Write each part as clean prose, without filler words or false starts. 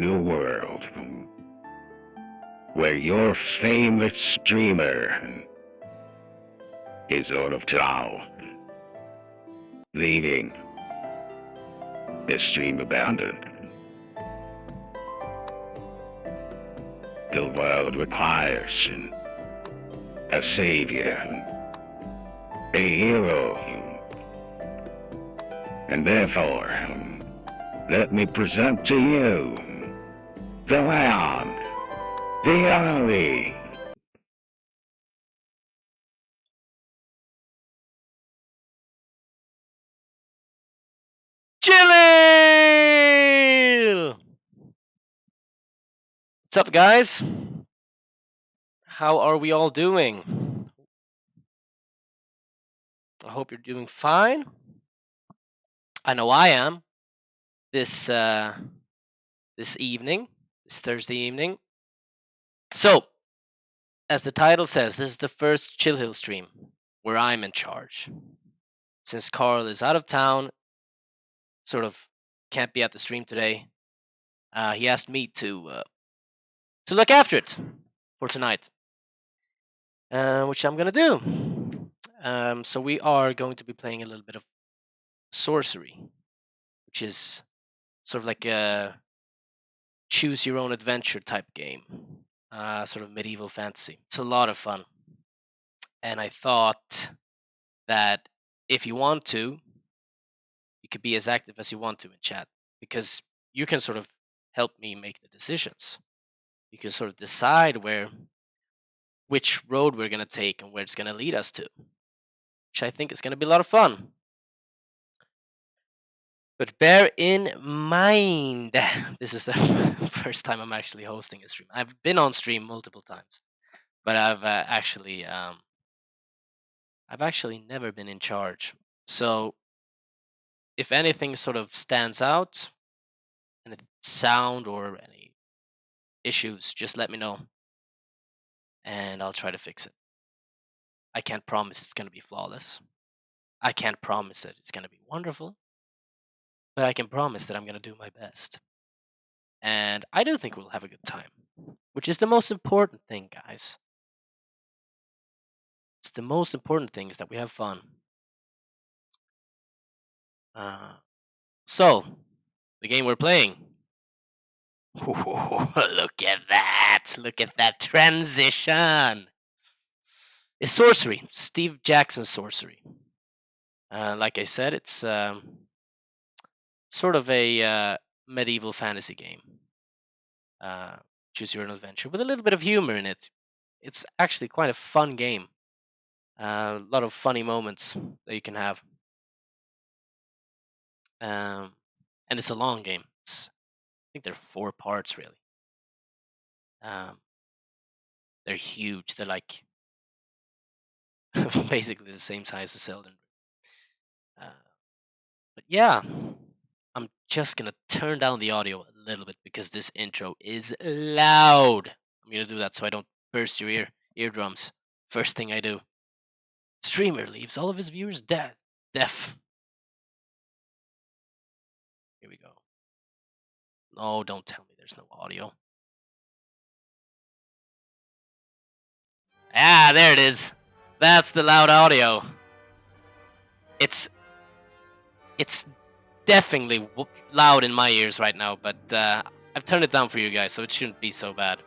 in a world where your famous streamer is out of town, leaving the stream abandoned. The world requires a savior, a hero, and therefore, let me present to you the one, the only. Chillhill! What's up, guys? How are we all doing? I hope you're doing fine. I know I am. This evening, this Thursday evening. So, as the title says, this is the first Chillhill stream where I'm in charge. Since Carl is out of town, sort of can't be at the stream today, he asked me to look after it for tonight, which I'm gonna do. So we are going to be playing a little bit of sorcery, which is sort of like a choose your own adventure type game, sort of medieval fantasy. It's a lot of fun, and I thought that if you want to, you could be as active as you want to in chat, because you can sort of help me make the decisions. You can sort of decide which road we're going to take and where it's going to lead us to, which I think is going to be a lot of fun. But bear in mind, this is the first time I'm actually hosting a stream. I've been on stream multiple times, but I've actually never been in charge. So if anything sort of stands out, any sound or any issues, just let me know, and I'll try to fix it. I can't promise it's going to be flawless. I can't promise that it's going to be wonderful, but I can promise that I'm going to do my best. And I do think we'll have a good time, which is the most important thing, guys. It's the most important thing is that we have fun. So, the game we're playing. Look at that! Look at that transition! It's sorcery. Steve Jackson's sorcery. Like I said, it's sort of a medieval fantasy game. Choose your own adventure with a little bit of humor in it. It's actually quite a fun game. A lot of funny moments that you can have. And it's a long game. I think there are 4 parts, really. They're huge. They're like basically the same size as Elden Ring. But yeah, I'm just gonna turn down the audio a little bit because this intro is loud. I'm gonna do that so I don't burst your eardrums. First thing I do. Streamer leaves all of his viewers deaf. Here we go. No, don't tell me there's no audio. Ah, there it is. That's the loud audio. It's definitely loud in my ears right now, but I've turned it down for you guys, so it shouldn't be so bad.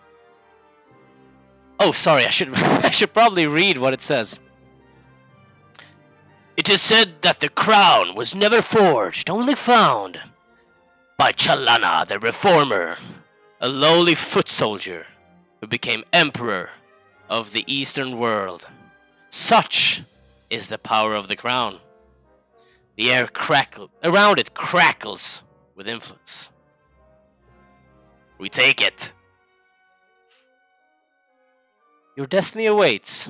Oh, sorry, I should probably read what it says. It is said that the crown was never forged, only found by Chalana the Reformer, a lowly foot soldier who became emperor of the Eastern world. Such is the power of the crown. The air around it crackles with influence. We take it. Your destiny awaits.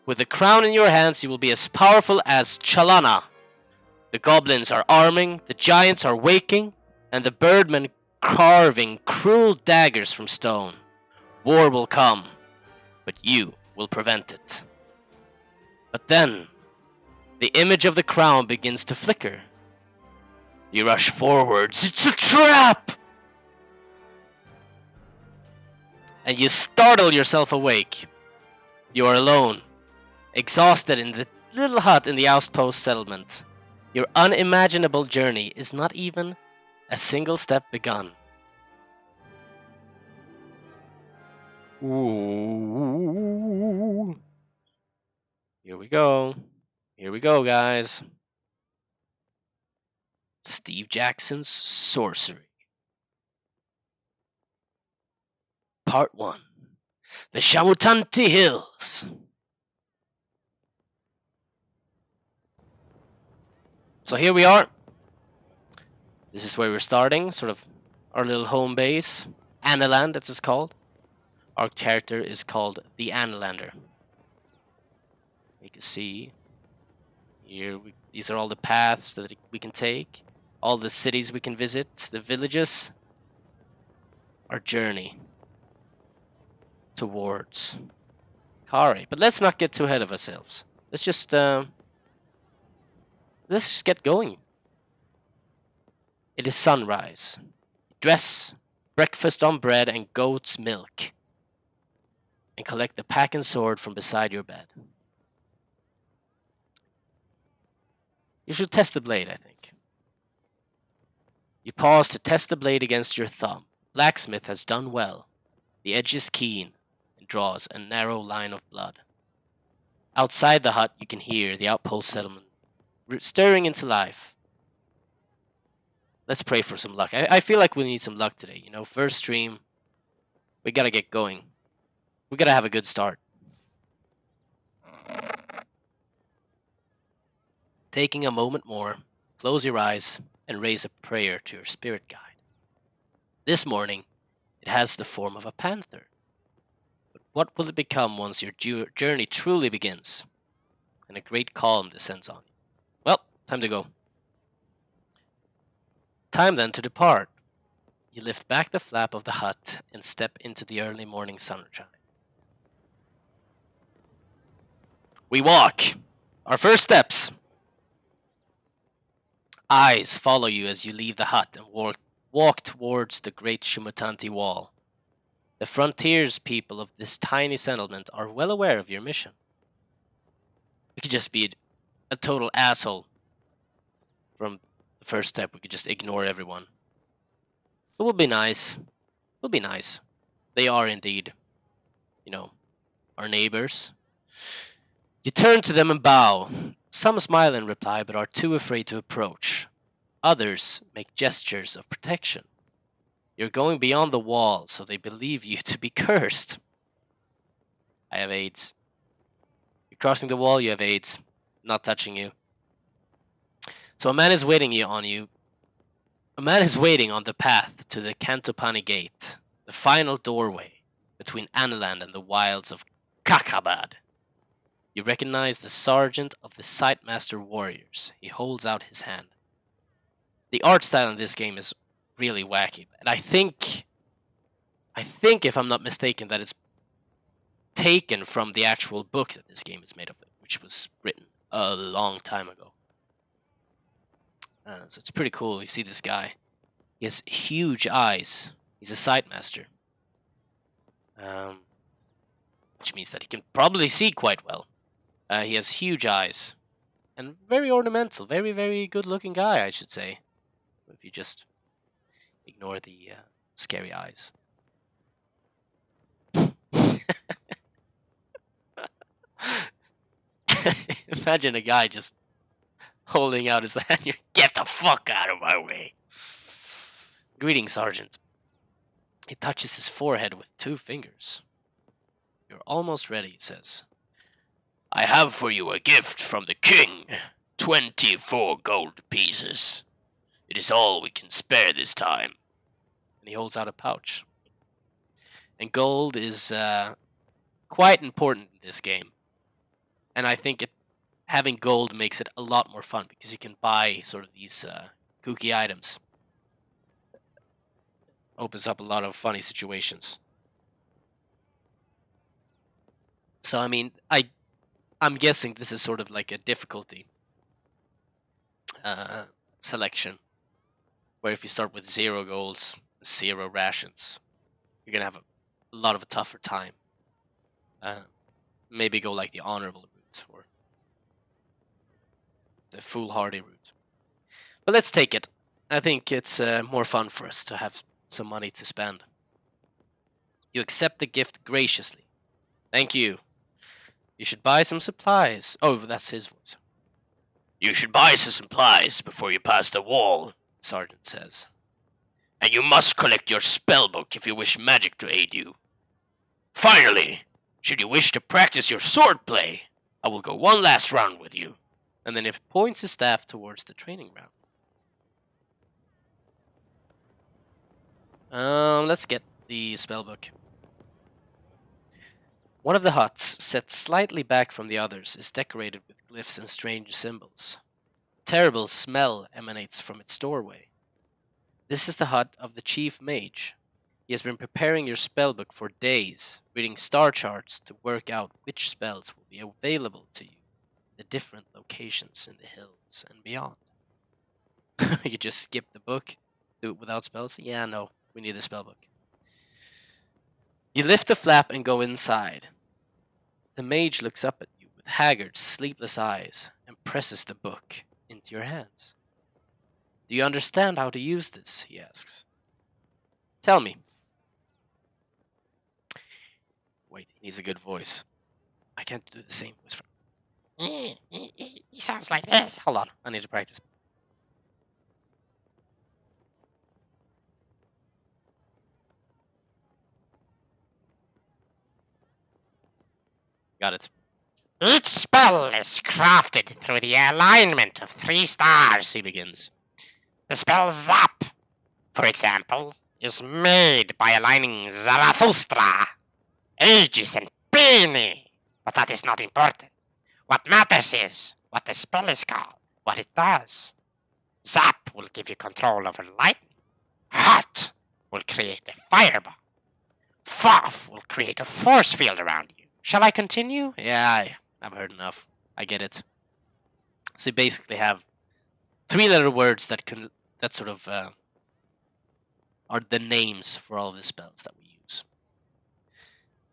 With the crown in your hands, you will be as powerful as Chalana. The goblins are arming, the giants are waking, and the birdmen carving cruel daggers from stone. War will come, but you will prevent it. But then, the image of the crown begins to flicker. You rush forwards. It's a trap! and you startle yourself awake. You are alone, exhausted in the little hut in the outpost settlement. Your unimaginable journey is not even a single step begun. Ooh. Here we go. Here we go, guys. Steve Jackson's Sorcery. Part 1. The Shamutanti Hills. So here we are. This is where we're starting, sort of our little home base. Analand, as it's called. Our character is called the Analander. You can see here, these are all the paths that we can take, all the cities we can visit, the villages. Our journey towards Kari. But let's not get too ahead of ourselves. Let's just get going. It is sunrise. Dress, breakfast on bread and goat's milk, and collect the pack and sword from beside your bed. You should test the blade, I think. You pause to test the blade against your thumb. Blacksmith has done well. The edge is keen and draws a narrow line of blood. Outside the hut, you can hear the outpost settlement stirring into life. Let's pray for some luck. I feel like we need some luck today. You know, first stream, we gotta get going. We gotta have a good start. Taking a moment more, close your eyes and raise a prayer to your spirit guide. This morning, it has the form of a panther. But what will it become once your journey truly begins and a great calm descends on you? Well, time to go. Time then to depart. You lift back the flap of the hut and step into the early morning sunshine. We walk. Our first steps. Eyes follow you as you leave the hut and walk towards the great Shumatanti wall. The frontiers people of this tiny settlement are well aware of your mission. We could just be a total asshole from the first step. We could just ignore everyone. It will be nice. It'll be nice. They are indeed, our neighbors. You turn to them and bow. Some smile in reply but are too afraid to approach. Others make gestures of protection. You're going beyond the wall, so they believe you to be cursed. I have AIDS. You're crossing the wall, you have AIDS. Not touching you. So a man is waiting on you. A man is waiting on the path to the Kantopani Gate, the final doorway between Analand and the wilds of Kakabad. You recognize the sergeant of the Sightmaster Warriors. He holds out his hand. The art style in this game is really wacky, and I think if I'm not mistaken that it's taken from the actual book that this game is made of, which was written a long time ago. So it's pretty cool. You see this guy. He has huge eyes. He's a Sightmaster. Which means that he can probably see quite well. He has huge eyes. And very ornamental. Very, very good-looking guy, I should say. If you just ignore the scary eyes. Imagine a guy just holding out his hand. Get the fuck out of my way. Greetings, Sergeant. He touches his forehead with 2 fingers. You're almost ready, he says. I have for you a gift from the king. 24 gold pieces. It is all we can spare this time. And he holds out a pouch. And gold is quite important in this game. And I think having gold makes it a lot more fun because you can buy sort of these kooky items. Opens up a lot of funny situations. So, I mean, I'm guessing this is sort of like a difficulty selection. Where if you start with 0 goals, 0 rations, you're going to have a lot of a tougher time. Maybe go like the honorable route or the foolhardy route. But let's take it. I think it's more fun for us to have some money to spend. You accept the gift graciously. Thank you. You should buy some supplies. Oh, that's his voice. You should buy some supplies before you pass the wall, Sergeant says. And you must collect your spellbook if you wish magic to aid you. Finally, should you wish to practice your swordplay, I will go one last round with you. And then he points his staff towards the training ground. Let's get the spellbook. One of the huts, set slightly back from the others, is decorated with glyphs and strange symbols. A terrible smell emanates from its doorway. This is the hut of the chief mage. He has been preparing your spellbook for days, reading star charts to work out which spells will be available to you in the different locations in the hills and beyond. You just skip the book? Do it without spells? Yeah, no, we need the spellbook. You lift the flap and go inside. The mage looks up at you with haggard, sleepless eyes and presses the book into your hands. Do you understand how to use this? He asks. Tell me. Wait, he needs a good voice. I can't do the same voice. He sounds like this. Hold on, I need to practice. Got it. Each spell is crafted through the alignment of 3 stars. He begins. The spell Zap, for example, is made by aligning Zarathustra, Aegis, and Peony. But that is not important. What matters is what the spell is called, what it does. Zap will give you control over lightning. Hot will create a fireball. Foff will create a force field around you. Shall I continue? Yeah, I've heard enough. I get it. So you basically have 3-letter words that sort of are the names for all of the spells that we use.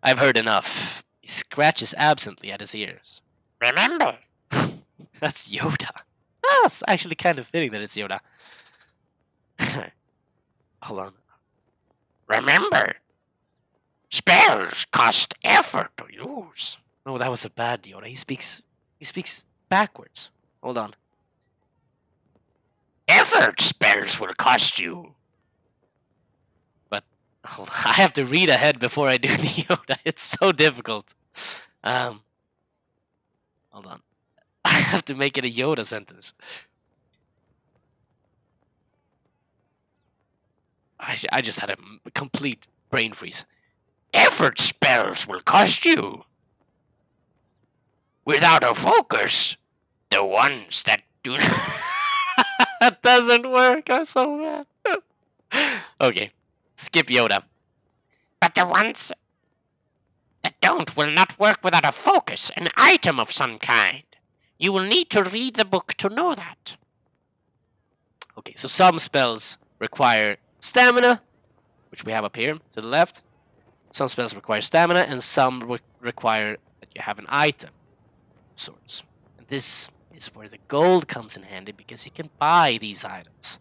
I've heard enough. He scratches absently at his ears. Remember, That's Yoda. Ah, it's actually kind of fitting that it's Yoda. Hold on. remember, spells cost effort to use. No, that was a bad Yoda. He speaks backwards. Hold on. Effort spells will cost you. Hold on. I have to read ahead before I do the Yoda. It's so difficult. Hold on. I have to make it a Yoda sentence. I just had a complete brain freeze. Effort spells will cost you. Without a focus, the ones that do not... That doesn't work. I'm so mad. Okay. Skip Yoda. But the ones that don't will not work without a focus, an item of some kind. You will need to read the book to know that. Okay, so some spells require stamina, which we have up here to the left. Some spells require stamina, and some require that you have an item of sorts. And this is where the gold comes in handy, because you can buy these items.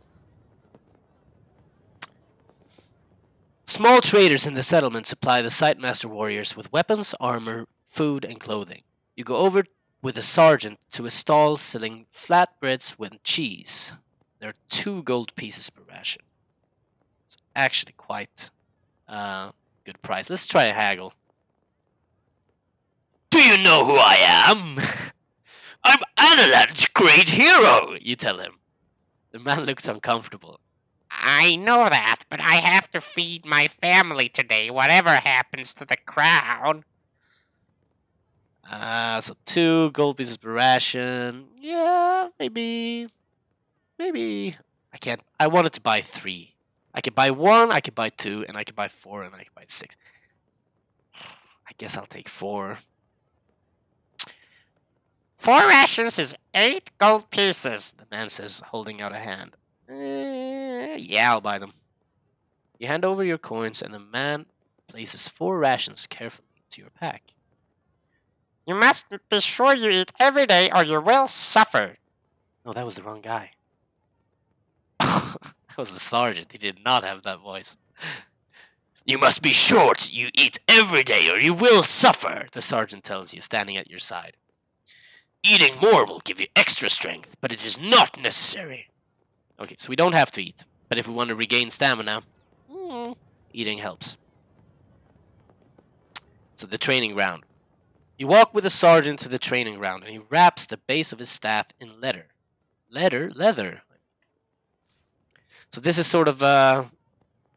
Small traders in the settlement supply the Sightmaster warriors with weapons, armor, food, and clothing. You go over with a sergeant to a stall selling flatbreads with cheese. There are 2 gold pieces per ration. It's actually quite good price. Let's try a haggle. Do you know who I am? I'm Analand's great hero, You tell him. The man looks uncomfortable. I know that, but I have to feed my family today, whatever happens to the crown. So 2 gold pieces per ration. Yeah, maybe. I can't. I wanted to buy 3. I could buy 1, I could buy 2, and I could buy 4, and I could buy 6. I guess I'll take 4. 4 rations is 8 gold pieces, The man says, holding out a hand. Yeah, I'll buy them. You hand over your coins, and the man places 4 rations carefully into your pack. You must be sure you eat every day or you will suffer. Oh, that was the wrong guy. That was the sergeant. He did not have that voice. You must be sure you eat every day or you will suffer, the sergeant tells you, standing at your side. Eating more will give you extra strength, but it is not necessary. Okay, so we don't have to eat, but if we want to regain stamina, eating helps. So the training ground. You walk with the sergeant to the training ground, and he wraps the base of his staff in leather. Leather. So this is sort of a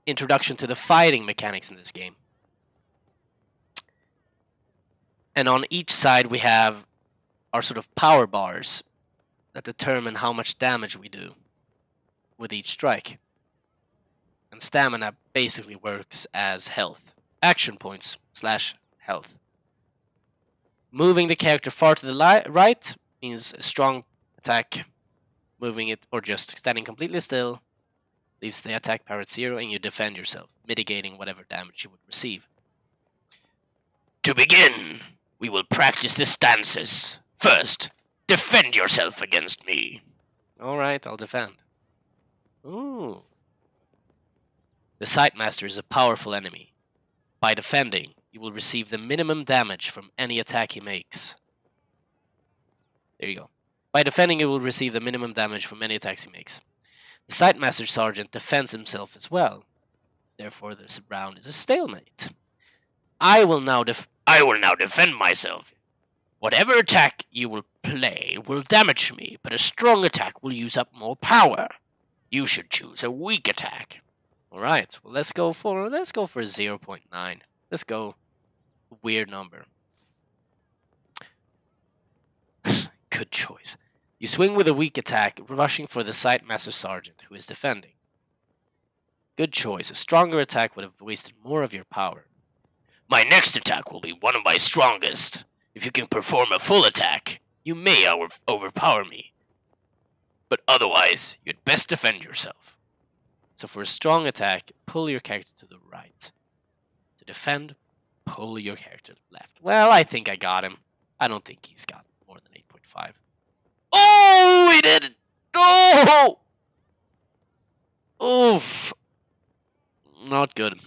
introduction to the fighting mechanics in this game. And on each side we have our sort of power bars that determine how much damage we do with each strike. And stamina basically works as health. Action points / health. Moving the character far to the right means a strong attack. Moving it or just standing completely still leaves the attack power at 0 and you defend yourself, mitigating whatever damage you would receive. To begin, we will practice the stances. First, defend yourself against me. Alright, I'll defend. Ooh. The Sightmaster is a powerful enemy. By defending, you will receive the minimum damage from any attack he makes. There you go. By defending, you will receive the minimum damage from any attacks he makes. The Sightmaster Sergeant defends himself as well. Therefore, this round is a stalemate. I will now defend myself. Whatever attack you will play will damage me, but a strong attack will use up more power. You should choose a weak attack. Alright, well let's go for 0.9. Let's go. Weird number. Good choice. You swing with a weak attack, rushing for the Sightmaster Sergeant, who is defending. Good choice. A stronger attack would have wasted more of your power. My next attack will be one of my strongest. If you can perform a full attack, you may overpower me. But otherwise, you'd best defend yourself. So for a strong attack, pull your character to the right. To defend, pull your character to the left. Well, I think I got him. I don't think he's got more than 8.5. Oh, he did it! Oh! Oof. Not good.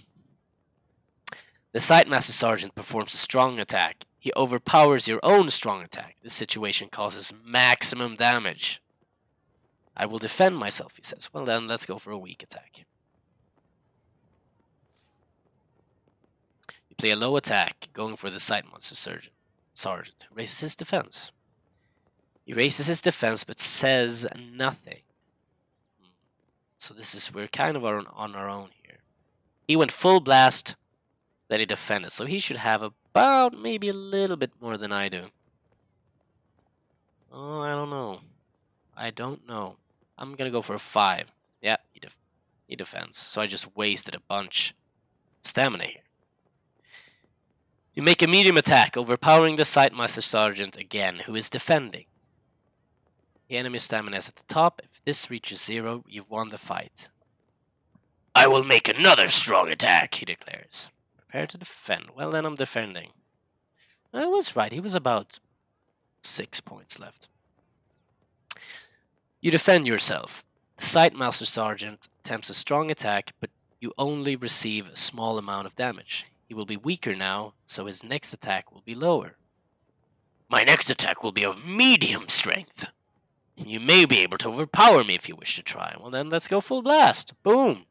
The Sightmaster Sergeant performs a strong attack. He overpowers your own strong attack. This situation causes maximum damage. I will defend myself, he says. Well then, let's go for a weak attack. You play a low attack, going for the Sightmaster Sergeant, who raises his defense. He raises his defense, but says nothing. So we're kind of on our own here. He went full blast, then he defended. So he should have about maybe a little bit more than I do. Oh, I don't know. I'm gonna go for a 5. Yeah, he defends. So I just wasted a bunch of stamina here. You make a medium attack, overpowering the Sightmaster Sergeant again, who is defending. The enemy stamina is at the top. If this reaches 0, you've won the fight. I will make another strong attack, he declares. Prepare to defend. Well, then I'm defending. I was right. He was about 6 points left. You defend yourself. The Sightmaster Sergeant attempts a strong attack, but you only receive a small amount of damage. He will be weaker now, so his next attack will be lower. My next attack will be of medium strength. You may be able to overpower me if you wish to try. Well then, let's go full blast. Boom.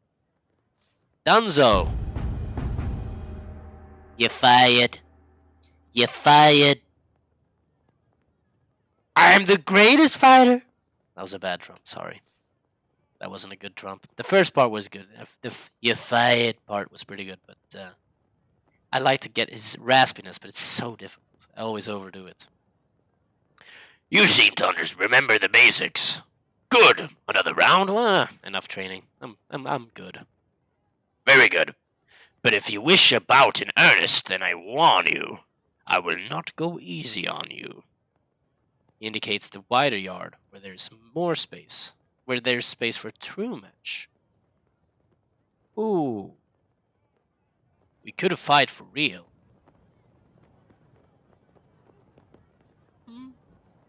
Dunzo. You're fired. You're fired. I'm the greatest fighter. That was a bad trump, sorry. That wasn't a good trump. The first part was good. The you're fired part was pretty good, but I like to get his raspiness, but it's so difficult. I always overdo it. You seem to remember the basics. Good. Another round? Well, enough training. I'm good. Very good. But if you wish a bout in earnest, then I warn you, I will not go easy on you. He indicates the wider yard, where there's more space. Where there's space for true match. Ooh. We could fight for real.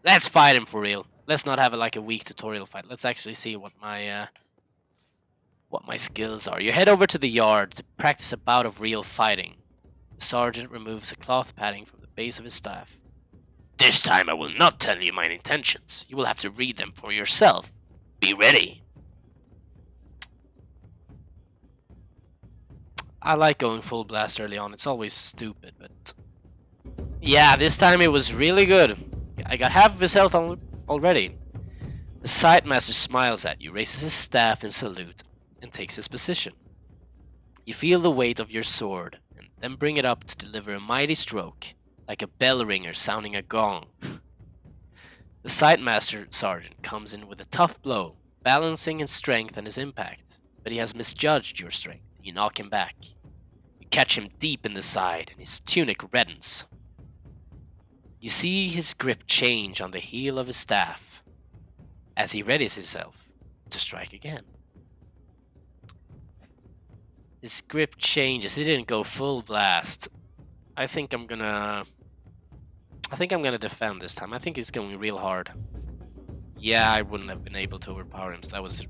Let's fight him for real. Let's not have like a weak tutorial fight. Let's actually see what my skills are. You head over to the yard to practice a bout of real fighting. The sergeant removes a cloth padding from the base of his staff. This time I will not tell you my intentions. You will have to read them for yourself. Be ready. I like going full blast early on. It's always stupid, but... yeah, this time it was really good. I got half of his health already. The site master smiles at you, raises his staff in salute, and takes his position. You feel the weight of your sword, and then bring it up to deliver a mighty stroke, like a bell ringer sounding a gong. The site master sergeant comes in with a tough blow, balancing his strength and his impact, but he has misjudged your strength. You knock him back. You catch him deep in the side, and his tunic reddens. You see his grip change on the heel of his staff as he readies himself to strike again. His grip changes. He didn't go full blast. I think I'm gonna defend this time. I think he's going real hard. Yeah, I wouldn't have been able to overpower him, so that was the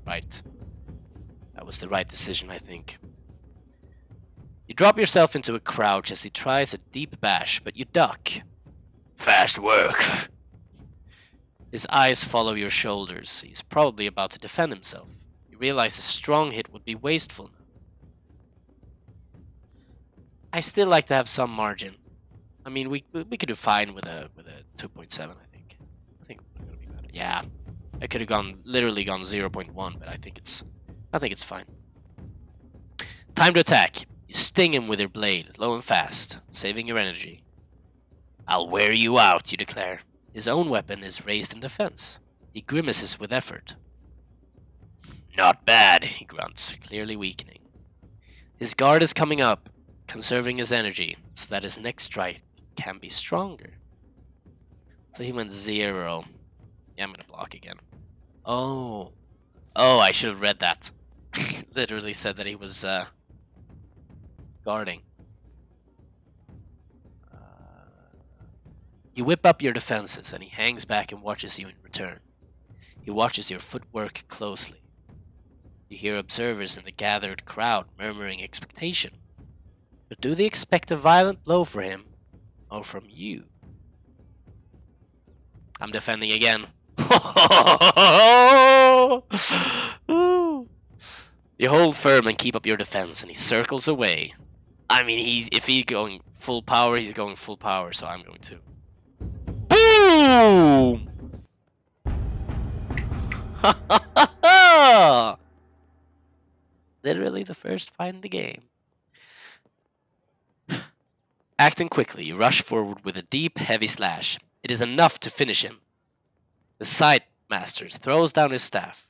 right decision, I think. You drop yourself into a crouch as he tries a deep bash, but you duck. Fast work. His eyes follow your shoulders. He's probably about to defend himself. You realize a strong hit would be wasteful now. I still like to have some margin. I mean, we could do fine with a 2.7. I think we're gonna be better. Yeah, I could have literally gone 0.1, but I think it's fine. Time to attack. You sting him with your blade, low and fast, saving your energy. I'll wear you out, you declare. His own weapon is raised in defense. He grimaces with effort. Not bad, he grunts, clearly weakening. His guard is coming up, conserving his energy, so that his next strike can be stronger. So he went 0. Yeah, I'm gonna block again. Oh, I should have read that. Literally said that he was guarding. You whip up your defenses, and he hangs back and watches you in return. He watches your footwork closely. You hear observers in the gathered crowd murmuring expectation. But do they expect a violent blow for him, or from you? I'm defending again. You hold firm and keep up your defense, and he circles away. I mean, if he's going full power, he's going full power, so I'm going to. Boom! Literally the first fight in the game. Acting quickly, you rush forward with a deep, heavy slash. It is enough to finish him. The side master throws down his staff.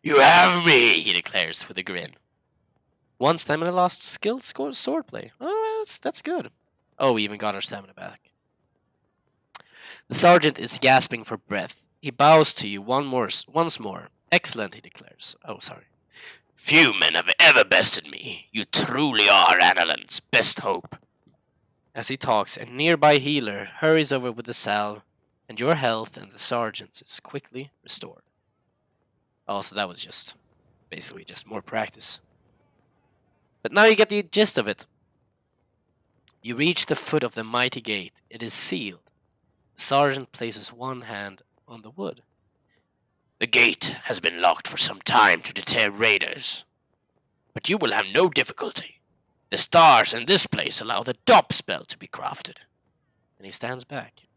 You have me, he declares with a grin. 1 stamina lost, skilled swordplay. Oh, that's good. Oh, we even got our stamina back. The sergeant is gasping for breath. He bows to you once more. Excellent, he declares. Oh, sorry. Few men have ever bested me. You truly are Analan's best hope. As he talks, a nearby healer hurries over with the salve, and your health and the sergeant's is quickly restored. Oh, so that was basically just more practice. But now you get the gist of it. You reach the foot of the mighty gate. It is sealed. The sergeant places one hand on the wood. The gate has been locked for some time to deter raiders. But you will have no difficulty. The stars in this place allow the DOP spell to be crafted. And he stands back.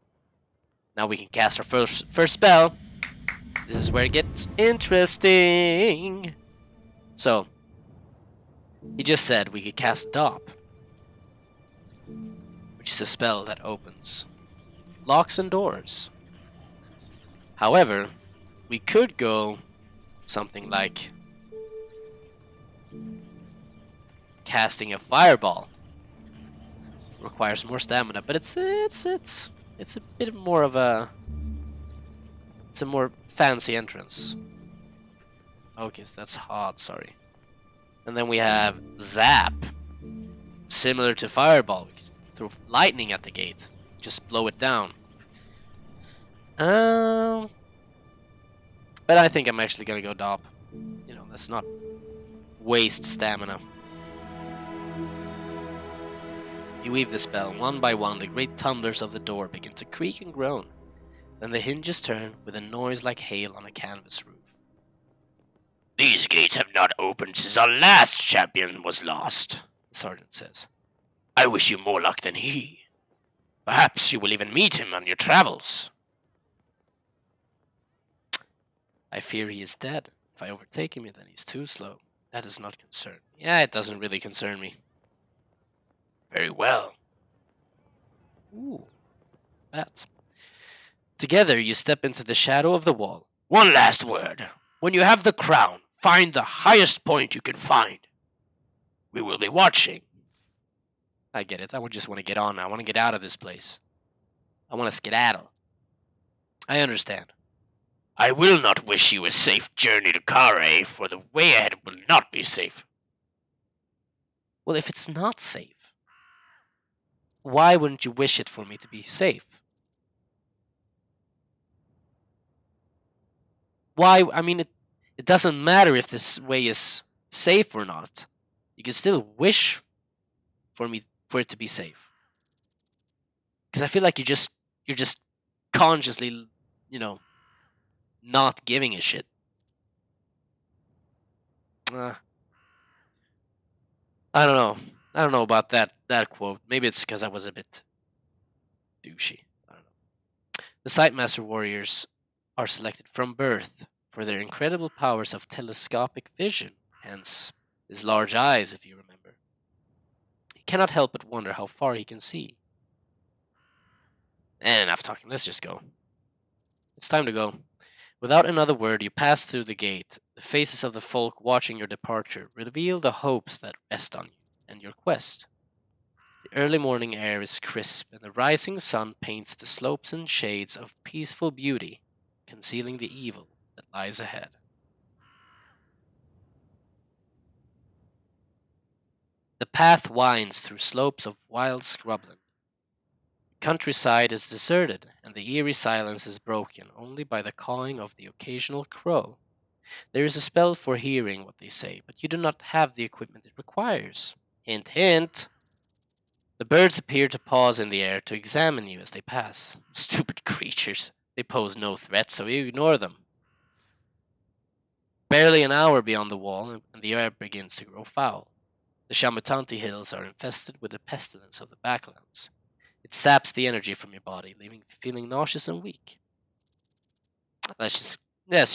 Now we can cast our first spell. This is where it gets interesting. So, he just said we could cast DOP, which is a spell that opens locks and doors. However, we could go something like casting a fireball. Requires more stamina, but it's a bit more of a more fancy entrance. Okay, so that's hot, sorry. And then we have Zap. Similar to Fireball, we can throw lightning at the gate. Just blow it down. But I think I'm actually gonna go Dop. You know, let's not waste stamina. You weave the spell. One by one, the great tumblers of the door begin to creak and groan. Then the hinges turn with a noise like hail on a canvas roof. These gates have not opened since our last champion was lost, The sergeant says. I wish you more luck than he. Perhaps you will even meet him on your travels. I fear he is dead. If I overtake him, then he's too slow. That does not concern me. Yeah, it doesn't really concern me. Very well. Ooh, bats. Together, you step into the shadow of the wall. One last word. When you have the crown, find the highest point you can find. We will be watching. I get it. I would just want to get on. I want to get out of this place. I want to skedaddle. I understand. I will not wish you a safe journey to Kare, for the way ahead will not be safe. Well, if it's not safe, why wouldn't you wish it for me to be safe? Why? I mean, it doesn't matter if this way is safe or not. You can still wish for it to be safe. Because I feel like you're just consciously, not giving a shit. I don't know. I don't know about that quote. Maybe it's because I was a bit douchey. I don't know. The Sightmaster warriors are selected from birth for their incredible powers of telescopic vision, hence his large eyes, if you remember. He cannot help but wonder how far he can see. And enough talking, let's just go. It's time to go. Without another word, you pass through the gate. The faces of the folk watching your departure reveal the hopes that rest on you and your quest. The early morning air is crisp, and the rising sun paints the slopes in shades of peaceful beauty, concealing the evil that lies ahead. The path winds through slopes of wild scrubland. The countryside is deserted, and the eerie silence is broken only by the cawing of the occasional crow. There is a spell for hearing what they say, but you do not have the equipment it requires. Hint, hint. The birds appear to pause in the air to examine you as they pass. Stupid creatures. They pose no threat, so you ignore them. Barely an hour beyond the wall, and the air begins to grow foul. The Shamutanti hills are infested with the pestilence of the backlands. It saps the energy from your body, leaving you feeling nauseous and weak. That's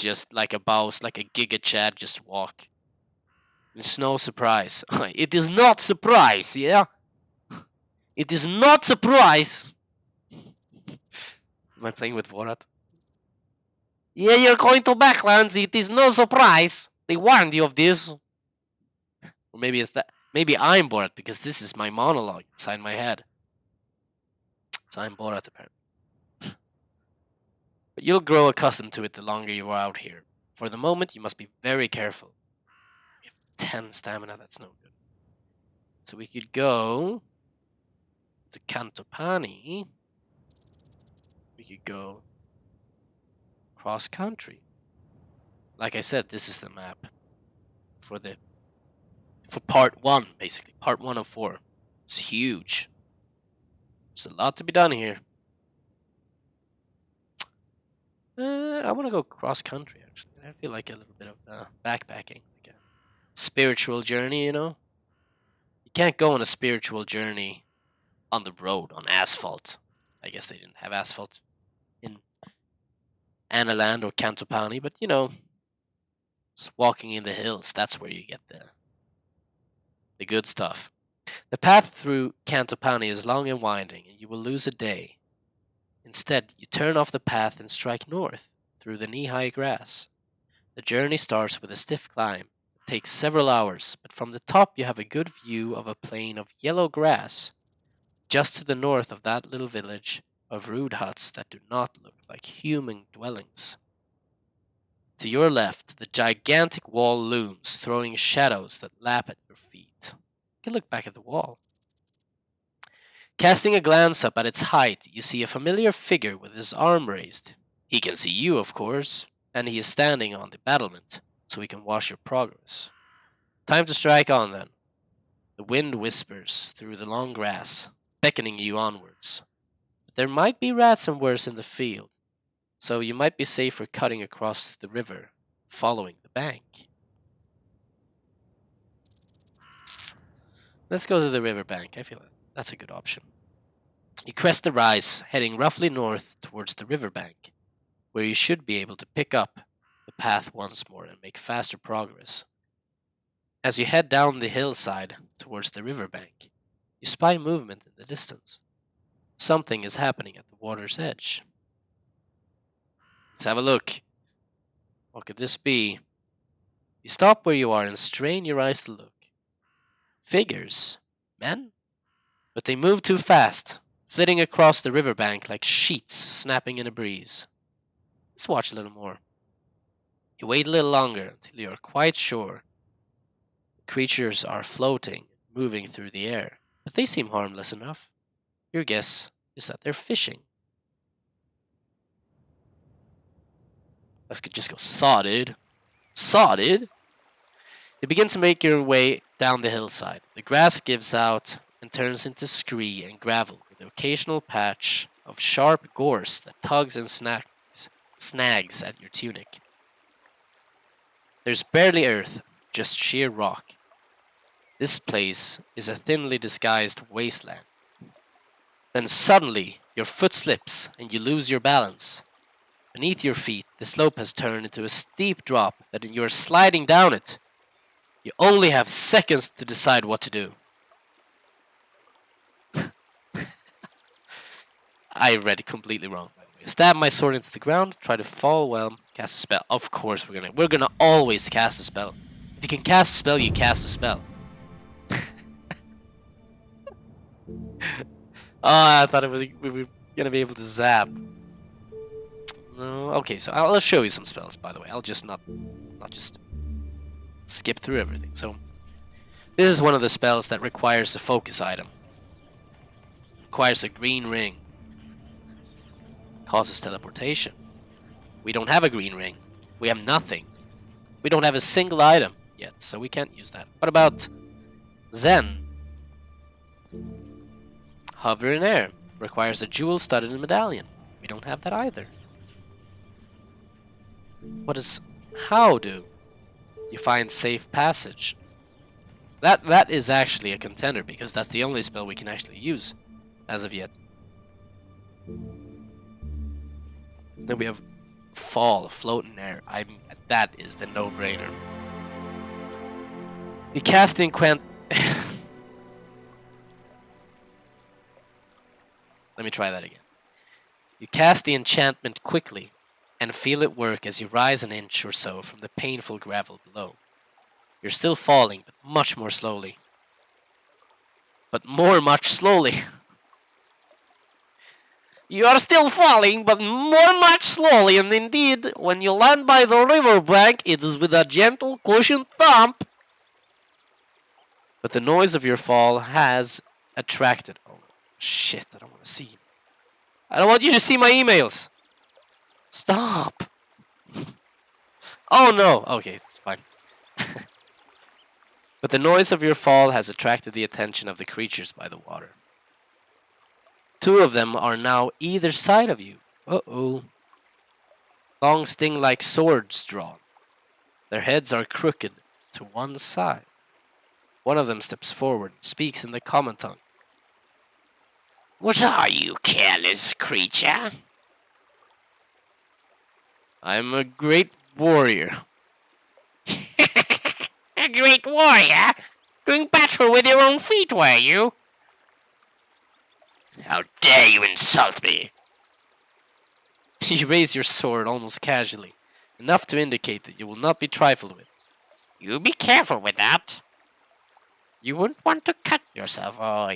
just like a boss, like a Giga Chad, just walk. It's no surprise. It is not surprise, yeah? It is not surprise! Am I playing with Borat? Yeah, you're going to backlands, it is no surprise! They warned you of this. Or maybe it's that. Maybe I'm Borat because this is my monologue inside my head. So I'm Borat apparently. But you'll grow accustomed to it the longer you are out here. For the moment, you must be very careful. You have 10 stamina, that's no good. So we could go to Cantopani. We could go cross country. Like I said, this is the map for part 1, basically. Part 1 of 4. It's huge. There's a lot to be done here. I want to go cross country, actually. I feel like a little bit of backpacking. Like a spiritual journey, you know? You can't go on a spiritual journey on the road, on asphalt. I guess they didn't have asphalt in Analand or Cantopani, but you know, it's walking in the hills. That's where you get the good stuff. The path through Cantopani is long and winding, and you will lose a day. Instead, you turn off the path and strike north through the knee-high grass. The journey starts with a stiff climb. It takes several hours, but from the top you have a good view of a plain of yellow grass. Just to the north of that little village of rude huts that do not look like human dwellings. To your left, the gigantic wall looms, throwing shadows that lap at your feet. You can look back at the wall. Casting a glance up at its height, you see a familiar figure with his arm raised. He can see you, of course, and he is standing on the battlement, so he can watch your progress. Time to strike on then. The wind whispers through the long grass, beckoning you onwards. But there might be rats and worse in the field, so you might be safer cutting across the river, following the bank. Let's go to the riverbank. I feel that's a good option. You crest the rise, heading roughly north towards the riverbank, where you should be able to pick up the path once more and make faster progress. As you head down the hillside towards the riverbank, you spy movement in the distance. Something is happening at the water's edge. Let's have a look. What could this be? You stop where you are and strain your eyes to look. Figures. Men? But they move too fast, flitting across the riverbank like sheets snapping in a breeze. Let's watch a little more. You wait a little longer until you are quite sure the creatures are floating, moving through the air, but they seem harmless enough. Your guess is that they're fishing. Let's just go saw, dude. Saw, dude. You begin to make your way down the hillside. The grass gives out and turns into scree and gravel with the occasional patch of sharp gorse that tugs and snags at your tunic. There's barely earth, just sheer rock. This place is a thinly disguised wasteland. Then suddenly, your foot slips and you lose your balance. Beneath your feet, the slope has turned into a steep drop that you are sliding down it. You only have seconds to decide what to do. I read it completely wrong, by the way. Stab my sword into the ground, try to fall well, cast a spell. Of course we're gonna always cast a spell. If you can cast a spell, you cast a spell. I thought we were gonna be able to zap. No, okay, so I'll show you some spells, by the way. I'll just not just skip through everything. So this is one of the spells that requires a focus item. Requires a green ring. Causes teleportation. We don't have a green ring. We have nothing. We don't have a single item yet, so we can't use that. What about Zen? Hover in air. Requires a jewel-studded medallion. We don't have that either. What does How do? You find safe passage. That is actually a contender because that's the only spell we can actually use as of yet. Then we have fall, float in air. That is the no-brainer. You cast the Let me try that again. You cast the enchantment quickly and feel it work as you rise an inch or so from the painful gravel below. You're still falling, but much more slowly. Much slowly. You are still falling, but much slowly, and indeed, when you land by the riverbank, it is with a gentle, cushioned thump. But the noise of your fall has attracted... Oh, shit, I don't want to see. I don't want you to see my emails. Stop. Oh, no. Okay, it's fine. But the noise of your fall has attracted the attention of the creatures by the water. Two of them are now either side of you. Uh-oh. Long sting-like swords drawn. Their heads are crooked to one side. One of them steps forward and speaks in the common tongue. What are you, careless creature? I'm a great warrior. A great warrior? Doing battle with your own feet, were you? How dare you insult me? You raise your sword almost casually, enough to indicate that you will not be trifled with. You be careful with that. You wouldn't want to cut yourself. Oh,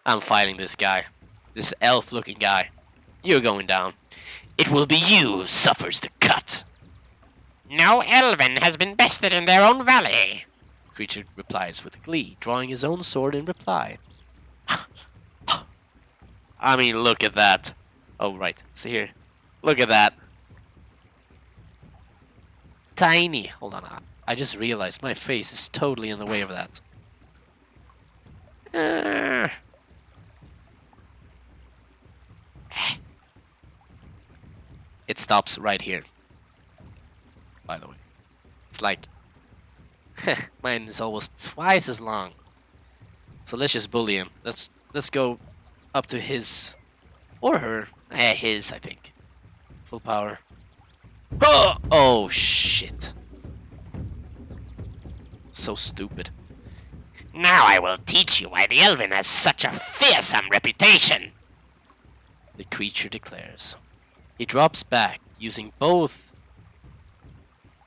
I'm fighting this guy. This elf-looking guy. You're going down. It will be you who suffers the cut. No elven has been bested in their own valley. The creature replies with glee, drawing his own sword in reply. I mean, look at that. Oh, right. It's here. Look at that. Tiny. Hold on. I just realized my face is totally in the way of that. It stops right here. By the way. It's like... mine is almost twice as long. So let's just bully him. Let's go up to his... or her. His, I think. Full power. Oh, shit. So stupid. Now I will teach you why the Elven has such a fearsome reputation. The creature declares. He drops back, using both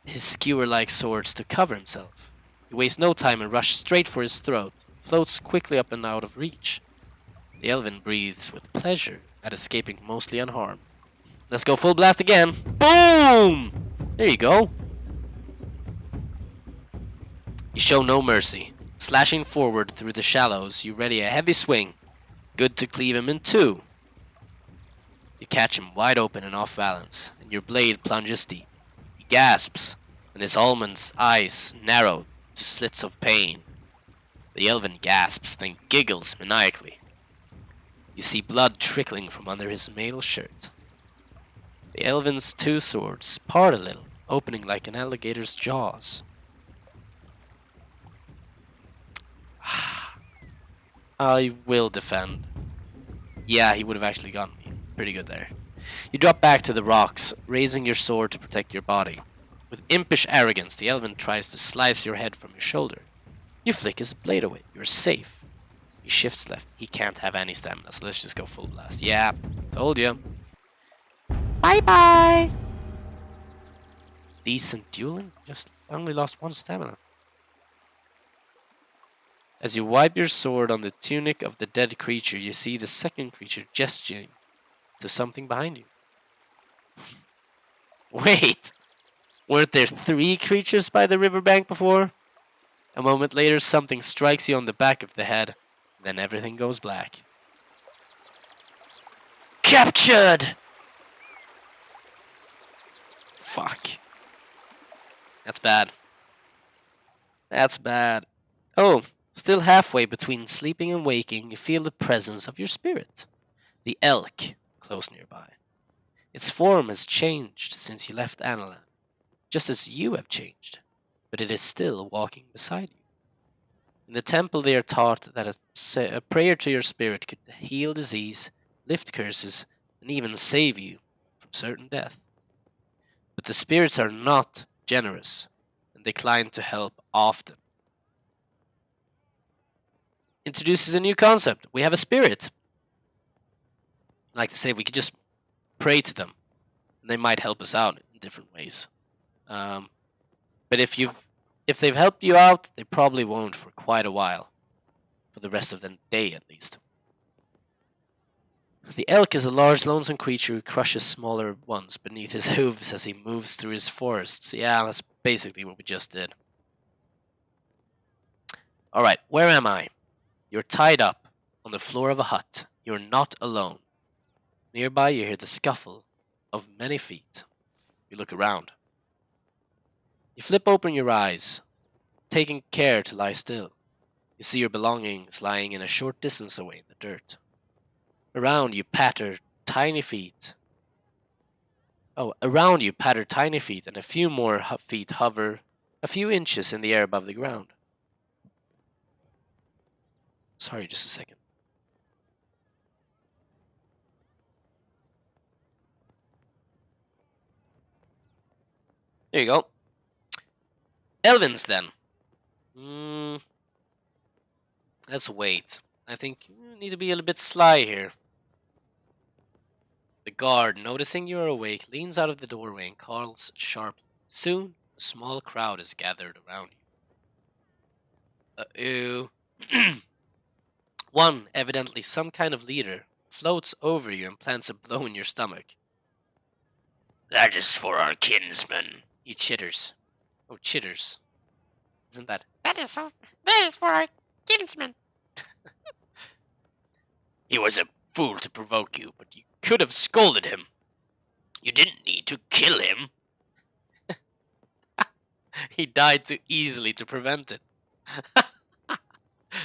his skewer-like swords to cover himself. He wastes no time and rushes straight for his throat, floats quickly up and out of reach. The Elven breathes with pleasure at escaping mostly unharmed. Let's go full blast again. Boom! There you go. You show no mercy. Slashing forward through the shallows, you ready a heavy swing. Good to cleave him in two. You catch him wide open and off balance, and your blade plunges deep. He gasps, and his almond's eyes narrow to slits of pain. The Elven gasps, then giggles maniacally. You see blood trickling from under his mail shirt. The Elven's two swords part a little, opening like an alligator's jaws. I will defend. Yeah, he would have actually gotten me. Pretty good there. You drop back to the rocks, raising your sword to protect your body. With impish arrogance, the Elven tries to slice your head from your shoulder. You flick his blade away. You're safe. He shifts left. He can't have any stamina, so let's just go full blast. Yeah, told you. Bye-bye! Decent dueling? Just only lost one stamina. As you wipe your sword on the tunic of the dead creature, you see the second creature gesturing to something behind you. Wait! Weren't there 3 creatures by the riverbank before? A moment later, something strikes you on the back of the head, then everything goes black. Captured! Fuck. That's bad. That's bad. Oh, still halfway between sleeping and waking, you feel the presence of your spirit. The elk, close nearby. Its form has changed since you left Analan, just as you have changed, but it is still walking beside you. In the temple they are taught that a prayer to your spirit could heal disease, lift curses, and even save you from certain death. But the spirits are not generous and decline to help often. Introduces a new concept. We have a spirit. Like to say, we could just pray to them, and they might help us out in different ways. But if they've helped you out, they probably won't for quite a while, for the rest of the day at least. The elk is a large, lonesome creature who crushes smaller ones beneath his hooves as he moves through his forests. Yeah, that's basically what we just did. Alright, where am I? You're tied up on the floor of a hut. You're not alone. Nearby, you hear the scuffle of many feet. You look around. You flip open your eyes, taking care to lie still. You see your belongings lying in a short distance away in the dirt. Around you patter tiny feet. Around you patter tiny feet, and a few more feet hover a few inches in the air above the ground. Sorry, just a second. There you go. Elvins, then. Let's wait. I think you need to be a little bit sly here. The guard, noticing you are awake, leans out of the doorway and calls sharply. Soon, a small crowd is gathered around you. Uh-oh. One, evidently some kind of leader, floats over you and plants a blow in your stomach. That is for our kinsman. He chitters. Oh, chitters. Isn't that? That is for our kinsman. He was a fool to provoke you, but you could have scolded him. You didn't need to kill him. He died too easily to prevent it.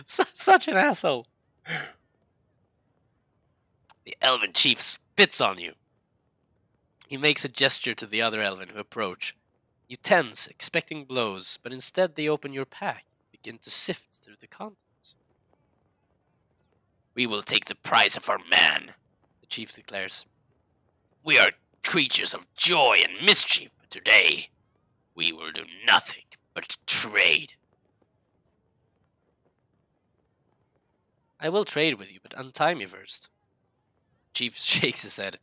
Such an asshole. The elven chief spits on you. He makes a gesture to the other elven who approach. You tense, expecting blows, but instead they open your pack and begin to sift through the contents. We will take the price of our man, the chief declares. We are creatures of joy and mischief, but today we will do nothing but trade. I will trade with you, but untie me first. Chief shakes his head.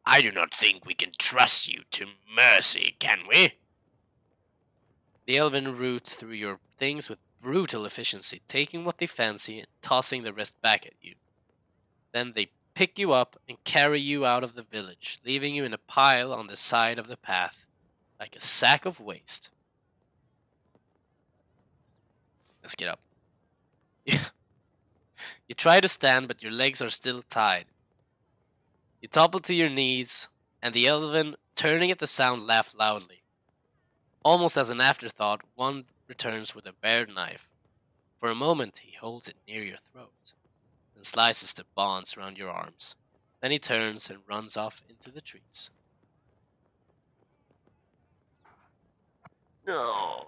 I do not think we can trust you to mercy, can we? The elven root through your things with brutal efficiency, taking what they fancy and tossing the rest back at you. Then they pick you up and carry you out of the village, leaving you in a pile on the side of the path, like a sack of waste. Let's get up. You try to stand, but your legs are still tied. You topple to your knees, and the elven, turning at the sound, laugh loudly. Almost as an afterthought, one returns with a bared knife. For a moment, he holds it near your throat, and slices the bonds around your arms. Then he turns and runs off into the trees. No.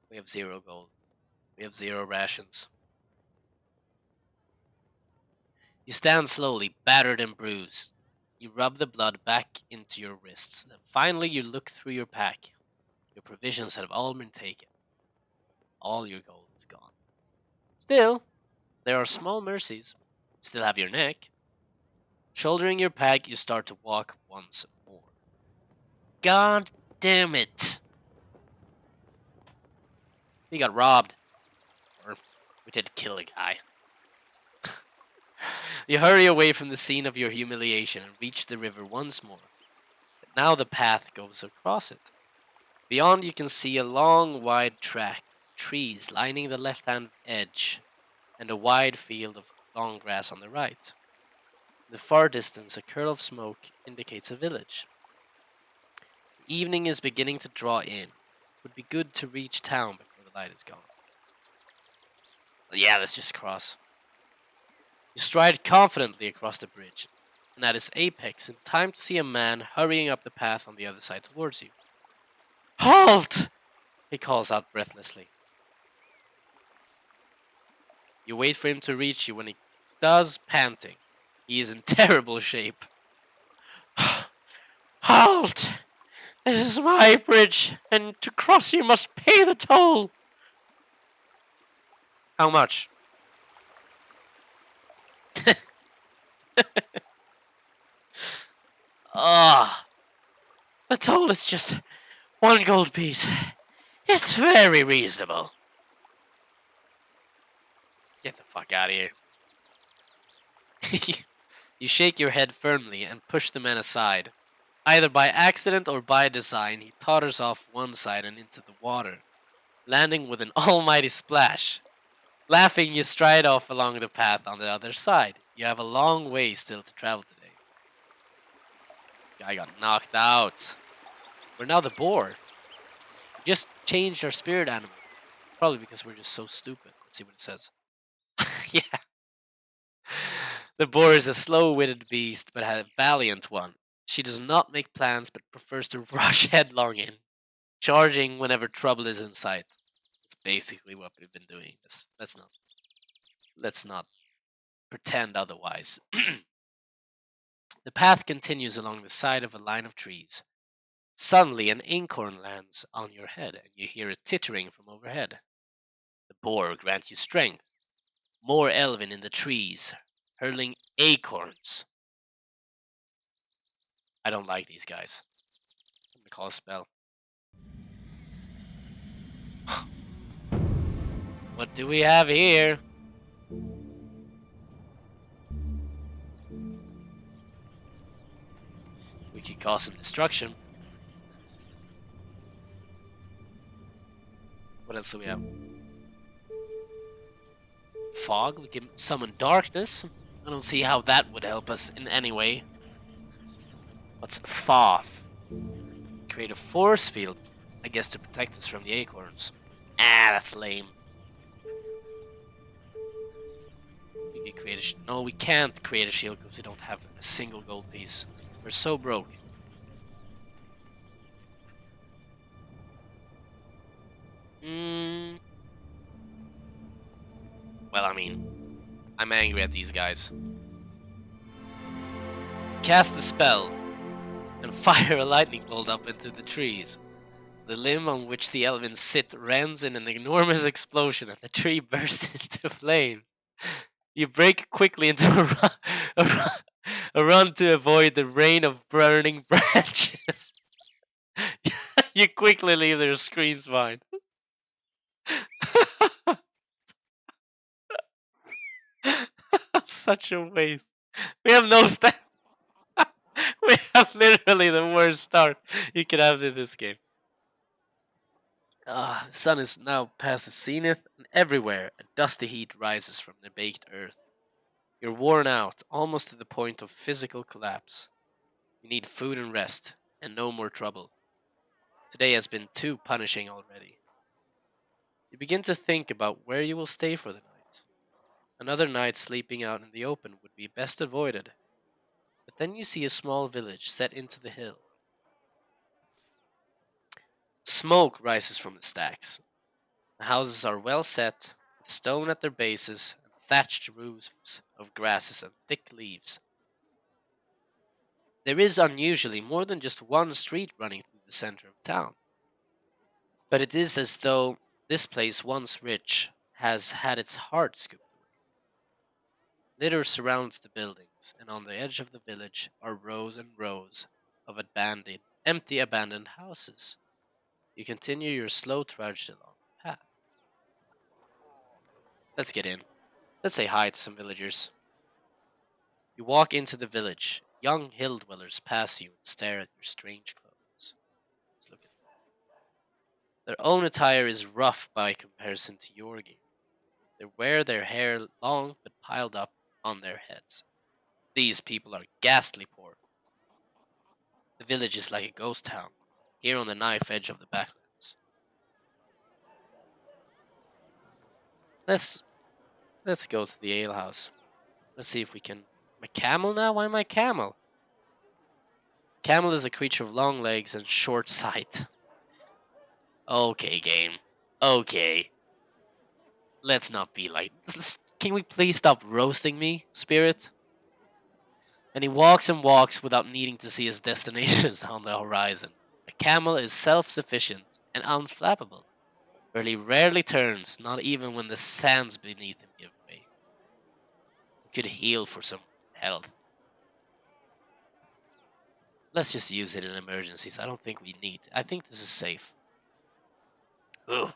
We have 0 gold. We have 0 rations. You stand slowly, battered and bruised. You rub the blood back into your wrists. Then finally you look through your pack. Your provisions have all been taken. All your gold is gone. Still, there are small mercies. You still have your neck. Shouldering your pack, you start to walk once more. God damn it! We got robbed. Or we did kill a guy. You hurry away from the scene of your humiliation and reach the river once more. But now the path goes across it. Beyond you can see a long, wide track, trees lining the left-hand edge, and a wide field of long grass on the right. In the far distance, a curl of smoke indicates a village. The evening is beginning to draw in. It would be good to reach town before the light is gone. Well, yeah, let's just cross. You stride confidently across the bridge, and at its apex, in time to see a man hurrying up the path on the other side towards you. Halt! He calls out breathlessly. You wait for him to reach you. When he does, panting. He is in terrible shape. Halt! This is my bridge, and to cross you must pay the toll. How much? Ah, the toll is just 1 gold piece. It's very reasonable. Get the fuck out of here. You shake your head firmly and push the man aside. Either by accident or by design, he totters off one side and into the water, landing with an almighty splash. Laughing, you stride off along the path on the other side. You have a long way still to travel today. Guy got knocked out. We're now the boar. We just changed our spirit animal. Probably because we're just so stupid. Let's see what it says. Yeah. The boar is a slow-witted beast, but a valiant one. She does not make plans, but prefers to rush headlong in, charging whenever trouble is in sight. It's basically what we've been doing. Let's not pretend otherwise. The path continues along the side of a line of trees. Suddenly, an acorn lands on your head, and you hear it tittering from overhead. The boar grants you strength. More elven in the trees, hurling acorns. I don't like these guys. I'm gonna call a spell. What do we have here? We could cause some destruction. What else do we have? Fog. We can summon darkness. I don't see how that would help us in any way. What's Foth? Create a force field, I guess, to protect us from the acorns. Ah, that's lame. We can create a no, we can't create a shield because we don't have a single gold piece. We're so broke. Well, I mean, I'm angry at these guys. Cast the spell and fire a lightning bolt up into the trees. The limb on which the elves sit rends in an enormous explosion and the tree bursts into flames. You break quickly into a run to avoid the rain of burning branches. You quickly leave their screams behind. Such a waste. We have no stat. We have literally the worst start you could have in this game. The sun is now past the zenith, and everywhere a dusty heat rises from the baked earth. You're worn out, almost to the point of physical collapse. You need food and rest, and no more trouble. Today has been too punishing already. You begin to think about where you will stay for the night. Another night sleeping out in the open would be best avoided. But then you see a small village set into the hill. Smoke rises from the stacks. The houses are well set, with stone at their bases and thatched roofs of grasses and thick leaves. There is unusually more than just one street running through the center of town. But it is as though this place, once rich, has had its heart scooped away. Litter surrounds the buildings, and on the edge of the village are rows and rows of empty abandoned houses. You continue your slow trudge along the path. Let's get in. Let's say hi to some villagers. You walk into the village. Young hill dwellers pass you and stare at your strange clothes. Let's look at them. Their own attire is rough by comparison to your gear. They wear their hair long but piled up on their heads. These people are ghastly poor. The village is like a ghost town, here on the knife edge of the backlands. Let's go to the alehouse. Let's see if we can. My camel now? Why my camel? Camel is a creature of long legs and short sight. Okay, game. Okay. Let's not be like. Can we please stop roasting me, spirit? And he walks and walks without needing to see his destinations on the horizon. A camel is self-sufficient and unflappable, but he rarely turns, not even when the sands beneath him give way. He could heal for some health. Let's just use it in emergencies. I don't think we need. I think this is safe. Ugh.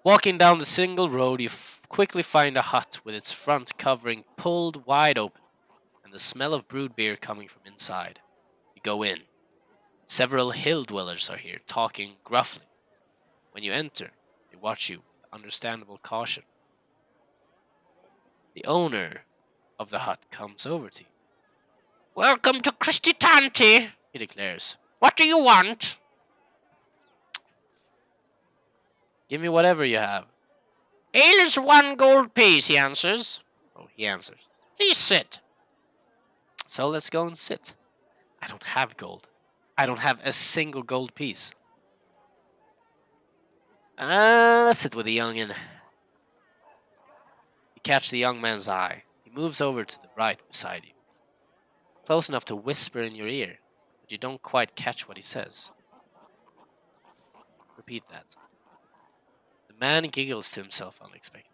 Walking down the single road, you quickly find a hut with its front covering pulled wide open, and the smell of brewed beer coming from inside. You go in. Several hill dwellers are here, talking gruffly. When you enter, they watch you with understandable caution. The owner of the hut comes over to you. Welcome to Christy Tanti, He declares, what do you want? "Give me whatever you have." Ale is 1 gold piece, he answers. Oh, he answers. Please sit. So let's go and sit. I don't have gold. I don't have a single gold piece. Let's sit with the youngin. You catch the young man's eye. He moves over to the right beside you. Close enough to whisper in your ear, but you don't quite catch what he says. Repeat that. The man giggles to himself unexpectedly.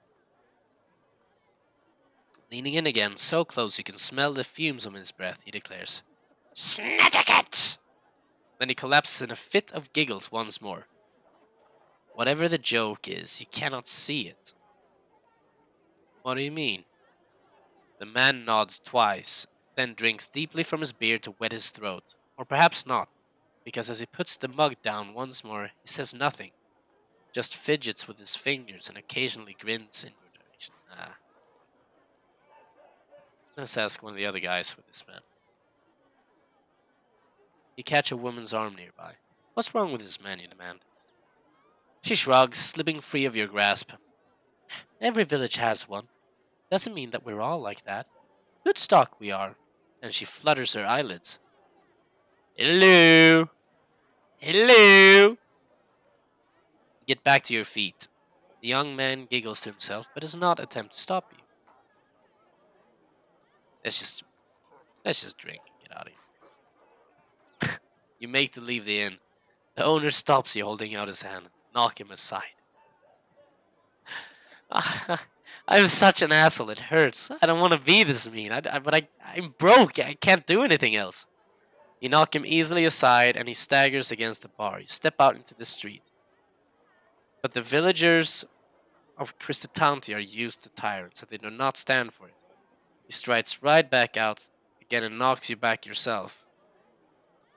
Leaning in again, so close you can smell the fumes on his breath, he declares, Snatticut! Then he collapses in a fit of giggles once more. Whatever the joke is, you cannot see it. What do you mean? The man nods twice, then drinks deeply from his beer to wet his throat. Or perhaps not, because as he puts the mug down once more, he says nothing, just fidgets with his fingers and occasionally grins in your direction. Let's ask one of the other guys with this man. You catch a woman's arm nearby. What's wrong with this man, you demand? She shrugs, slipping free of your grasp. Every village has one. Doesn't mean that we're all like that. Good stock we are. And she flutters her eyelids. Hello! Hello! Get back to your feet. The young man giggles to himself, but does not attempt to stop you. Let's just drink and get out of here. You make to leave the inn. The owner stops you, holding out his hand. Knock him aside. I'm such an asshole. It hurts. I don't want to be this mean. But I'm broke. I can't do anything else. You knock him easily aside, and he staggers against the bar. You step out into the street. But the villagers of Cristotanti are used to tyrants, so they do not stand for it. He strides right back out again and knocks you back yourself.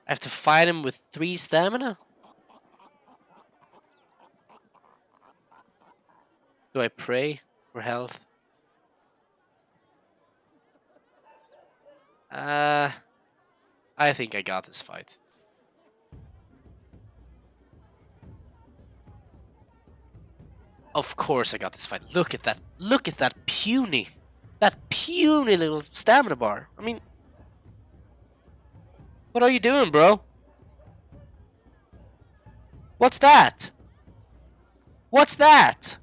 I have to fight him with 3 stamina? Do I pray for health? I think I got this fight. Of course I got this fight. Look at that. Look at that puny little stamina bar. I mean, what are you doing, bro? What's that? What's that?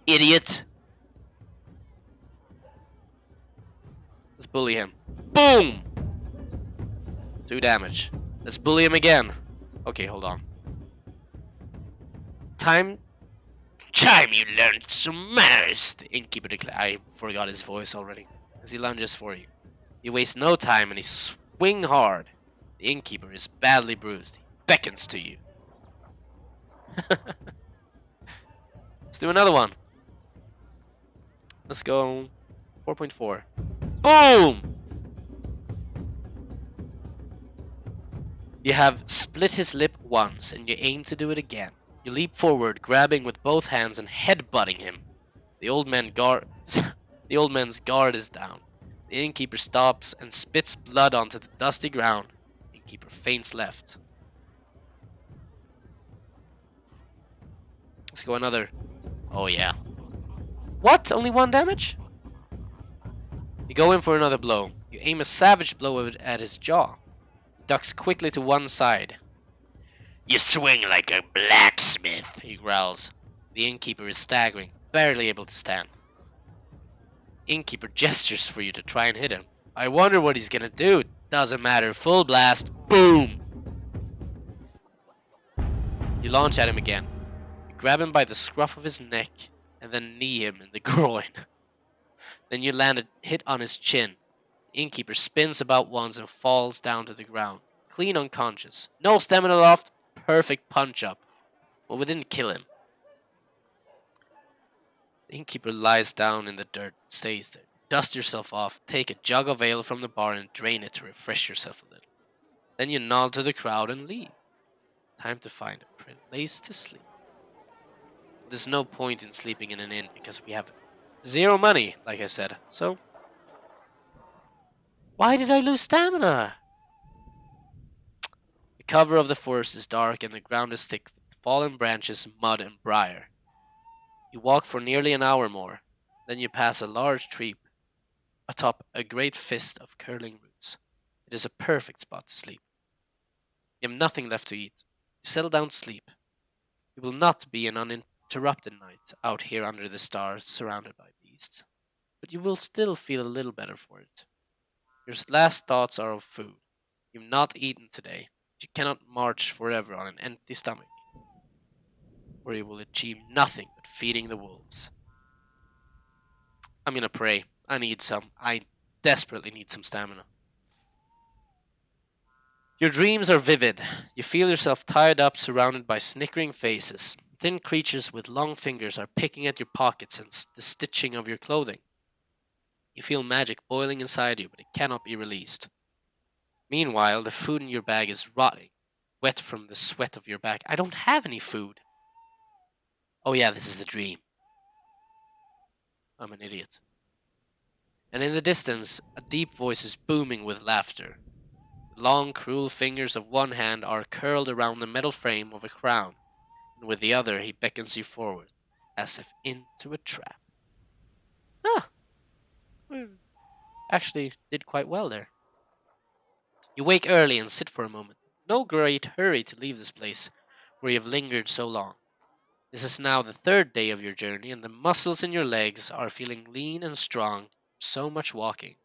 Idiot. Let's bully him. Boom! 2 damage. Let's bully him again. Okay, hold on. Time you learned some manners, the innkeeper declared. I forgot his voice already. As he lunges for you. You waste no time and he swing hard. The innkeeper is badly bruised. He beckons to you. Let's do another one. Let's go 4.4. Boom! You have split his lip once and you aim to do it again. You leap forward, grabbing with both hands and headbutting him. The old man's guard is down. The innkeeper stops and spits blood onto the dusty ground. The innkeeper faints left. Let's go another. Oh yeah. What? Only 1 damage? You go in for another blow. You aim a savage blow at his jaw. He ducks quickly to one side. You swing like a blacksmith, he growls. The innkeeper is staggering, barely able to stand. Innkeeper gestures for you to try and hit him. I wonder what he's gonna do. Doesn't matter. Full blast. Boom! You launch at him again. You grab him by the scruff of his neck and then knee him in the groin. Then you land a hit on his chin. The innkeeper spins about once and falls down to the ground, clean unconscious. No stamina left. Perfect punch up. Well, we didn't kill him. The innkeeper lies down in the dirt and stays there. Dust yourself off, take a jug of ale from the bar and drain it to refresh yourself a little. Then you nod to the crowd and leave. Time to find a place to sleep. There's no point in sleeping in an inn because we have 0 money, like I said. So, why did I lose stamina? The cover of the forest is dark and the ground is thick with fallen branches, mud, and briar. You walk for nearly an hour more. Then you pass a large tree atop a great fist of curling roots. It is a perfect spot to sleep. You have nothing left to eat. You settle down to sleep. It will not be an uninterrupted night out here under the stars surrounded by beasts. But you will still feel a little better for it. Your last thoughts are of food. You have not eaten today. You cannot march forever on an empty stomach, or you will achieve nothing but feeding the wolves. I'm gonna pray. I desperately need some stamina. Your dreams are vivid. You feel yourself tied up, surrounded by snickering faces. Thin creatures with long fingers are picking at your pockets and the stitching of your clothing. You feel magic boiling inside you, but it cannot be released. Meanwhile, the food in your bag is rotting. wet from the sweat of your back. I don't have any food. Oh yeah, this is the dream. I'm an idiot. And in the distance, a deep voice is booming with laughter. The long, cruel fingers of one hand are curled around the metal frame of a crown, and with the other he beckons you forward, as if into a trap. Ah, actually did quite well there. You wake early and sit for a moment. No great hurry to leave this place, where you have lingered so long. This is now the third day of your journey, and the muscles in your legs are feeling lean and strong from so much walking.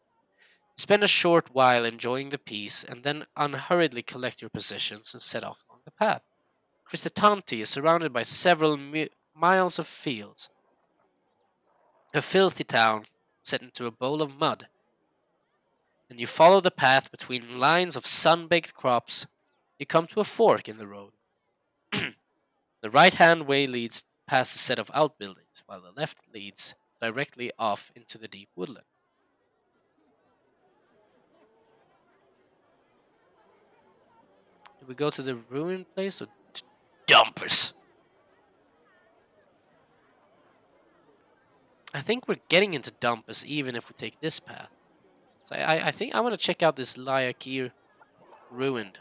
Spend a short while enjoying the peace, and then unhurriedly collect your possessions and set off along the path. Kristatanti is surrounded by several miles of fields. A filthy town set into a bowl of mud. And you follow the path between lines of sun-baked crops. You come to a fork in the road. The right-hand way leads past a set of outbuildings, while the left leads directly off into the deep woodland. Do we go to the ruined place or Dumpus? I think we're getting into Dumpus even if we take this path. So I think I want to check out this Lyakir ruined.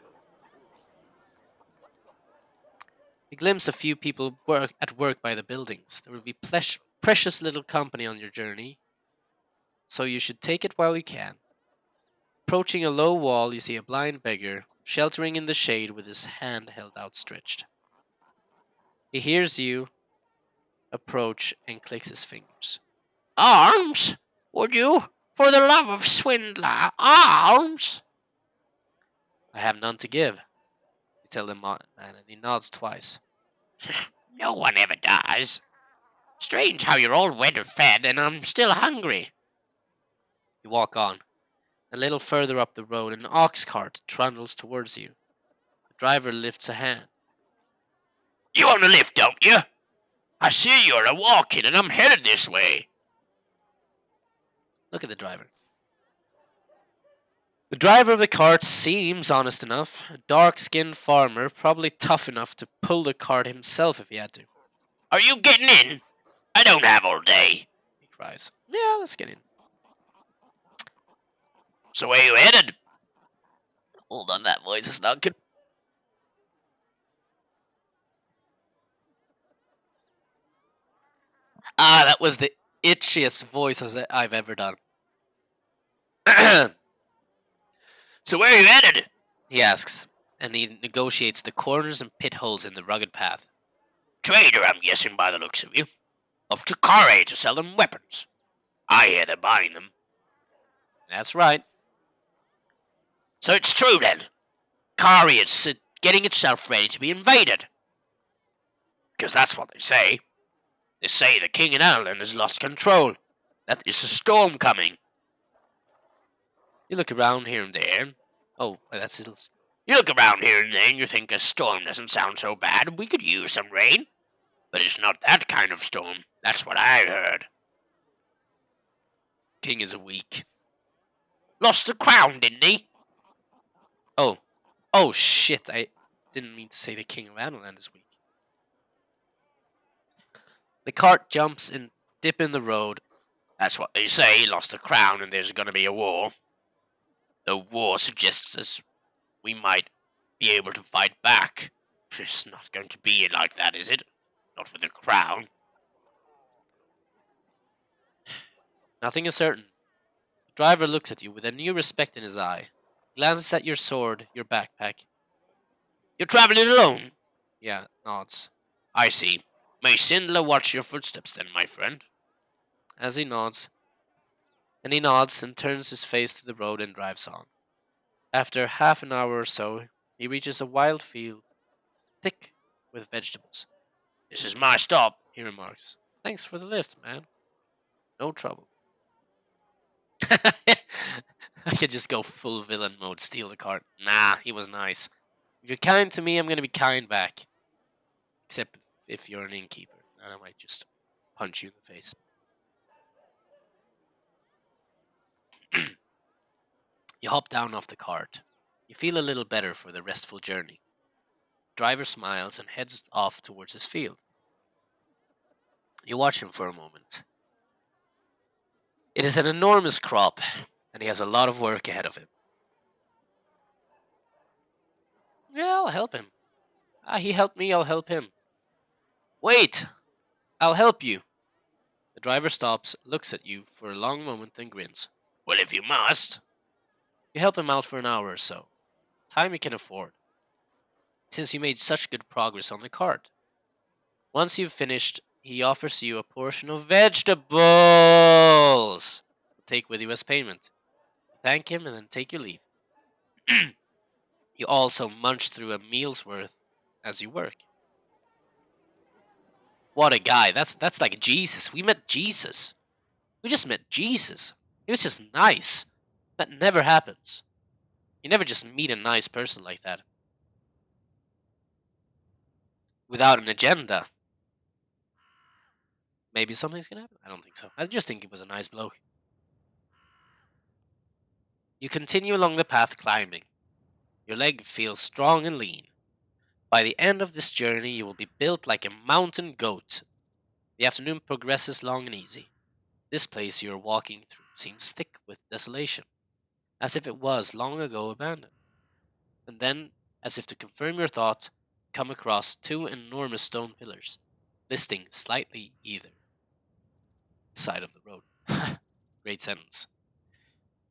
You glimpse a few people at work by the buildings. There will be precious little company on your journey, so you should take it while you can. Approaching a low wall, you see a blind beggar sheltering in the shade with his hand held outstretched. He hears you approach and clicks his fingers. Arms? Would you? For the love of swindler, arms? I have none to give, you tell the man, and he nods twice. No one ever does. Strange how you're all wet and fed, and I'm still hungry. You walk on. A little further up the road, an ox cart trundles towards you. The driver lifts a hand. You want a lift, don't you? I see you're a walking, and I'm headed this way. Look at the driver. The driver of the cart seems honest enough. A dark-skinned farmer, probably tough enough to pull the cart himself if he had to. Are you getting in? I don't have all day, he cries. Yeah, let's get in. So where you headed? Hold on, that voice is not good. Ah, that was the itchiest voice I've ever done. So where you headed? He asks, and he negotiates the corners and pit holes in the rugged path. Trader, I'm guessing by the looks of you. Up to Kare to sell them weapons. I hear they're buying them. That's right. So it's true then. Kare is getting itself ready to be invaded. Because that's what they say. They say the king in Ireland has lost control. That is a storm coming. You look around here and there. Oh, that's it. You look around here and there and you think a storm doesn't sound so bad. We could use some rain. But it's not that kind of storm. That's what I heard. King is weak. Lost the crown, didn't he? Oh shit, I didn't mean to say the king of Ireland is weak. The cart jumps and dip in the road. That's what they say. He lost the crown and there's going to be a war. The war suggests us we might be able to fight back. It's not going to be like that, is it? Not with the crown. Nothing is certain. The driver looks at you with a new respect in his eye. Glances at your sword, your backpack. You're traveling alone? Yeah, nods. I see. May Sindla watch your footsteps then, my friend. As he nods. And he nods and turns his face to the road and drives on. After half an hour or so, he reaches a wild field, thick with vegetables. This is my stop, he remarks. Thanks for the lift, man. No trouble. I could just go full villain mode, steal the cart. Nah, he was nice. If you're kind to me, I'm gonna be kind back. Except if you're an innkeeper, then I might just punch you in the face. You hop down off the cart. You feel a little better for the restful journey. driver smiles and heads off towards his field. You watch him for a moment. It is an enormous crop, and he has a lot of work ahead of him. Yeah, I'll help him. He helped me, I'll help him. Wait! I'll help you. The driver stops, looks at you for a long moment, then grins. Well, if you must. You help him out for an hour or so. Time you can afford, since you made such good progress on the cart. Once you've finished, he offers you a portion of vegetables to take with you as payment. Thank him and then take your leave. You also munch through a meal's worth as you work. What a guy. That's like Jesus. We met Jesus. We just met Jesus. He was just nice. That never happens. You never just meet a nice person like that. Without an agenda. Maybe something's gonna happen. I don't think so. I just think it was a nice bloke. You continue along the path climbing. Your leg feels strong and lean. By the end of this journey, you will be built like a mountain goat. The afternoon progresses long and easy. This place you are walking through seems thick with desolation, as if it was long ago abandoned. And then, as if to confirm your thought, come across two enormous stone pillars, listing slightly either side of the road. Great sentence.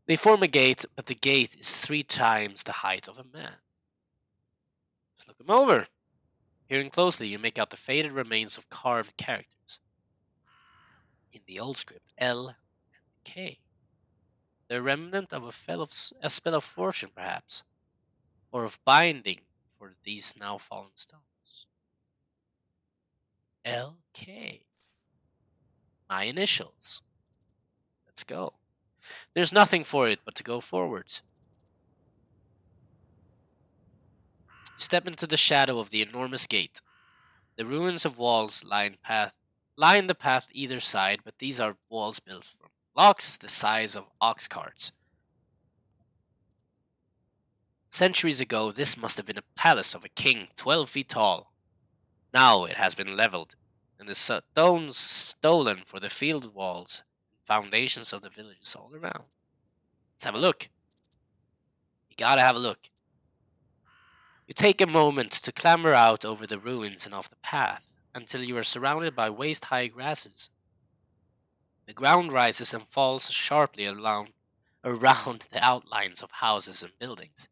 They form a gate, but the gate is 3 times the height of a man. Let's look them over. Peering closely, you make out the faded remains of carved characters. In the old script, L and K. The remnant of a spell of fortune, perhaps, or of binding for these now fallen stones. LK. My initials. Let's go. There's nothing for it but to go forwards. You step into the shadow of the enormous gate. The ruins of walls line the path either side, but these are walls built from blocks the size of ox carts. Centuries ago, this must have been a palace of a king 12 feet tall. Now it has been leveled, and the stones stolen for the field walls and foundations of the villages all around. Let's have a look. You gotta have a look. You take a moment to clamber out over the ruins and off the path until you are surrounded by waist-high grasses. The ground rises and falls sharply around the outlines of houses and buildings.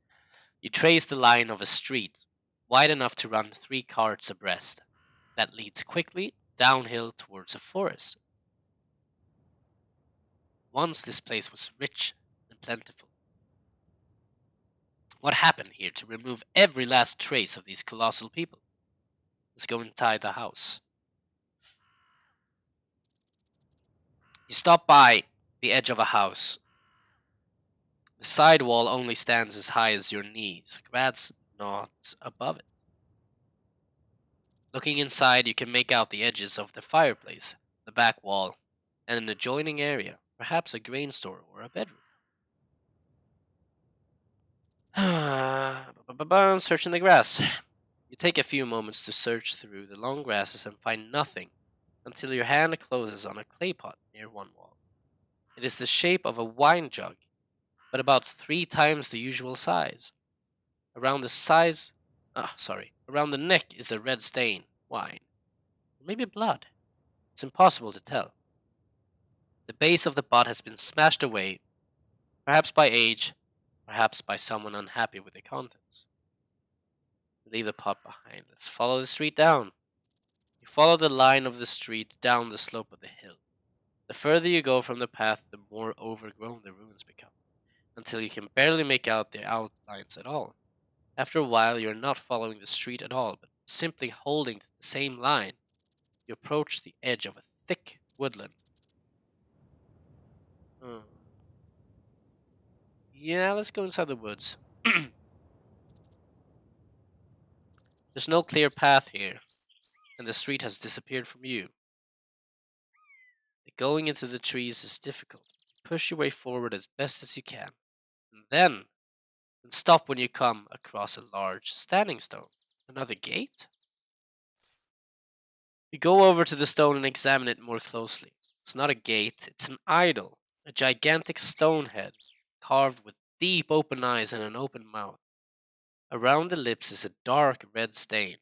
You trace the line of a street wide enough to run 3 carts abreast that leads quickly downhill towards a forest. Once this place was rich and plentiful. What happened here to remove every last trace of these colossal people? Let's go inside the house. You stop by the edge of a house. The side wall only stands as high as your knees, grass not above it. Looking inside, you can make out the edges of the fireplace, the back wall, and an adjoining area, perhaps a grain store or a bedroom. Searching the grass. You take a few moments to search through the long grasses and find nothing until your hand closes on a clay pot near one wall. It is the shape of a wine jug, but about 3 times the usual size. Around the neck is a red stain, wine, or maybe blood. It's impossible to tell. The base of the pot has been smashed away, perhaps by age, perhaps by someone unhappy with the contents. Leave the pot behind. Let's follow the street down. You follow the line of the street down the slope of the hill. The further you go from the path, the more overgrown the ruins become, until you can barely make out their outlines at all. After a while, you're not following the street at all, but simply holding to the same line. You approach the edge of a thick woodland. Yeah, let's go inside the woods. There's no clear path here, and the street has disappeared from you. Going into the trees is difficult. You push your way forward as best as you can, and then stop when you come across a large standing stone. Another gate? You go over to the stone and examine it more closely. It's not a gate, it's an idol. A gigantic stone head, carved with deep open eyes and an open mouth. Around the lips is a dark red stain,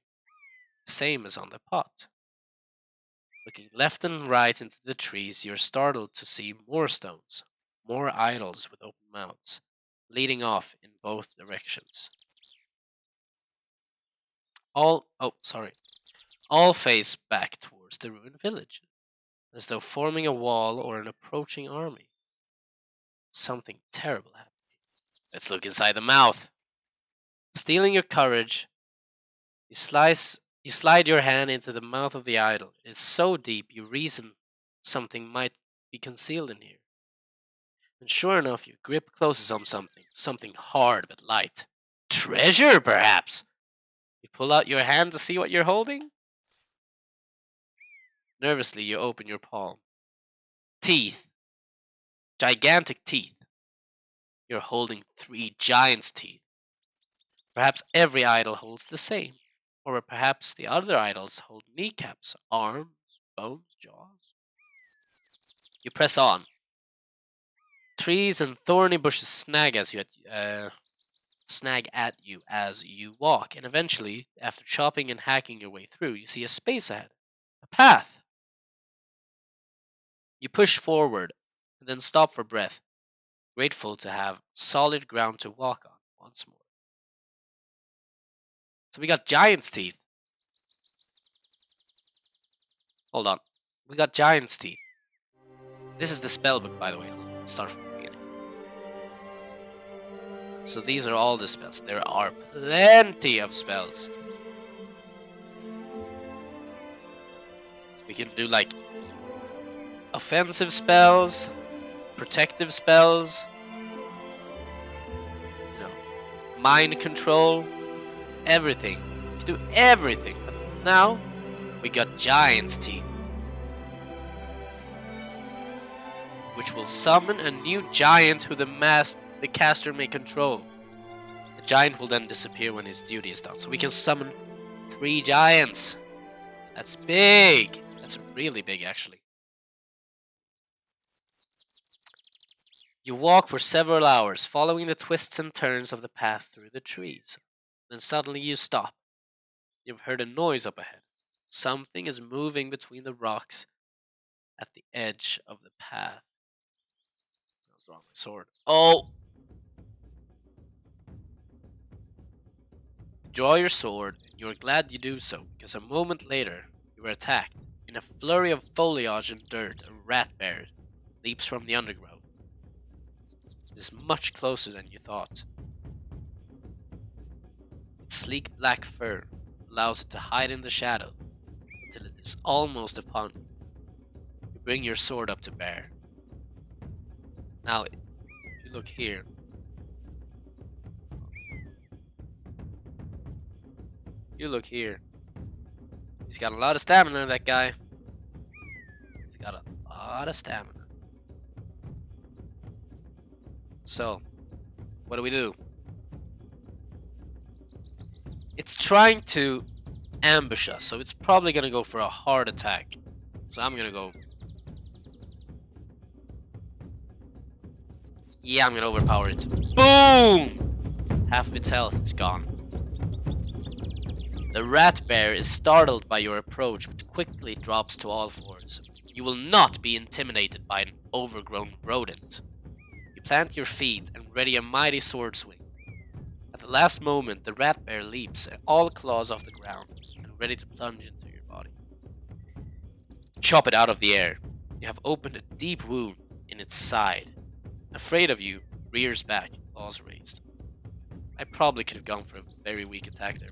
the same as on the pot. Looking left and right into the trees, you're startled to see more stones, more idols with open mouths, leading off in both directions. All face back towards the ruined village, as though forming a wall or an approaching army. Something terrible happened. Let's look inside the mouth. Stealing your courage, you slide your hand into the mouth of the idol. It is so deep you reason something might be concealed in here. And sure enough, your grip closes on something hard but light. Treasure, perhaps? You pull out your hand to see what you're holding? Nervously, you open your palm. Teeth. Gigantic teeth. You're holding 3 giants' teeth. Perhaps every idol holds the same. Or perhaps the other idols hold kneecaps, arms, bones, jaws. You press on. Trees and thorny bushes snag at you as you walk, and eventually, after chopping and hacking your way through, you see a space ahead. A path. You push forward, and then stop for breath, grateful to have solid ground to walk on once more. So we got giant's teeth. Hold on. We got giant's teeth. This is the spellbook, by the way. Let's start from the beginning. So these are all the spells. There are plenty of spells. We can do like offensive spells, protective spells, mind control, everything. We can do everything. But now we got giant's teeth, which will summon a new giant who the caster may control. The giant will then disappear when his duty is done. So we can summon 3 giants. That's big. That's really big, actually. You walk for several hours, following the twists and turns of the path through the trees. Then suddenly you stop. You've heard a noise up ahead. Something is moving between the rocks at the edge of the path. I'll draw my sword. Oh! Draw your sword, and you're glad you do so, because a moment later, you are attacked. In a flurry of foliage and dirt, a rat bear leaps from the undergrowth. It is much closer than you thought. Its sleek black fur allows it to hide in the shadow until it is almost upon you. You bring your sword up to bear. Now, if you look here, he's got a lot of stamina, that guy. He's got a lot of stamina. So, what do? It's trying to ambush us, so it's probably gonna go for a hard attack. So I'm gonna go... Yeah, I'm gonna overpower it. Boom! Half of its health is gone. The rat bear is startled by your approach, but quickly drops to all fours. You will not be intimidated by an overgrown rodent. You plant your feet and ready a mighty sword swing. At the last moment, the rat bear leaps, all claws off the ground, and ready to plunge into your body. Chop it out of the air. You have opened a deep wound in its side. Afraid of you, rears back, claws raised. I probably could have gone for a very weak attack there.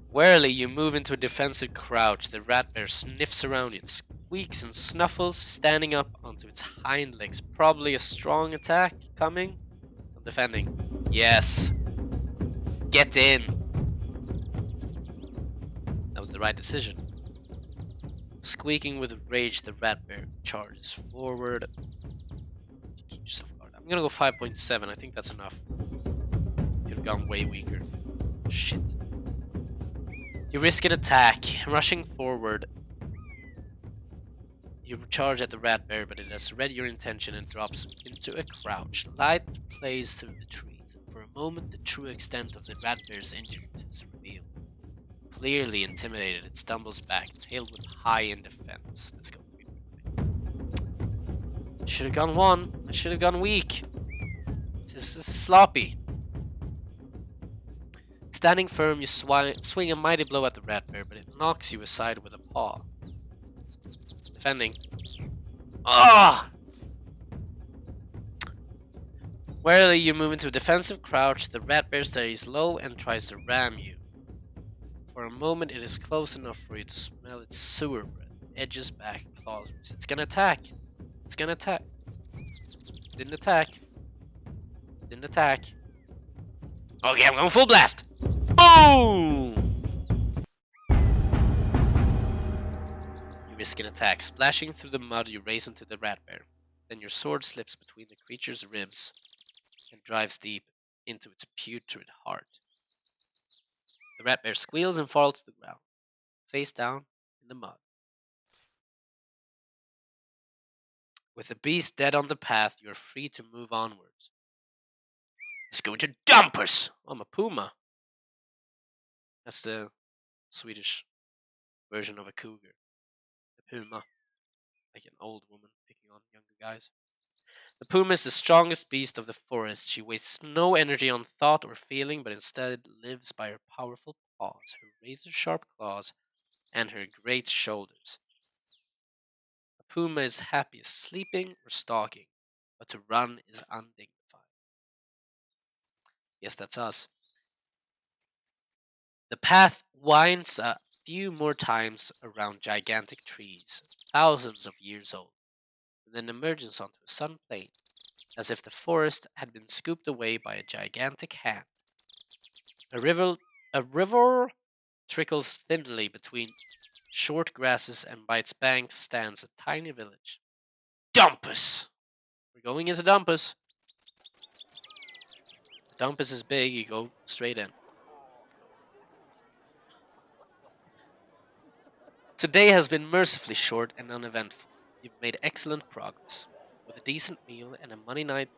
Warily, you move into a defensive crouch. The rat bear sniffs around you, squeaks and snuffles, standing up onto its hind legs. Probably a strong attack coming. I'm defending. Yes. Get in. That was the right decision. Squeaking with rage, the rat bear charges forward. Keep yourself guarded. I'm gonna go 5.7. I think that's enough. Could have gone way weaker. Shit. You risk an attack, rushing forward. You charge at the rat bear, but it has read your intention and drops into a crouch. Light plays through the trees, and for a moment the true extent of the rat bear's injuries is revealed. Clearly intimidated, it stumbles back, tail whip high in defense. Let's go. Should have gone one. I should have gone weak. This is sloppy. Standing firm, you swing a mighty blow at the rat bear, but it knocks you aside with a paw. Defending. Ah! Warily, you move into a defensive crouch. The rat bear stays low and tries to ram you. For a moment, it is close enough for you to smell its sewer breath. Edges back, claws. It's gonna attack. It's gonna attack. Didn't attack. Didn't attack. Okay, I'm going full blast. Boom! You risk an attack. Splashing through the mud, you race into the rat bear. Then your sword slips between the creature's ribs and drives deep into its putrid heart. The rat bear squeals and falls to the ground, face down in the mud. With the beast dead on the path, you are free to move onwards. Let's go into dumpers! Oh, I'm a puma. That's the Swedish version of a cougar. The puma. Like an old woman picking on younger guys. The puma is the strongest beast of the forest. She wastes no energy on thought or feeling, but instead lives by her powerful paws, her razor-sharp claws, and her great shoulders. A puma is happiest sleeping or stalking, but to run is undignified. Yes, that's us. The path winds a few more times around gigantic trees, thousands of years old, and then emerges onto a sun plain, as if the forest had been scooped away by a gigantic hand. A river trickles thinly between short grasses, and by its banks stands a tiny village. Dumpus! We're going into Dumpus. Dumpus is big, you go straight in. Today has been mercifully short and uneventful. You've made excellent progress. With a decent meal and a money night.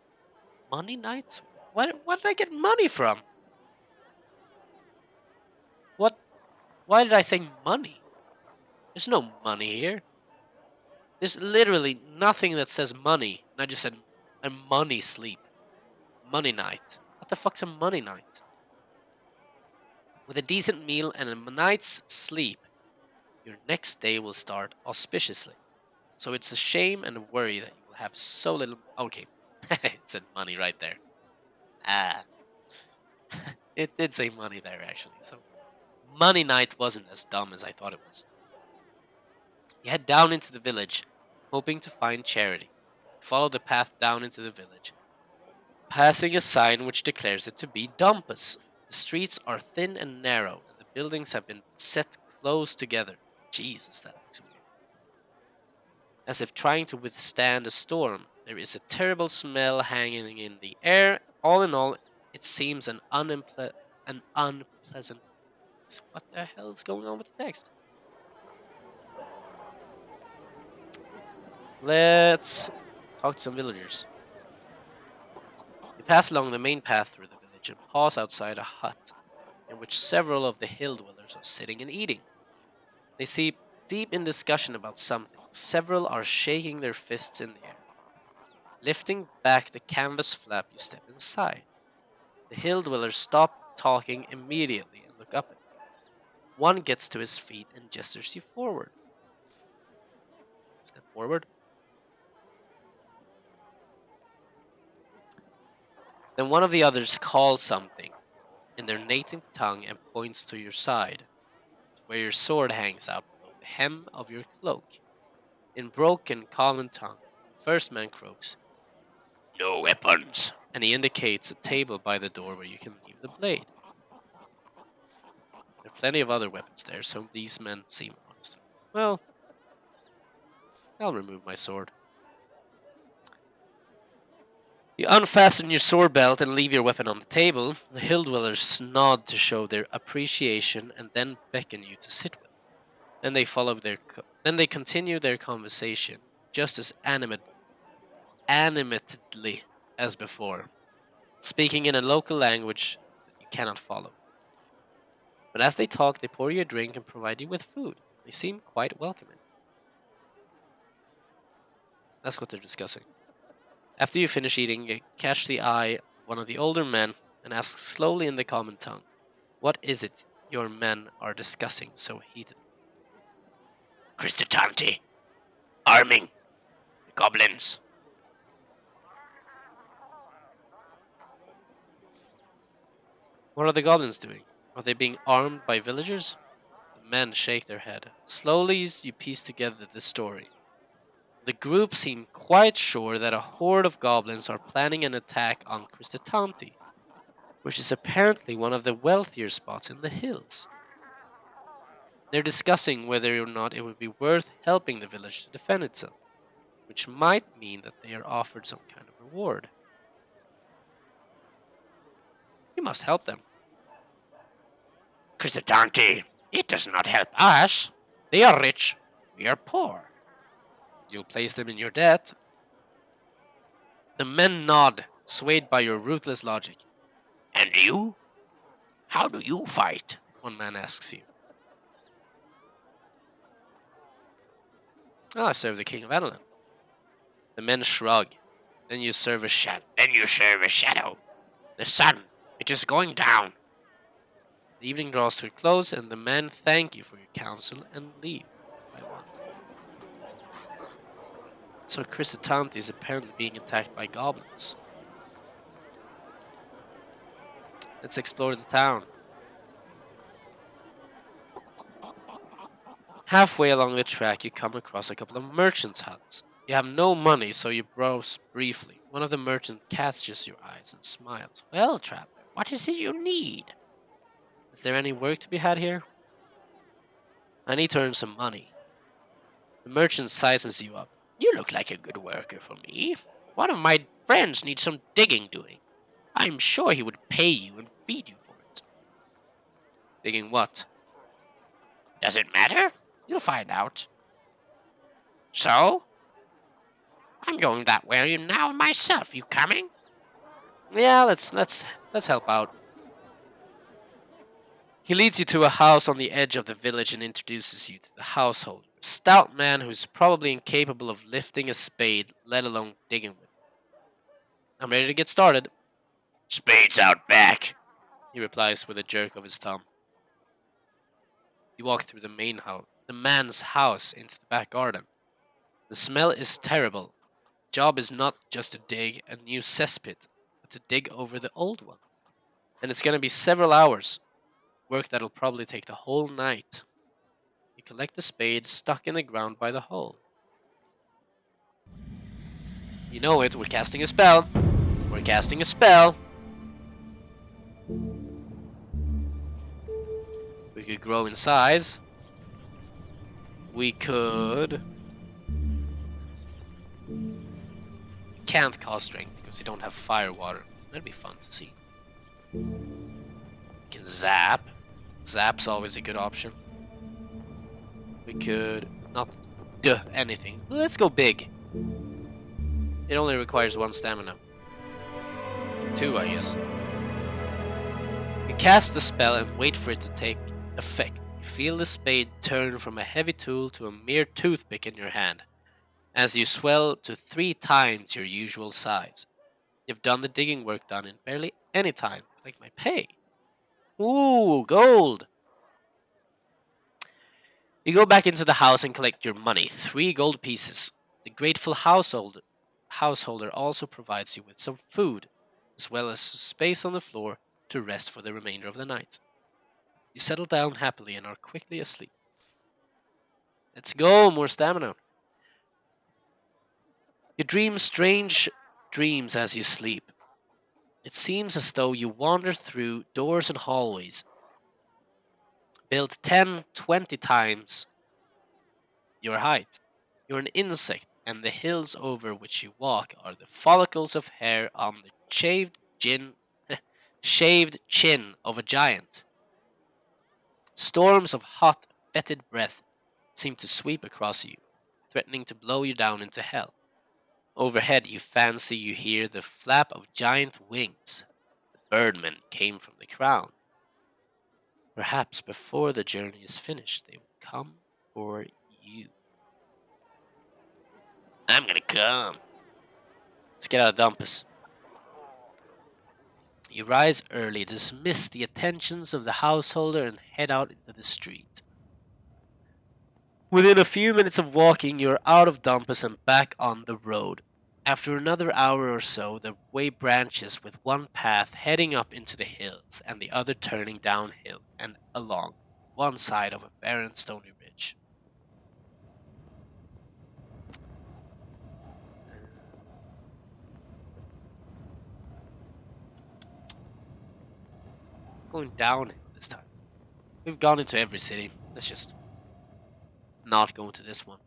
Money nights? Where did I get money from? What? Why did I say money? There's no money here. There's literally nothing that says money. And I just said a money sleep. Money night. What the fuck's a money night? With a decent meal and a night's sleep, your next day will start auspiciously. So it's a shame and a worry that you will have so little. Okay, it said money right there. Ah, it did say money there actually. So money night wasn't as dumb as I thought it was. You head down into the village, hoping to find charity. Follow the path down into the village, passing a sign which declares it to be Dumpus. The streets are thin and narrow, and the buildings have been set close together. Jesus, that looks weird. As if trying to withstand a storm, there is a terrible smell hanging in the air. All in all, it seems an unpleasant. What the hell is going on with the text? Let's talk to some villagers. You pass along the main path through the village and pause outside a hut in which several of the hill dwellers are sitting and eating. They seem deep in discussion about something. Several are shaking their fists in the air. Lifting back the canvas flap, you step inside. The hill dwellers stop talking immediately and look up at you. One gets to his feet and gestures you forward. Step forward. Then one of the others calls something in their native tongue and points to your side, where your sword hangs out below the hem of your cloak. In broken common tongue, the first man croaks, "No weapons," and he indicates a table by the door where you can leave the blade. There are plenty of other weapons there, so these men seem honest. Well, I'll remove my sword. You unfasten your sword belt and leave your weapon on the table. The hill dwellers nod to show their appreciation and then beckon you to sit with them. Then they continue their conversation just as animatedly as before, speaking in a local language that you cannot follow. But as they talk, they pour you a drink and provide you with food. They seem quite welcoming. That's what they're discussing. After you finish eating, you catch the eye of one of the older men and ask slowly in the common tongue, "What is it your men are discussing so heatedly?" Cristatanti. Arming. The goblins. What are the goblins doing? Are they being armed by villagers? The men shake their head. Slowly you piece together the story. The group seem quite sure that a horde of goblins are planning an attack on Cristatanti, which is apparently one of the wealthier spots in the hills. They're discussing whether or not it would be worth helping the village to defend itself, which might mean that they are offered some kind of reward. You must help them. Cristatanti. It does not help us. They are rich. We are poor. You'll place them in your debt. The men nod, swayed by your ruthless logic. And you? How do you fight? One man asks you. I serve the king of Adelan. The men shrug. Then you serve a shadow. The sun, it is going down. The evening draws to a close, and the men thank you for your counsel and leave by one. So Cristatanti is apparently being attacked by goblins. Let's explore the town. Halfway along the track, you come across a couple of merchants' huts. You have no money, so you browse briefly. One of the merchants catches your eyes and smiles. "Well, traveler, what is it you need? Is there any work to be had here?" "I need to earn some money." The merchant sizes you up. You look like a good worker for me. One of my friends needs some digging doing. I'm sure he would pay you and feed you for it. "Digging what?" Does it matter? You'll find out. So? I'm going that way now myself. You coming? "Yeah, let's help out." He leads you to a house on the edge of the village and introduces you to the householder, a stout man who's probably incapable of lifting a spade, let alone digging with it. "I'm ready to get started." Spade's out back, he replies with a jerk of his thumb. You walk through the man's house into the back garden. The smell is terrible. The job is not just to dig a new cesspit, but to dig over the old one. And it's going to be several hours. Work that'll probably take the whole night. You collect the spade stuck in the ground by the hole. You know it, we're casting a spell. We're casting a spell. We could grow in size. We could... Can't cause strength because you don't have fire water. That'd be fun to see. We can zap. Zap's always a good option. We could not do anything. Let's go big. It only requires 1 stamina. 2, I guess. You cast the spell and wait for it to take effect. You feel the spade turn from a heavy tool to a mere toothpick in your hand, as you swell to 3 times your usual size. You've done the digging work done in barely any time, like my pay. Ooh, gold! You go back into the house and collect your money, 3 gold pieces. The grateful householder also provides you with some food, as well as space on the floor to rest for the remainder of the night. You settle down happily and are quickly asleep. Let's go, more stamina. You dream strange dreams as you sleep. It seems as though you wander through doors and hallways, built 10, 20 times your height. You're an insect and the hills over which you walk are the follicles of hair on the shaved chin of a giant. Storms of hot, fetid breath seem to sweep across you, threatening to blow you down into hell. Overhead, you fancy you hear the flap of giant wings. The birdmen came from the crown. Perhaps before the journey is finished, they will come for you. I'm gonna come. Let's get out of Dumpus. You rise early, dismiss the attentions of the householder, and head out into the street. Within a few minutes of walking, you're out of Dumpus and back on the road. After another hour or so, the way branches with one path heading up into the hills and the other turning downhill and along one side of a barren stony ridge. Going downhill this time. We've gone into every city. Let's just not go into this one.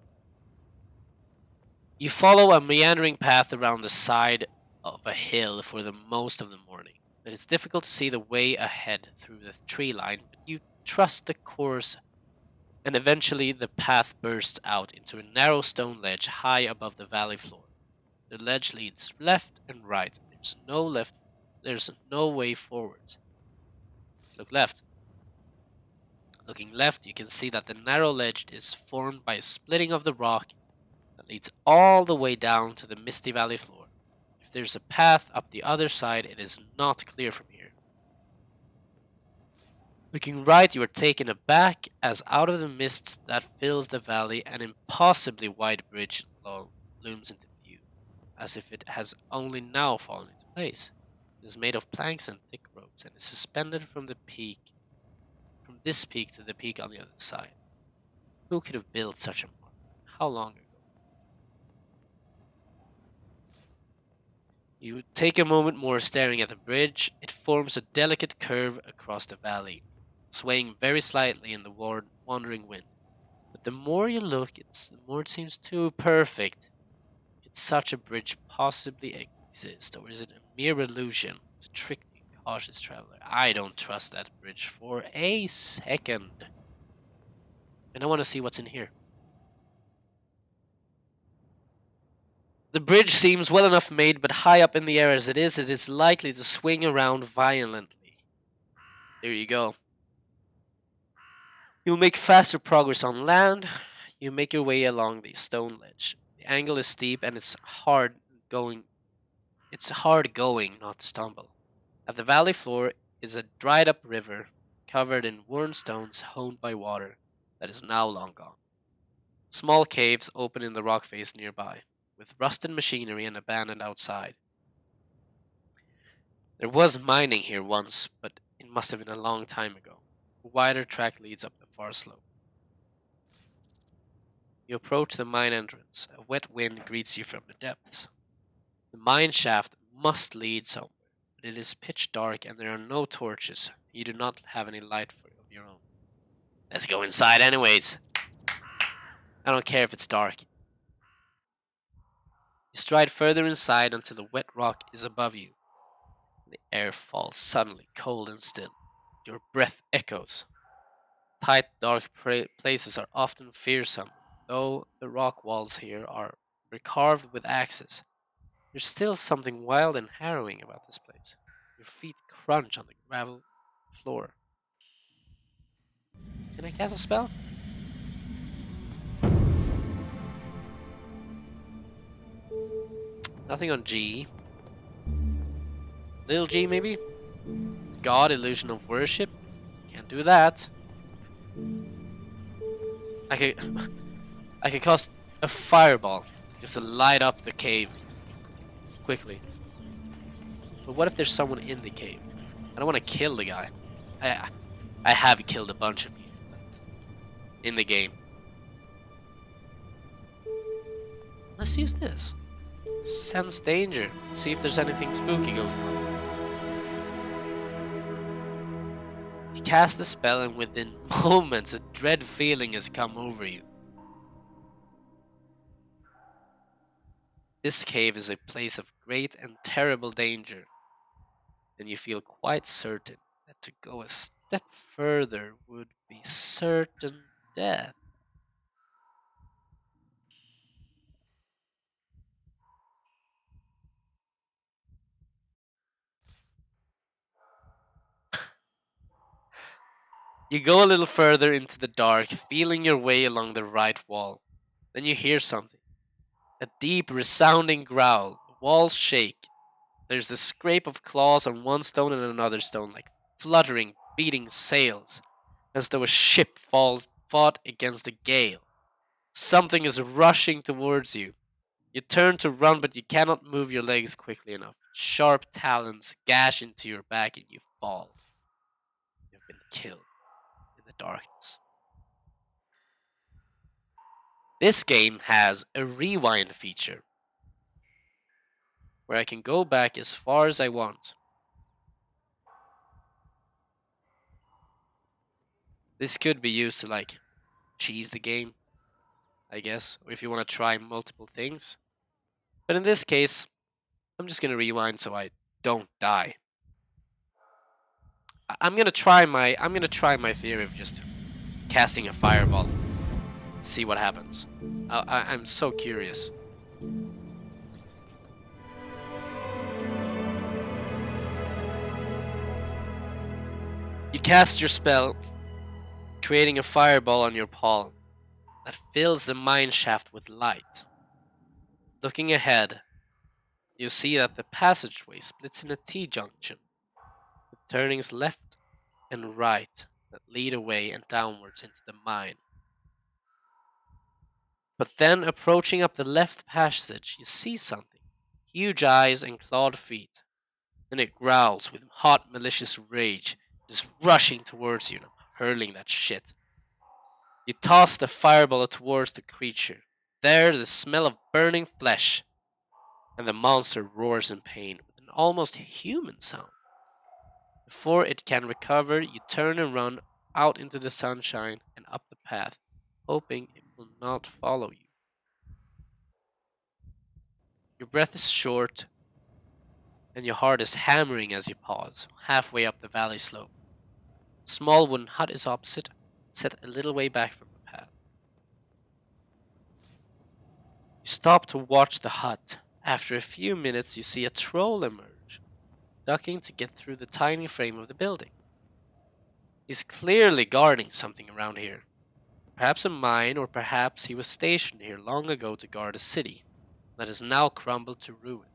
You follow a meandering path around the side of a hill for the most of the morning. It is difficult to see the way ahead through the tree line, but you trust the course, and eventually the path bursts out into a narrow stone ledge high above the valley floor. The ledge leads left and right. There's no way forward. Let's look left. Looking left, you can see that the narrow ledge is formed by a splitting of the rock that leads all the way down to the misty valley floor. If there's a path up the other side, it is not clear from here. Looking right, you are taken aback as out of the mist that fills the valley, an impossibly wide bridge looms into view, as if it has only now fallen into place. It is made of planks and thick ropes, and is suspended from this peak to the peak on the other side. Who could have built such a mark? How long ago? You take a moment more staring at the bridge. It forms a delicate curve across the valley, swaying very slightly in the wandering wind. But the more you look, the more it seems too perfect. Could such a bridge possibly exist, or is it a mere illusion to trick the cautious traveler? I don't trust that bridge for a second. And I want to see what's in here. The bridge seems well enough made, but high up in the air as it is likely to swing around violently. There you go. You'll make faster progress on land. You make your way along the stone ledge. The angle is steep and it's hard going not to stumble. At the valley floor is a dried up river covered in worn stones honed by water that is now long gone. Small caves open in the rock face nearby, with rusted machinery and abandoned outside. There was mining here once, but it must have been a long time ago. A wider track leads up the far slope. You approach the mine entrance. A wet wind greets you from the depths. The mine shaft must lead somewhere, but it is pitch dark and there are no torches. You do not have any light of your own. Let's go inside anyways. I don't care if it's dark. You stride further inside until the wet rock is above you. The air falls suddenly cold and still. Your breath echoes. Tight, dark places are often fearsome, though the rock walls here are carved with axes. There's still something wild and harrowing about this place. Your feet crunch on the gravel floor. Can I cast a spell? Nothing on G. Little G maybe? God, illusion of worship? Can't do that. I could cast a fireball just to light up the cave quickly. But what if there's someone in the cave? I don't want to kill the guy. I have killed a bunch of people in the game. Let's use this. Sense danger. See if there's anything spooky going on. You cast the spell and within moments a dread feeling has come over you. This cave is a place of great and terrible danger, and you feel quite certain that to go a step further would be certain death. You go a little further into the dark, feeling your way along the right wall. Then you hear something. A deep, resounding growl. The walls shake. There's the scrape of claws on one stone and another stone, like fluttering, beating sails, as though a ship fought against a gale. Something is rushing towards you. You turn to run, but you cannot move your legs quickly enough. Sharp talons gash into your back and you fall. You've been killed in the darkness. This game has a rewind feature where I can go back as far as I want. This could be used to like cheese the game, I guess, or if you want to try multiple things. But in this case, I'm just gonna rewind so I don't die. I'm gonna try my theory of just casting a fireball. See what happens. I'm so curious. You cast your spell, creating a fireball on your palm that fills the mine shaft with light. Looking ahead, you see that the passageway splits in a T-junction, with turnings left and right that lead away and downwards into the mine. But then, approaching up the left passage, you see something. Huge eyes and clawed feet. Then it growls with hot, malicious rage, just rushing towards you and hurling that shit. You toss the fireball towards the creature. There, the smell of burning flesh, and the monster roars in pain with an almost human sound. Before it can recover, you turn and run out into the sunshine and up the path, hoping it will not follow you. Your breath is short, and your heart is hammering as you pause, halfway up the valley slope. A small wooden hut is opposite, set a little way back from the path. You stop to watch the hut. After a few minutes, you see a troll emerge, ducking to get through the tiny frame of the building. He's clearly guarding something around here. Perhaps a mine, or perhaps he was stationed here long ago to guard a city that has now crumbled to ruin.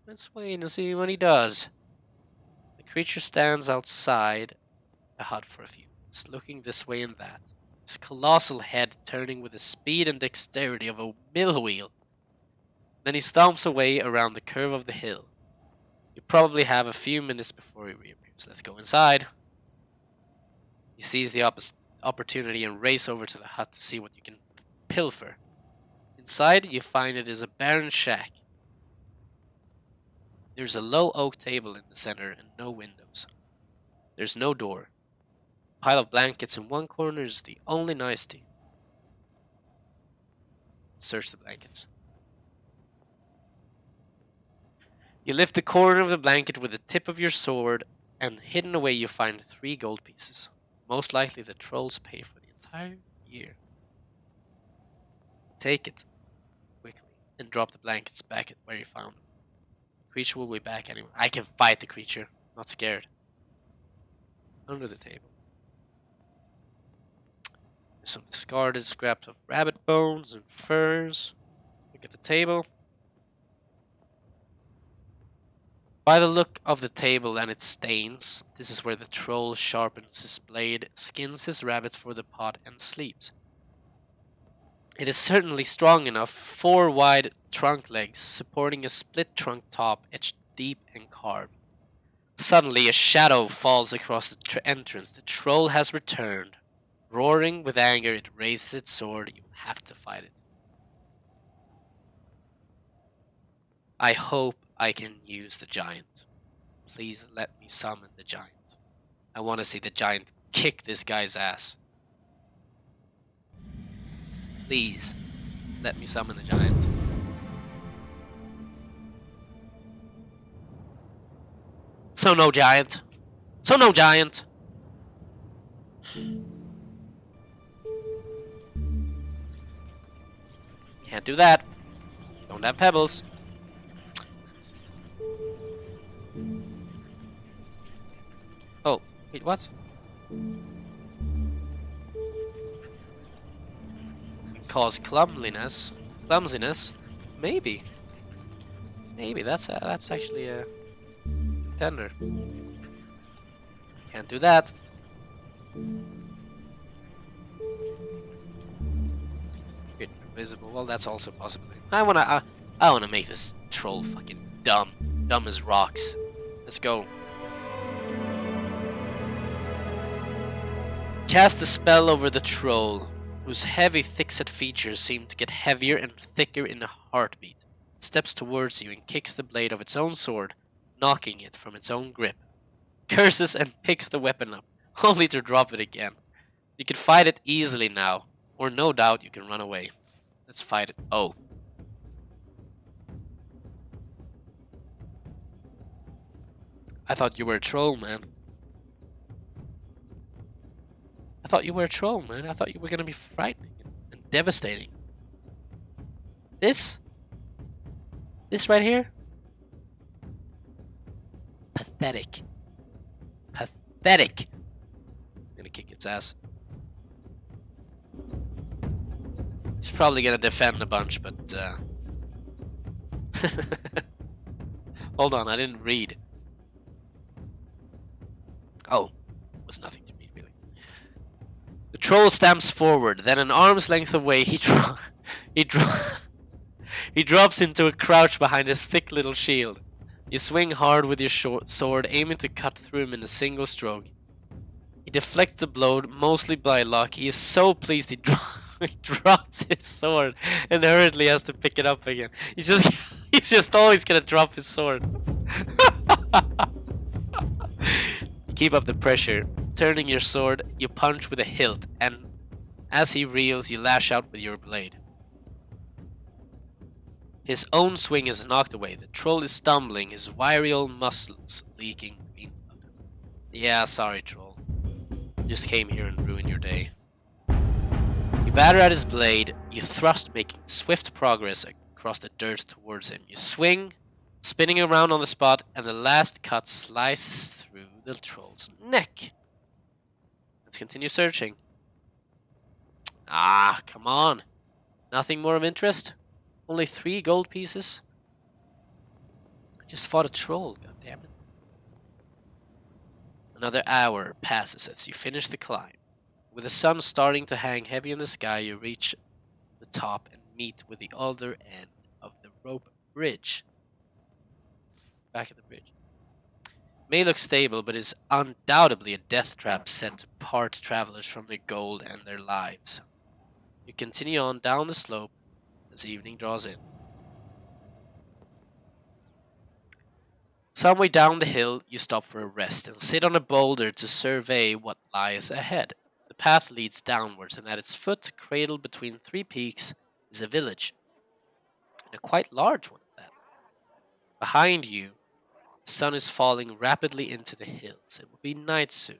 Let's wait and see what he does. The creature stands outside the hut for a few minutes, looking this way and that, his colossal head turning with the speed and dexterity of a mill wheel. Then he stomps away around the curve of the hill. You probably have a few minutes before he reappears. Let's go inside. You seize the opportunity and race over to the hut to see what you can pilfer. Inside, you find it is a barren shack. There's a low oak table in the center and no windows. There's no door. A pile of blankets in one corner is the only nicety. Search the blankets. You lift the corner of the blanket with the tip of your sword, and hidden away you find 3 gold pieces. Most likely the troll's pay for the entire year. Take it quickly and drop the blankets back at where you found them. The creature will be back anyway. I can fight the creature. Not scared. Under the table. There's some discarded scraps of rabbit bones and furs. Look at the table. By the look of the table and its stains, this is where the troll sharpens his blade, skins his rabbit for the pot, and sleeps. It is certainly strong enough, 4 wide trunk legs supporting a split trunk top etched deep and carved. Suddenly a shadow falls across the entrance. The troll has returned. Roaring with anger, it raises its sword. You have to fight it. I hope I can use the giant. Please let me summon the giant. I want to see the giant kick this guy's ass. Please, let me summon the giant. So no giant. So no giant. Can't do that. Don't have pebbles. Oh, wait, what? Cause clumsiness. Clumsiness? Maybe. Maybe that's actually a contender. Can't do that. Get invisible. Well, that's also a possibility. I wanna make this troll fucking dumb. Dumb as rocks. Let's go. Cast a spell over the troll, whose heavy, thick-set features seem to get heavier and thicker in a heartbeat. It steps towards you and kicks the blade of its own sword, knocking it from its own grip. Curses and picks the weapon up, only to drop it again. You can fight it easily now, or no doubt you can run away. Let's fight it. Oh. I thought you were a troll, man. I thought you were a troll, man. I thought you were gonna be frightening and devastating. This right here? Pathetic. Pathetic. I'm gonna kick its ass. He's probably gonna defend a bunch, but hold on, I didn't read. Oh, it was nothing to me, really. The troll stamps forward, then an arm's length away, he drops into a crouch behind his thick little shield. You swing hard with your sword, aiming to cut through him in a single stroke. He deflects the blow, mostly by luck. He is so pleased he drops his sword and hurriedly has to pick it up again. He's just always gonna drop his sword. Keep up the pressure. Turning your sword, you punch with a hilt, and as he reels, you lash out with your blade. His own swing is knocked away. The troll is stumbling, his wiry old muscles leaking green blood. Yeah, sorry, troll. Just came here and ruined your day. You batter at his blade, you thrust, making swift progress across the dirt towards him. You swing, spinning around on the spot, and the last cut slices through the troll's neck. Let's continue searching. Ah, come on. Nothing more of interest? Only 3 gold pieces? I just fought a troll, goddammit. Another hour passes as you finish the climb. With the sun starting to hang heavy in the sky, you reach the top and meet with the other end of the rope bridge. Back at the bridge. May look stable, but is undoubtedly a death trap set to part travelers from their gold and their lives. You continue on down the slope as evening draws in. Some way down the hill, you stop for a rest and sit on a boulder to survey what lies ahead. The path leads downwards, and at its foot, cradled between 3 peaks, is a village. And a quite large one at that. Behind you, the sun is falling rapidly into the hills. It will be night soon.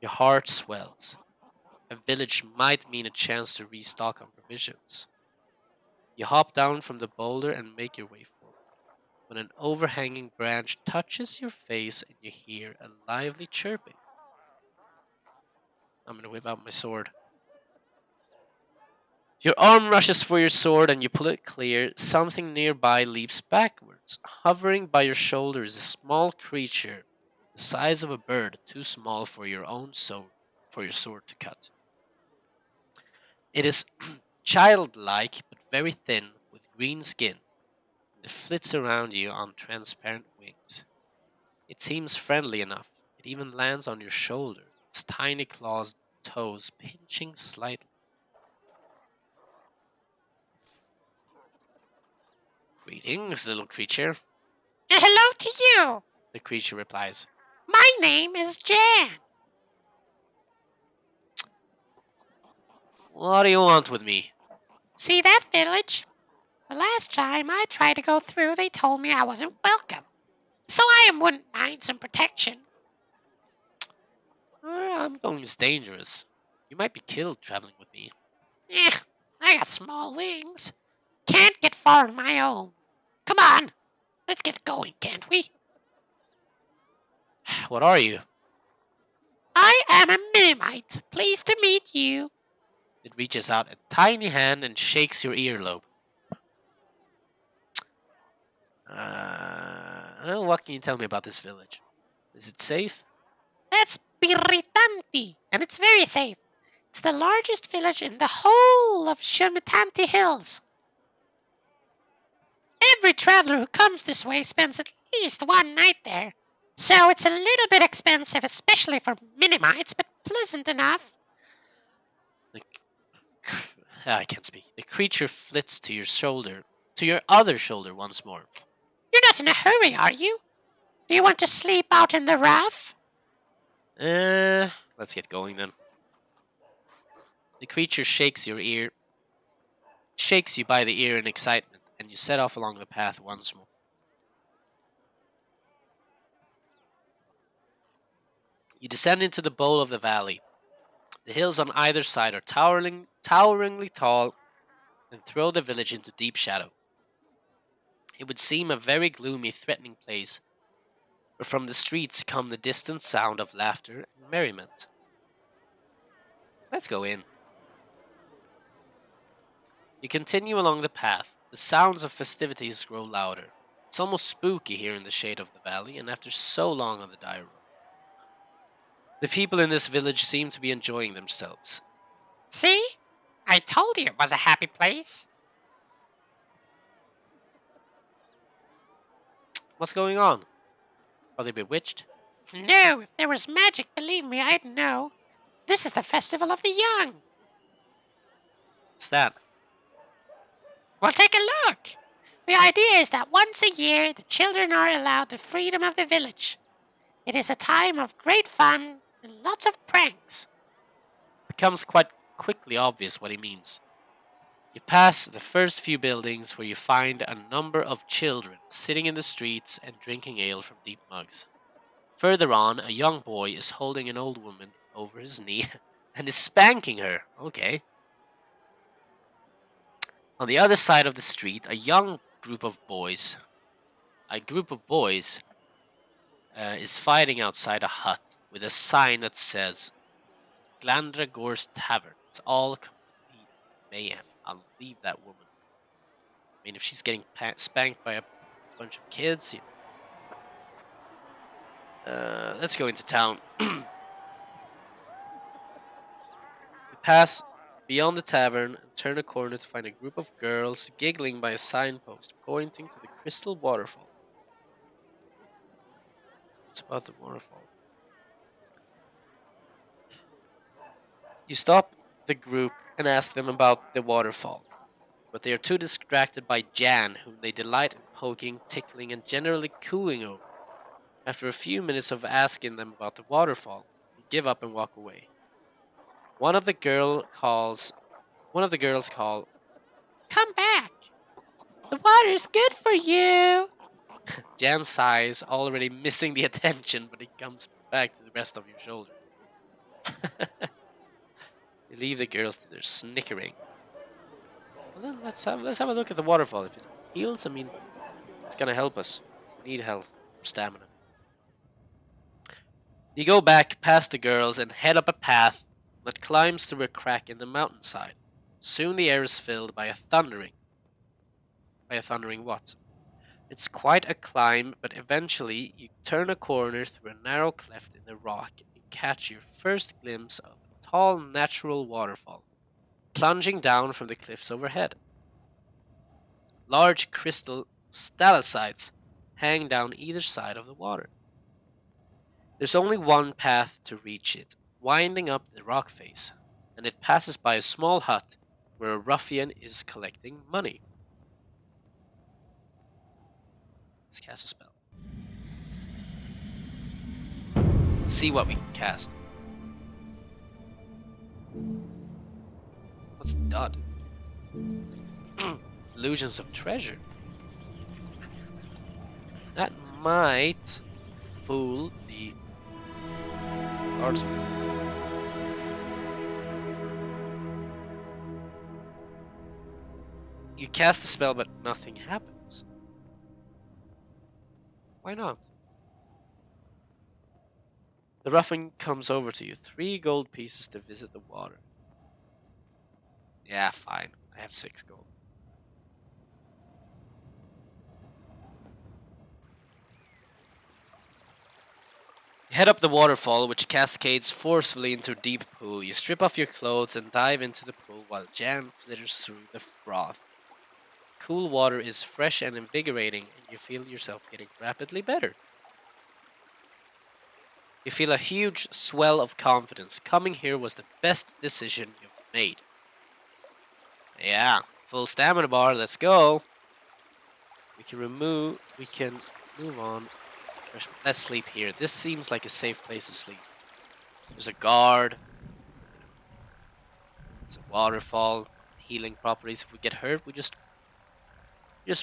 Your heart swells. A village might mean a chance to restock on provisions. You hop down from the boulder and make your way forward. When an overhanging branch touches your face and you hear a lively chirping. I'm gonna whip out my sword. Your arm rushes for your sword and you pull it clear. Something nearby leaps backwards. Hovering by your shoulder is a small creature, the size of a bird, too small for your sword to cut. It is childlike but very thin, with green skin. It flits around you on transparent wings. It seems friendly enough. It even lands on your shoulder, its tiny clawed toes pinching slightly. Greetings, little creature, Hello to you. the creature replies. My name is Jan. What do you want with me? See that village? The last time I tried to go through, they told me I wasn't welcome. So I wouldn't mind some protection. I'm going is dangerous. You might be killed traveling with me. I got small wings. Can't get far on my own. Come on, let's get going, can't we? What are you? I am a Minimite. Pleased to meet you. It reaches out a tiny hand and shakes your earlobe. What can you tell me about this village? Is it safe? That's Piritanti, and it's very safe. It's the largest village in the whole of Chillhill Hills. Every traveler who comes this way spends at least one night there. So it's a little bit expensive, especially for Minimites, but pleasant enough. I can't speak. The creature flits to your shoulder, to your other shoulder once more. You're not in a hurry, are you? Do you want to sleep out in the rough? Let's get going then. The creature shakes your ear, shakes you by the ear in excitement, and you set off along the path once more. You descend into the bowl of the valley. The hills on either side are toweringly tall and throw the village into deep shadow. It would seem a very gloomy, threatening place, but from the streets come the distant sound of laughter and merriment. Let's go in. You continue along the path. The sounds of festivities grow louder. It's almost spooky here in the shade of the valley, and after so long on the dire road. The people in this village seem to be enjoying themselves. See? I told you it was a happy place. What's going on? Are they bewitched? No, if there was magic, believe me, I'd know. This is the festival of the young. What's that? Well, take a look. The idea is that once a year, the children are allowed the freedom of the village. It is a time of great fun and lots of pranks. It becomes quite quickly obvious what he means. You pass the first few buildings where you find a number of children sitting in the streets and drinking ale from deep mugs. Further on, a young boy is holding an old woman over his knee and is spanking her. Okay. On the other side of the street, a group of boys is fighting outside a hut with a sign that says Glandra Gore's Tavern. It's all complete mayhem. I'll leave that woman. I mean, if she's getting spanked by a bunch of kids, let's go into town. You pass beyond the tavern and turn a corner to find a group of girls giggling by a signpost pointing to the crystal waterfall. What's about the waterfall? You stop the group and ask them about the waterfall, but they are too distracted by Jan, whom they delight in poking, tickling, and generally cooing over. After a few minutes of asking them about the waterfall, you give up and walk away. One of the girls call, Come back. The water's good for you. Jan sighs, already missing the attention, but he comes back to the rest of your shoulder. You leave the girls to their snickering. Well, then let's have a look at the waterfall. If it heals, I mean, it's gonna help us. We need health or stamina. You go back past the girls and head up a path that climbs through a crack in the mountainside. Soon the air is filled by a thundering what? It's quite a climb, but eventually you turn a corner through a narrow cleft in the rock and catch your first glimpse of a tall natural waterfall, plunging down from the cliffs overhead. Large crystal stalactites hang down either side of the water. There's only one path to reach it, winding up the rock face, and it passes by a small hut where a ruffian is collecting money. Let's cast a spell. Let's see what we can cast. dud. Illusions of treasure. That might fool the guardsman. You cast the spell, but nothing happens. Why not? The ruffian comes over to you. 3 gold pieces to visit the water. Yeah, fine. I have 6 gold. You head up the waterfall, which cascades forcefully into a deep pool. You strip off your clothes and dive into the pool while Jan flitters through the froth. Cool water is fresh and invigorating, and you feel yourself getting rapidly better. You feel a huge swell of confidence. Coming here was the best decision you've made. Yeah, full stamina bar, let's go. We can move on. Let's sleep here. This seems like a safe place to sleep. There's a guard. It's a waterfall. Healing properties. If we get hurt, we just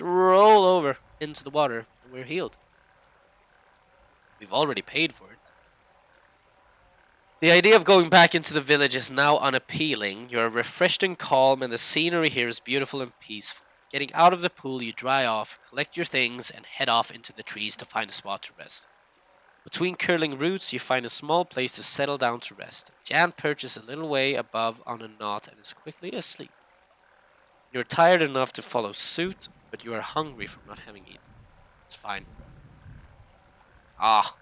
roll over into the water and we're healed. We've already paid for it. The idea of going back into the village is now unappealing. You're refreshed and calm, and the scenery here is beautiful and peaceful. Getting out of the pool, you dry off, collect your things, and head off into the trees to find a spot to rest. Between curling roots, you find a small place to settle down to rest. Jan perches a little way above on a knot and is quickly asleep. You're tired enough to follow suit, but you are hungry from not having eaten. It's fine. Ah.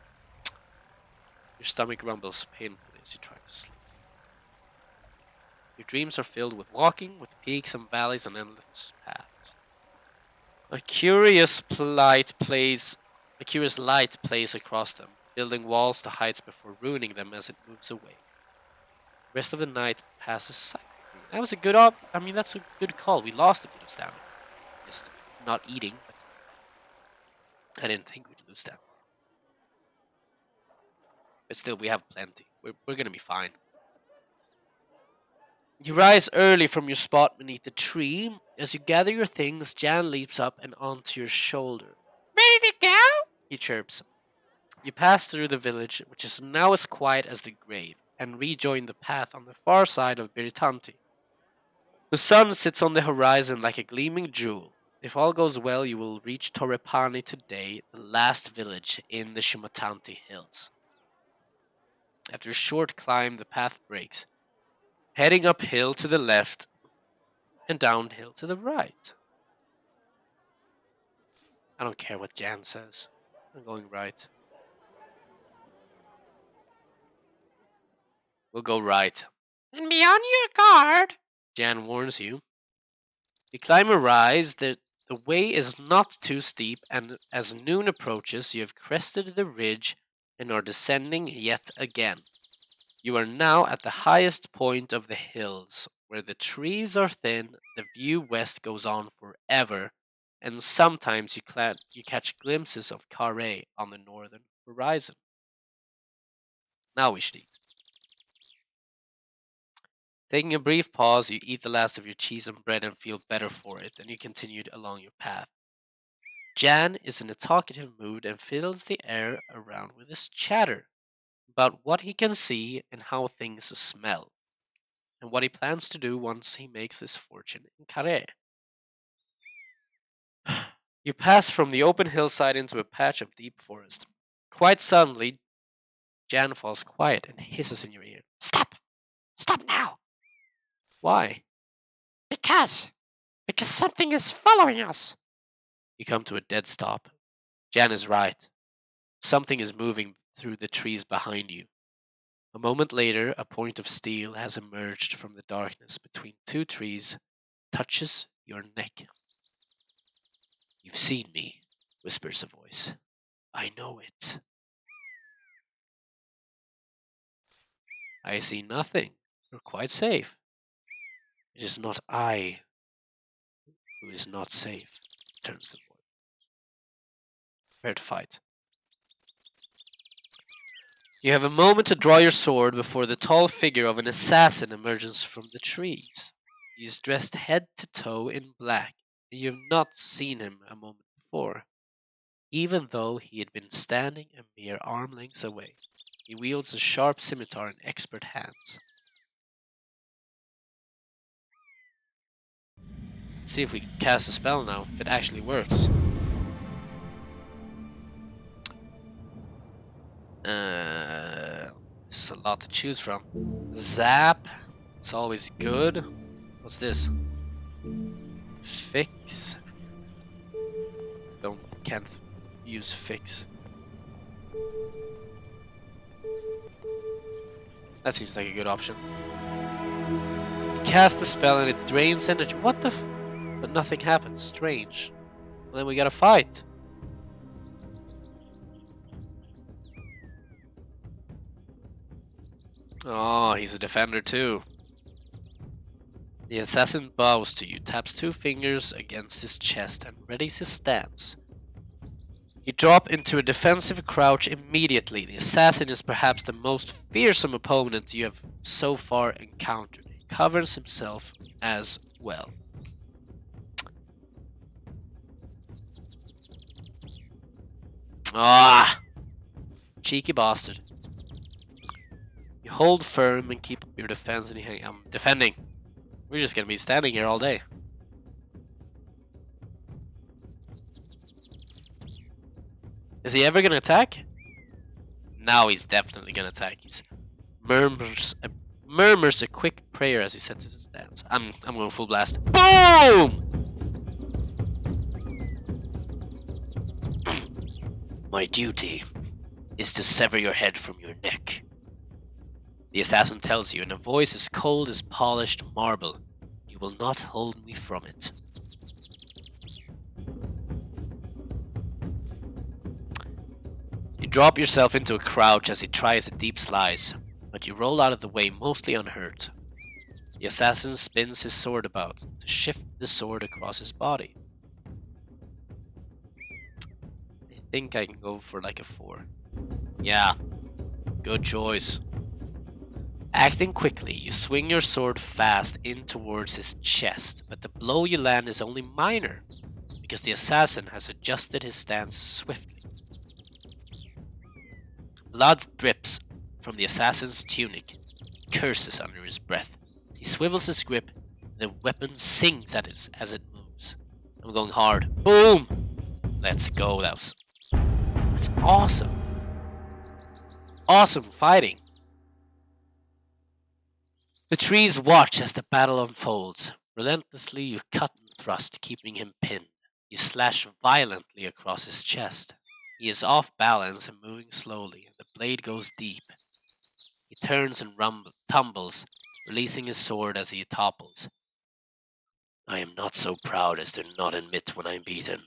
Your stomach rumbles painfully as you try to sleep. Your dreams are filled with walking, with peaks and valleys and endless paths. A curious light plays across them, building walls to heights before ruining them as it moves away. The rest of the night passes silently. That was a good that's a good call. We lost a bit of stamina. Just not eating, but I didn't think we'd lose that. But still, we have plenty. We're gonna be fine. You rise early from your spot beneath the tree. As you gather your things, Jan leaps up and onto your shoulder. Ready to go? He chirps. You pass through the village, which is now as quiet as the grave, and rejoin the path on the far side of Biritanti. The sun sits on the horizon like a gleaming jewel. If all goes well, you will reach Torrepani today, the last village in the Shumatanti hills. After a short climb, the path breaks, heading uphill to the left and downhill to the right. I don't care what Jan says. I'm going right. We'll go right. And be on your guard. Jan warns you. You climb a rise. The way is not too steep, and as noon approaches, you have crested the ridge and are descending yet again. You are now at the highest point of the hills, where the trees are thin, the view west goes on forever, and sometimes you catch glimpses of Carré on the northern horizon. Now we should eat. Taking a brief pause, you eat the last of your cheese and bread and feel better for it, and you continued along your path. Jan is in a talkative mood and fills the air around with his chatter about what he can see and how things smell, and what he plans to do once he makes his fortune in Carré. You pass from the open hillside into a patch of deep forest. Quite suddenly, Jan falls quiet and hisses in your ear. Stop! Stop now! Why? Because something is following us. You come to a dead stop. Jan is right. Something is moving through the trees behind you. A moment later, a point of steel has emerged from the darkness between 2 trees, touches your neck. You've seen me, whispers a voice. I know it. I see nothing. You're quite safe. It is not I who is not safe, turns the voice. Prepare to fight. You have a moment to draw your sword before the tall figure of an assassin emerges from the trees. He's dressed head to toe in black, and you have not seen him a moment before. Even though he had been standing a mere arm lengths away, he wields a sharp scimitar in expert hands. Let's see if we can cast a spell now, if it actually works. There's a lot to choose from. Zap, it's always good. What's this? Fix. Can't use fix. That seems like a good option. You cast the spell and it drains energy. What the But nothing happens. Strange. Well, then we gotta fight. Oh, he's a defender too. The assassin bows to you, taps 2 fingers against his chest, and readies his stance. You drop into a defensive crouch immediately. The assassin is perhaps the most fearsome opponent you have so far encountered. He covers himself as well. Ah! Cheeky bastard. You hold firm and keep up your defense, and I'm defending. We're just gonna be standing here all day. Is he ever gonna attack? Now he's definitely gonna attack. He murmurs a quick prayer as he sets his stance. I'm going full blast. Boom! My duty is to sever your head from your neck. The assassin tells you in a voice as cold as polished marble, you will not hold me from it. You drop yourself into a crouch as he tries a deep slice, but you roll out of the way mostly unhurt. The assassin spins his sword about to shift the sword across his body. I think I can go for like a 4. Yeah, good choice. Acting quickly, you swing your sword fast in towards his chest, but the blow you land is only minor, because the assassin has adjusted his stance swiftly. Blood drips from the assassin's tunic, curses under his breath. He swivels his grip, and the weapon sings at it as it moves. I'm going hard. Boom! Let's go. That's awesome. Awesome fighting. The trees watch as the battle unfolds. Relentlessly, you cut and thrust, keeping him pinned. You slash violently across his chest. He is off balance and moving slowly, and the blade goes deep. He turns and tumbles, releasing his sword as he topples. I am not so proud as to not admit when I'm beaten.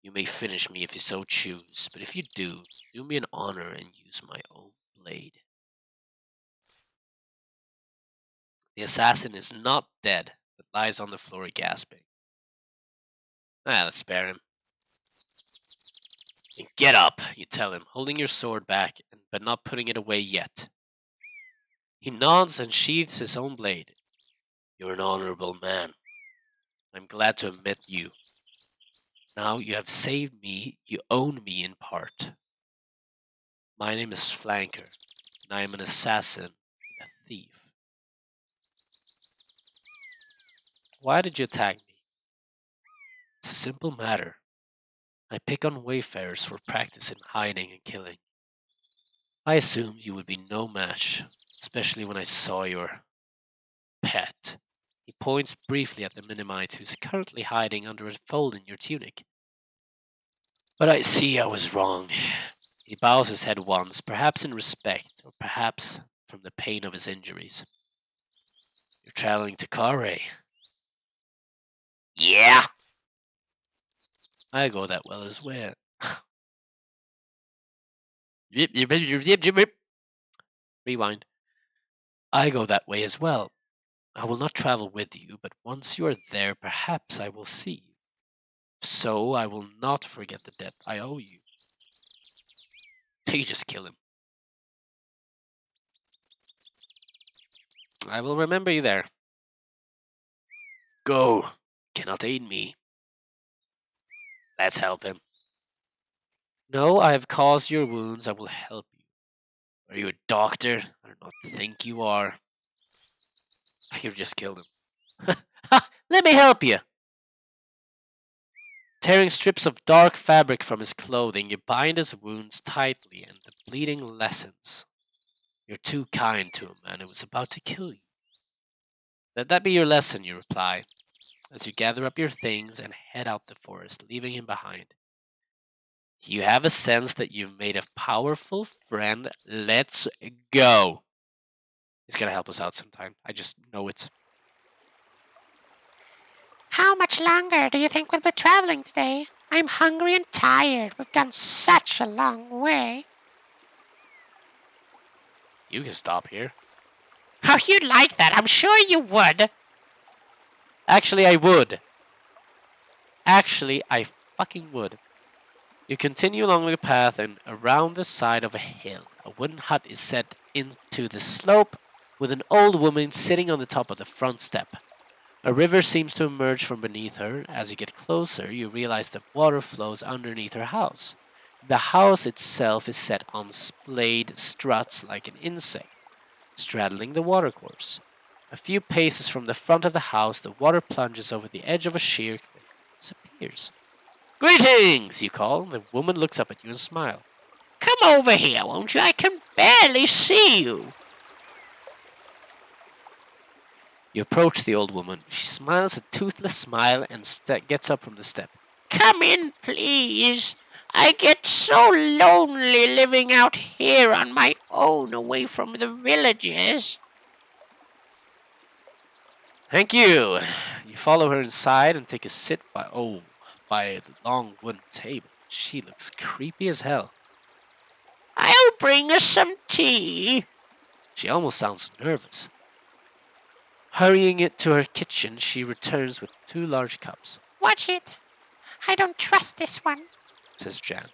You may finish me if you so choose, but if you do me an honor and use my own blade. The assassin is not dead, but lies on the floor gasping. Let's spare him. Get up, you tell him, holding your sword back, but not putting it away yet. He nods and sheathes his own blade. You're an honorable man. I'm glad to admit you. Now you have saved me, you own me in part. My name is Flanker, and I am an assassin and a thief. Why did you attack me? It's a simple matter. I pick on wayfarers for practice in hiding and killing. I assumed you would be no match, especially when I saw your pet. He points briefly at the Minimite who's currently hiding under a fold in your tunic. But I see I was wrong. He bows his head once, perhaps in respect, or perhaps from the pain of his injuries. You're traveling to Kare. Yeah. I go that well as well. Rewind. I go that way as well. I will not travel with you, but once you are there, perhaps I will see you. If so, I will not forget the debt I owe you. You just kill him. I will remember you there. Go. Cannot aid me. Let's help him. No, I have caused your wounds. I will help you. Are you a doctor? I do not think you are. I could have just killed him. Ha! Let me help you. Tearing strips of dark fabric from his clothing, you bind his wounds tightly, and the bleeding lessens. You're too kind to him, and it was about to kill you. Let that be your lesson, you reply, as you gather up your things and head out the forest, leaving him behind. You have a sense that you've made a powerful friend. Let's go. He's gonna help us out sometime. I just know it. How much longer do you think we'll be traveling today? I'm hungry and tired. We've gone such a long way. You can stop here. Oh, you'd like that. I'm sure you would. Actually, I would. Actually, I fucking would. You continue along the path and around the side of a hill. A wooden hut is set into the slope with an old woman sitting on the top of the front step. A river seems to emerge from beneath her. As you get closer, you realize that water flows underneath her house. The house itself is set on splayed struts like an insect, straddling the watercourse. A few paces from the front of the house, the water plunges over the edge of a sheer cliff and disappears. Greetings, you call. The woman looks up at you and smiles. Come over here, won't you? I can barely see you. You approach the old woman. She smiles a toothless smile and gets up from the step. Come in, please. I get so lonely living out here on my own away from the villages. Thank you. You follow her inside and take a sit by a long wooden table. She looks creepy as hell. I'll bring us some tea. She almost sounds nervous. Hurrying it to her kitchen, she returns with 2 large cups. Watch it. I don't trust this one, says Jan.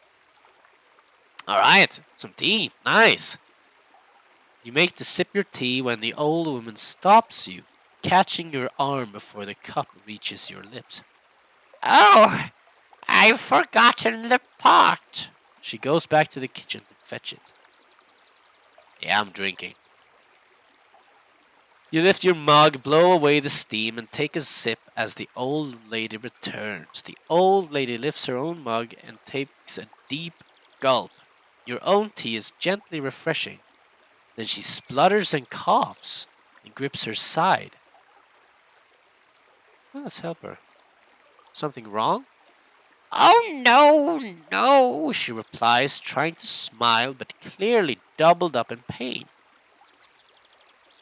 All right, some tea. Nice. You make to sip your tea when the old woman stops you, catching your arm before the cup reaches your lips. Oh, I've forgotten the pot. She goes back to the kitchen to fetch it. Yeah, I'm drinking. You lift your mug, blow away the steam, and take a sip as the old lady returns. The old lady lifts her own mug and takes a deep gulp. Your own tea is gently refreshing. Then she splutters and coughs and grips her side. Well, let's help her. Something wrong? Oh, no, she replies, trying to smile, but clearly doubled up in pain.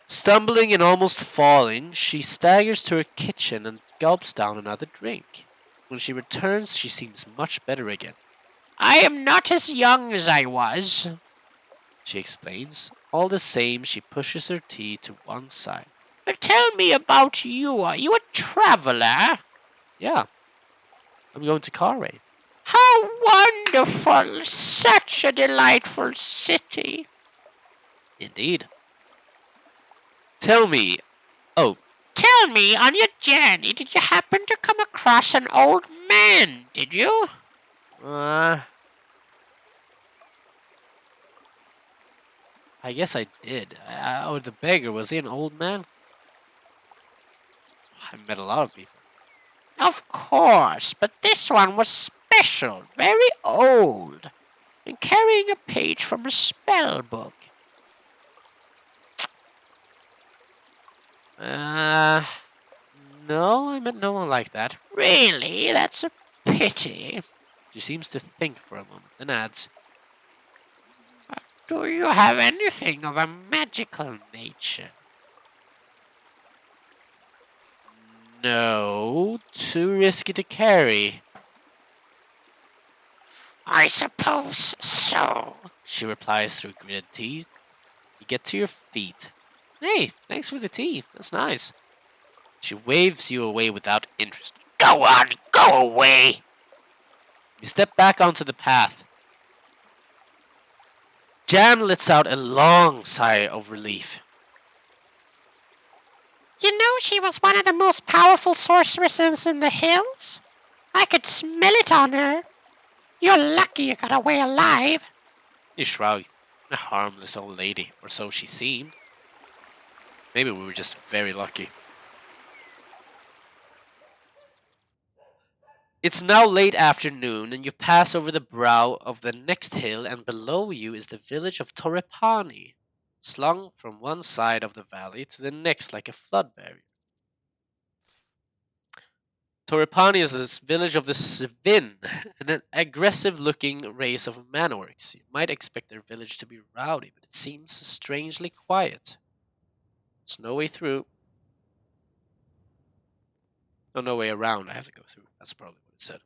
Stumbling and almost falling, she staggers to her kitchen and gulps down another drink. When she returns, she seems much better again. I am not as young as I was, she explains. All the same, she pushes her tea to one side. But tell me about you. Are you a traveler? Yeah. I'm going to Carway. How wonderful! Such a delightful city. Indeed. Tell me, on your journey, did you happen to come across an old man, did you? I guess I did. The beggar, was he an old man? I met a lot of people. Of course, but this one was special, very old, and carrying a page from a spell book. No, I met no one like that. Really? That's a pity. She seems to think for a moment, then adds, Do you have anything of a magical nature? No, too risky to carry. I suppose so, she replies through gritted teeth. You get to your feet. Hey, thanks for the tea. That's nice. She waves you away without interest. Go on, go away. You step back onto the path. Jan lets out a long sigh of relief. You know she was one of the most powerful sorceresses in the hills? I could smell it on her. You're lucky you got away alive. You shrug. A harmless old lady, or so she seemed. Maybe we were just very lucky. It's now late afternoon, and you pass over the brow of the next hill, and below you is the village of Torrepani, slung from one side of the valley to the next like a flood barrier. Torrepani is this village of the Svin, an aggressive-looking race of man-orcs. You might expect their village to be rowdy, but it seems strangely quiet. There's no way through. No way around. I have to go through. That's probably what it said.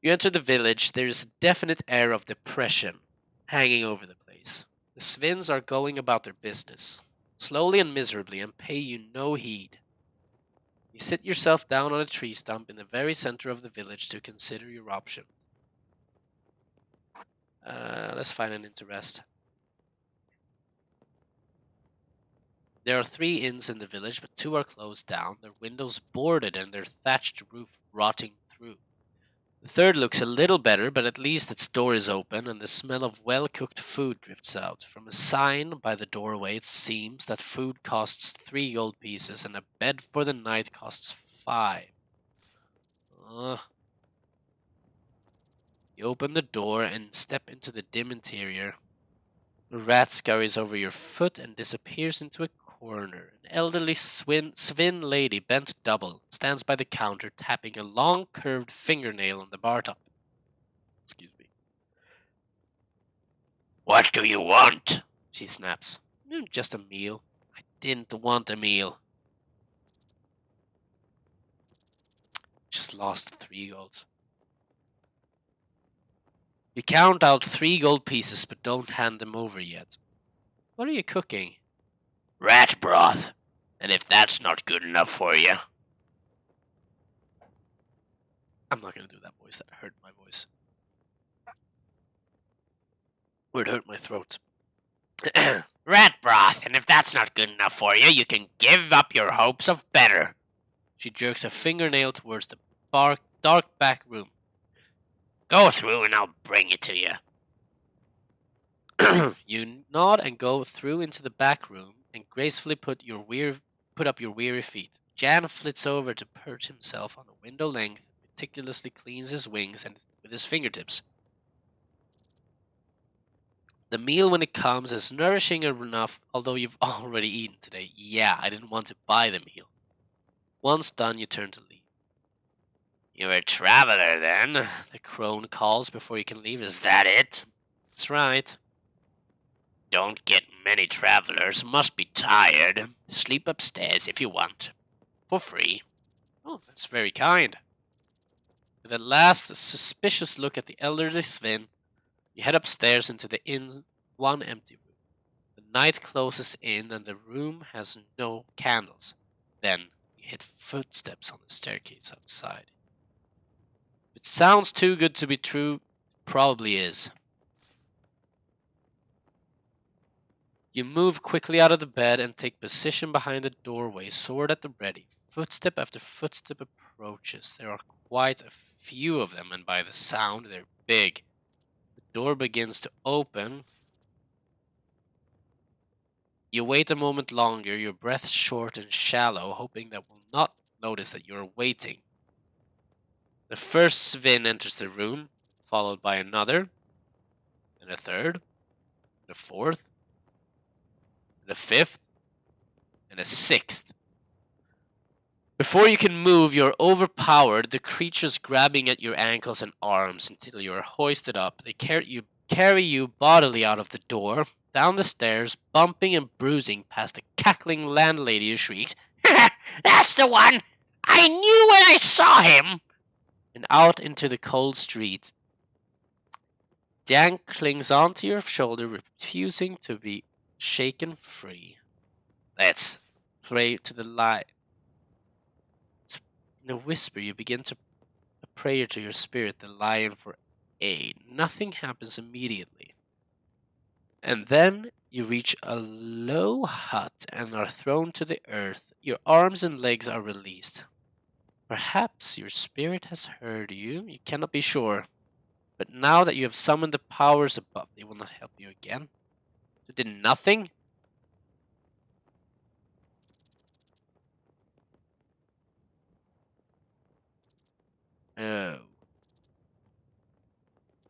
You enter the village. There is a definite air of depression hanging over the place. The Svins are going about their business, slowly and miserably, and pay you no heed. You sit yourself down on a tree stump in the very center of the village to consider your option. Let's find an inn to rest. There are 3 inns in the village, but 2 are closed down, their windows boarded and their thatched roof rotting through. The third looks a little better, but at least its door is open and the smell of well-cooked food drifts out. From a sign by the doorway, it seems that food costs 3 gold pieces and a bed for the night costs 5. You open the door and step into the dim interior. A rat scurries over your foot and disappears into a corner. An elderly Svin lady, bent double, stands by the counter, tapping a long curved fingernail on the bar top. Excuse me. What do you want? She snaps. Just a meal. I didn't want a meal. Just lost 3 golds. You count out 3 gold pieces, but don't hand them over yet. What are you cooking? Rat broth. And if that's not good enough for you... I'm not going to do that voice. That hurt my voice. Or it hurt my throat. Rat broth, and if that's not good enough for you, you can give up your hopes of better. She jerks a fingernail towards the dark back room. Go through and I'll bring it to you. You nod and go through into the back room and gracefully put up your weary feet. Jan flits over to perch himself on a window length and meticulously cleans his wings and with his fingertips. The meal, when it comes, is nourishing enough, although you've already eaten today. Yeah, I didn't want to buy the meal. Once done, you turn to leave. You're a traveler, then? The crone calls before you can leave. Is that it? That's right. Don't get many travelers. Must be tired. Sleep upstairs if you want. For free. Oh, that's very kind. With a last suspicious look at the elderly Svin, you head upstairs into the inn's one empty room. The night closes in and the room has no candles. Then you hit footsteps on the staircase outside. If it sounds too good to be true, it probably is. You move quickly out of the bed and take position behind the doorway, sword at the ready. Footstep after footstep approaches. There are quite a few of them, and by the sound, they're big. The door begins to open. You wait a moment longer, your breath short and shallow, hoping that will not notice that you're waiting. The first Svin enters the room, followed by another, and a third, and a fourth, and a fifth, and a sixth. Before you can move, you're overpowered, the creatures grabbing at your ankles and arms until you are hoisted up. They carry you bodily out of the door, down the stairs, bumping and bruising past the cackling landlady who shrieks, That's the one! I knew when I saw him! And out into the cold street. Jan clings onto your shoulder, refusing to be shaken free. Let's pray to the light. In a whisper, you begin to a prayer to your spirit, the lion, for aid. Nothing happens immediately. And then you reach a low hut and are thrown to the earth. Your arms and legs are released. Perhaps your spirit has heard you. You cannot be sure. But now that you have summoned the powers above, they will not help you again. You did nothing? Oh.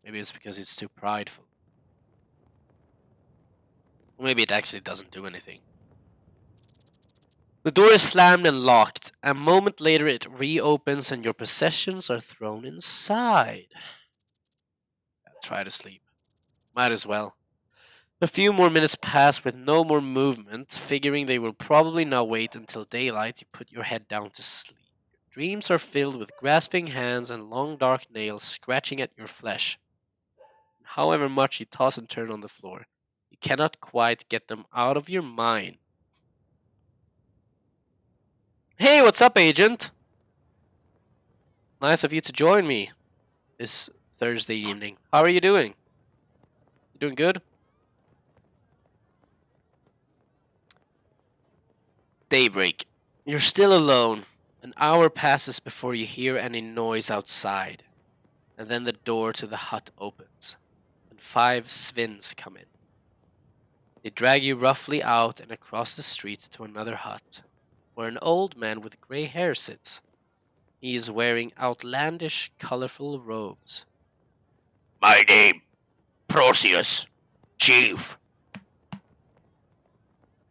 Maybe it's because it's too prideful. Or maybe it actually doesn't do anything. The door is slammed and locked. A moment later it reopens and your possessions are thrown inside. Try to sleep. Might as well. A few more minutes pass with no more movement. Figuring they will probably now wait until daylight, you put your head down to sleep. Your dreams are filled with grasping hands and long dark nails scratching at your flesh. However much you toss and turn on the floor, you cannot quite get them out of your mind. Hey, what's up, Agent? Nice of you to join me this Thursday evening. How are you doing? You doing good? Daybreak. You're still alone. An hour passes before you hear any noise outside. And then the door to the hut opens, and 5 Svins come in. They drag you roughly out and across the street to another hut, where an old man with grey hair sits. He is wearing outlandish, colorful robes. My name, Proceus, Chief.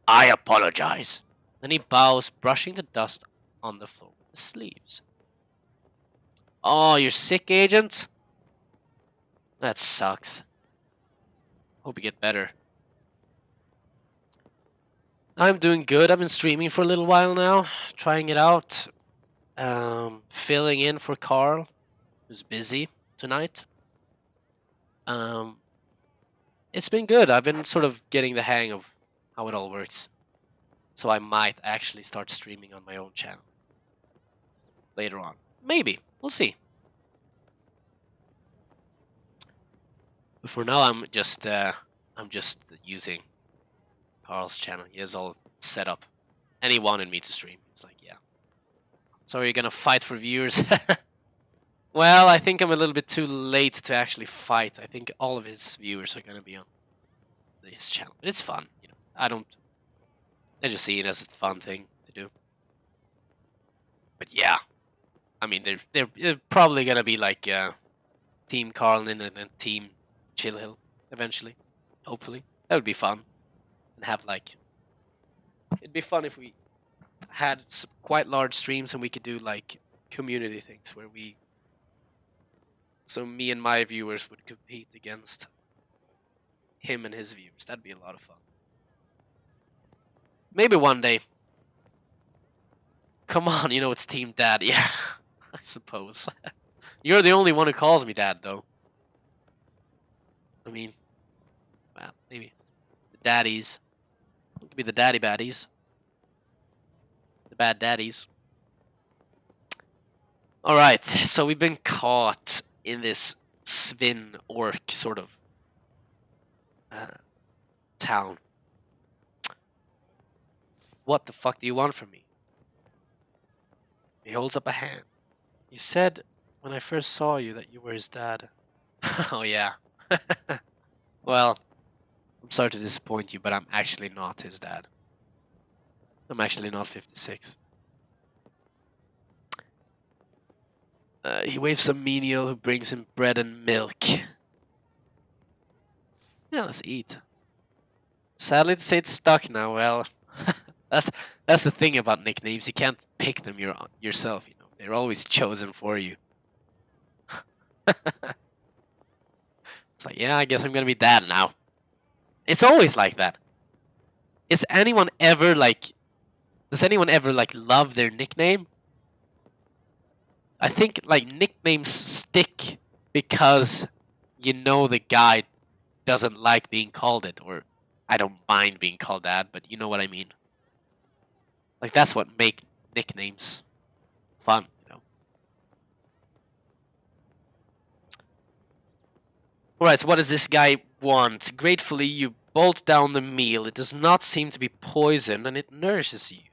I apologize. Then he bows, brushing the dust on the floor with his sleeves. Oh, you're sick, Agent? That sucks. Hope you get better. I'm doing good. I've been streaming for a little while now, trying it out. Filling in for Carl, who's busy tonight. It's been good. I've been sort of getting the hang of how it all works. So I might actually start streaming on my own channel later on. Maybe. We'll see. But for now, I'm just using Carl's channel. He has all set up, and he wanted me to stream. He's like, yeah. So are you gonna fight for viewers? Well, I think I'm a little bit too late to actually fight. I think all of his viewers are gonna be on his channel, but it's fun. You know, I just see it as a fun thing to do. But yeah, I mean, they're probably gonna be like Team Carlin and then Team Chillhill eventually. Hopefully, that would be fun. And have like, it'd be fun if we had some quite large streams and we could do like community things where so me and my viewers would compete against him and his viewers. That'd be a lot of fun. Maybe one day. Come on, you know it's Team Dad. Yeah, I suppose. You're the only one who calls me Dad, though. I mean, well, maybe the daddies. It could be the daddy baddies. The bad daddies. Alright, so we've been caught in this Svin orc sort of town. What the fuck do you want from me? He holds up a hand. You said when I first saw you that you were his dad. Oh yeah. Well, I'm sorry to disappoint you, but I'm actually not his dad. I'm actually not 56. He waves a menial who brings him bread and milk. Yeah, let's eat. Sadly to say it's stuck now. Well, that's the thing about nicknames. You can't pick them yourself. You know, they're always chosen for you. It's like, yeah, I guess I'm gonna be dad now. It's always like that. Does anyone ever like love their nickname? I think like nicknames stick because you know the guy doesn't like being called it, or I don't mind being called that, but you know what I mean. Like that's what make nicknames fun, you know. Alright, so what does this guy want? Gratefully, you bolt down the meal. It does not seem to be poisoned, and it nourishes you.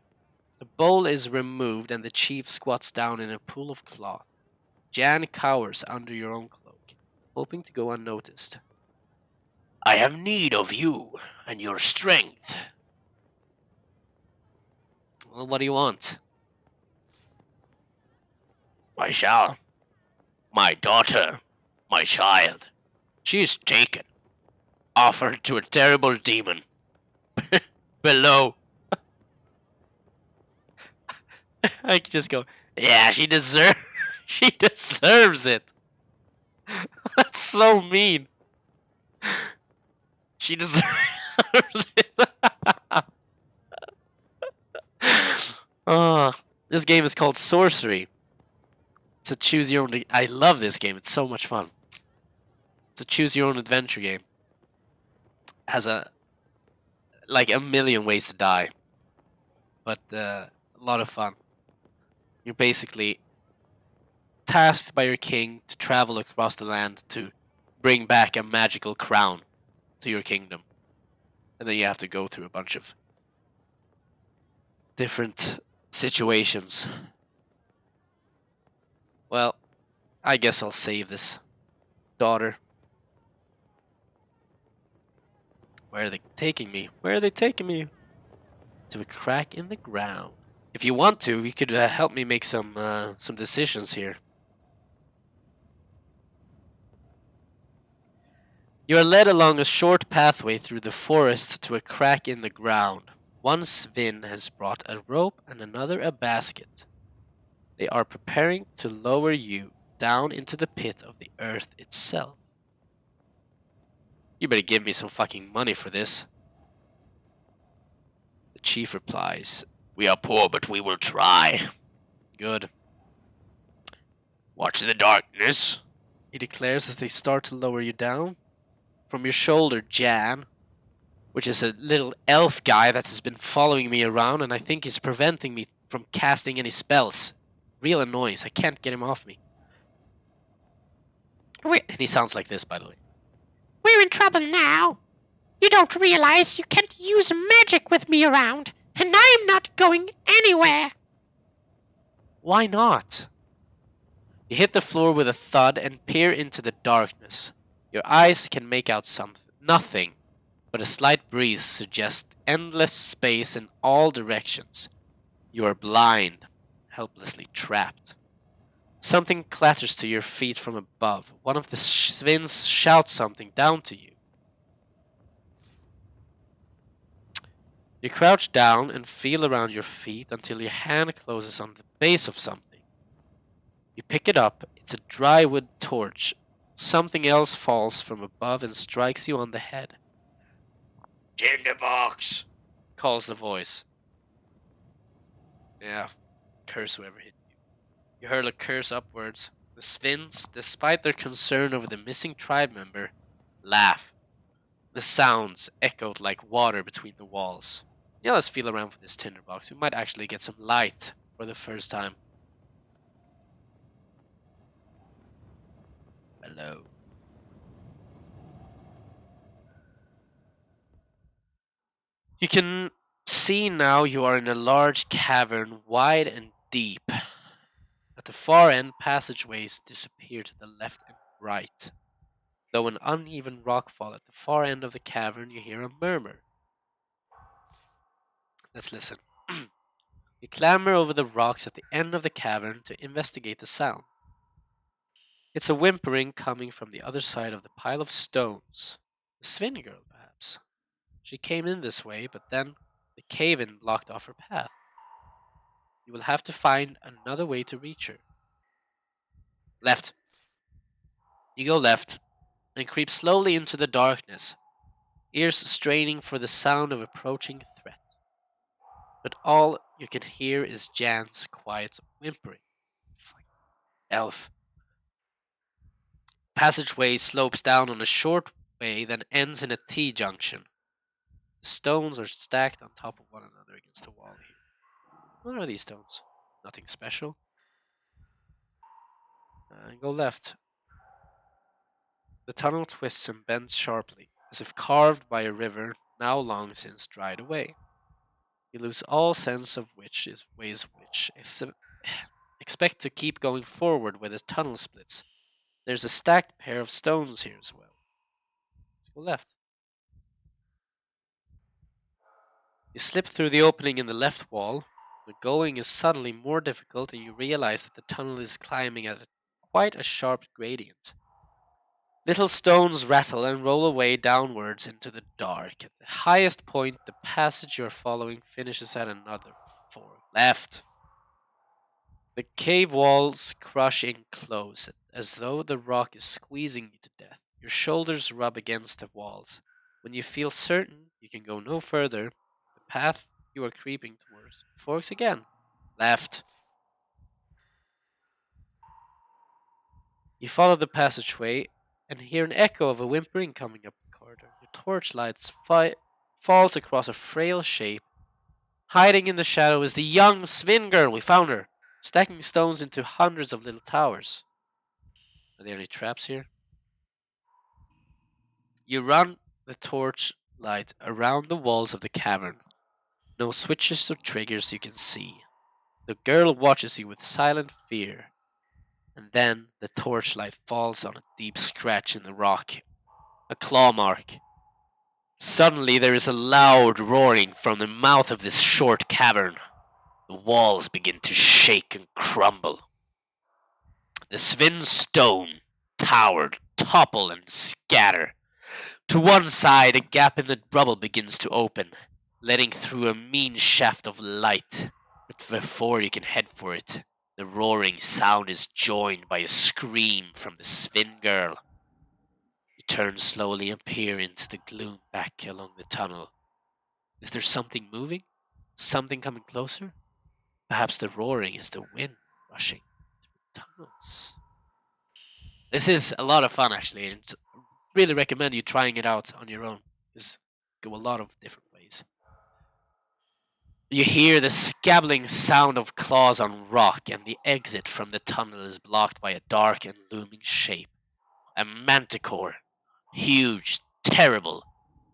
The bowl is removed, and the chief squats down in a pool of cloth. Jan cowers under your own cloak, hoping to go unnoticed. I have need of you and your strength. Well, what do you want? I shall. My daughter, my child, she is taken, offered to a terrible demon below. I can just go, yeah, she deserves she deserves it. That's so mean. She deserves it. Oh, this game is called Sorcery. It's a choose your own. I love this game. It's so much fun. It's a choose your own adventure game. Has a million ways to die, but a lot of fun. You're basically tasked by your king to travel across the land to bring back a magical crown to your kingdom. And then you have to go through a bunch of different situations. Well, I guess I'll save this daughter. Where are they taking me? Where are they taking me? To a crack in the ground. If you want to, you could help me make some decisions here. You are led along a short pathway through the forest to a crack in the ground. One Svin has brought a rope and another a basket. They are preparing to lower you down into the pit of the earth itself. You better give me some fucking money for this. The chief replies, We are poor, but we will try. Good. Watch the darkness. He declares as they start to lower you down. From your shoulder, Jan, which is a little elf guy that has been following me around, and I think is preventing me from casting any spells. Real annoyance. I can't get him off me. And he sounds like this, by the way. We're in trouble now. You don't realize you can't use magic with me around, and I'm not going anywhere. Why not? You hit the floor with a thud and peer into the darkness. Your eyes can make out nothing, but a slight breeze suggests endless space in all directions. You are blind, helplessly trapped. Something clatters to your feet from above. One of the Svins shouts something down to you. You crouch down and feel around your feet until your hand closes on the base of something. You pick it up. It's a dry wood torch. Something else falls from above and strikes you on the head. Tinderbox, Calls the voice. Yeah, curse whoever hit you. You hurl a curse upwards. The Svins, despite their concern over the missing tribe member, laugh. The sounds echoed like water between the walls. Yeah, let's feel around for this tinderbox. We might actually get some light for the first time. Hello. You can see now you are in a large cavern, wide and deep. At the far end, passageways disappear to the left and right. Though an uneven rockfall at the far end of the cavern, you hear a murmur. Let's listen. You clamber over the rocks at the end of the cavern to investigate the sound. It's a whimpering coming from the other side of the pile of stones. The Svin girl, perhaps. She came in this way, but then the cave-in blocked off her path. You will have to find another way to reach her. Left. You go left and creep slowly into the darkness, ears straining for the sound of approaching threat. But all you can hear is Jan's quiet whimpering. Elf. Passageway slopes down on a short way that ends in a T-junction. The stones are stacked on top of one another against the wall here. What are these stones? Nothing special. Go left. The tunnel twists and bends sharply. A as if carved by a river now long since dried away. You lose all sense of which is ways which. Expect to keep going forward where the tunnel splits. There's a stacked pair of stones here as well. Let's go left. You slip through the opening in the left wall. The going is suddenly more difficult, and you realize that the tunnel is climbing at quite a sharp gradient. Little stones rattle and roll away downwards into the dark. At the highest point, the passage you're following finishes at another fork. Left. The cave walls crush in close, as though the rock is squeezing you to death. Your shoulders rub against the walls. When you feel certain you can go no further, the path you are creeping towards forks again. Left. You follow the passageway and hear an echo of a whimpering coming up the corridor. Your torchlight falls across a frail shape. Hiding in the shadow is the young Svin girl. We found her, stacking stones into hundreds of little towers. Are there any traps here? You run the torchlight around the walls of the cavern. No switches or triggers you can see. The girl watches you with silent fear. And then the torchlight falls on a deep scratch in the rock. A claw mark. Suddenly there is a loud roaring from the mouth of this short cavern. The walls begin to shake and crumble. The Svin stone, towered, topple and scatter. To one side, a gap in the rubble begins to open, letting through a mean shaft of light. But before you can head for it, the roaring sound is joined by a scream from the Svin girl. You turn slowly and peer into the gloom back along the tunnel. Is there something moving? Something coming closer? Perhaps the roaring is the wind rushing through the tunnels. This is a lot of fun, actually, and really recommend you trying it out on your own. It's go a lot of different ways. You hear the scabbling sound of claws on rock, and the exit from the tunnel is blocked by a dark and looming shape. A manticore, huge, terrible,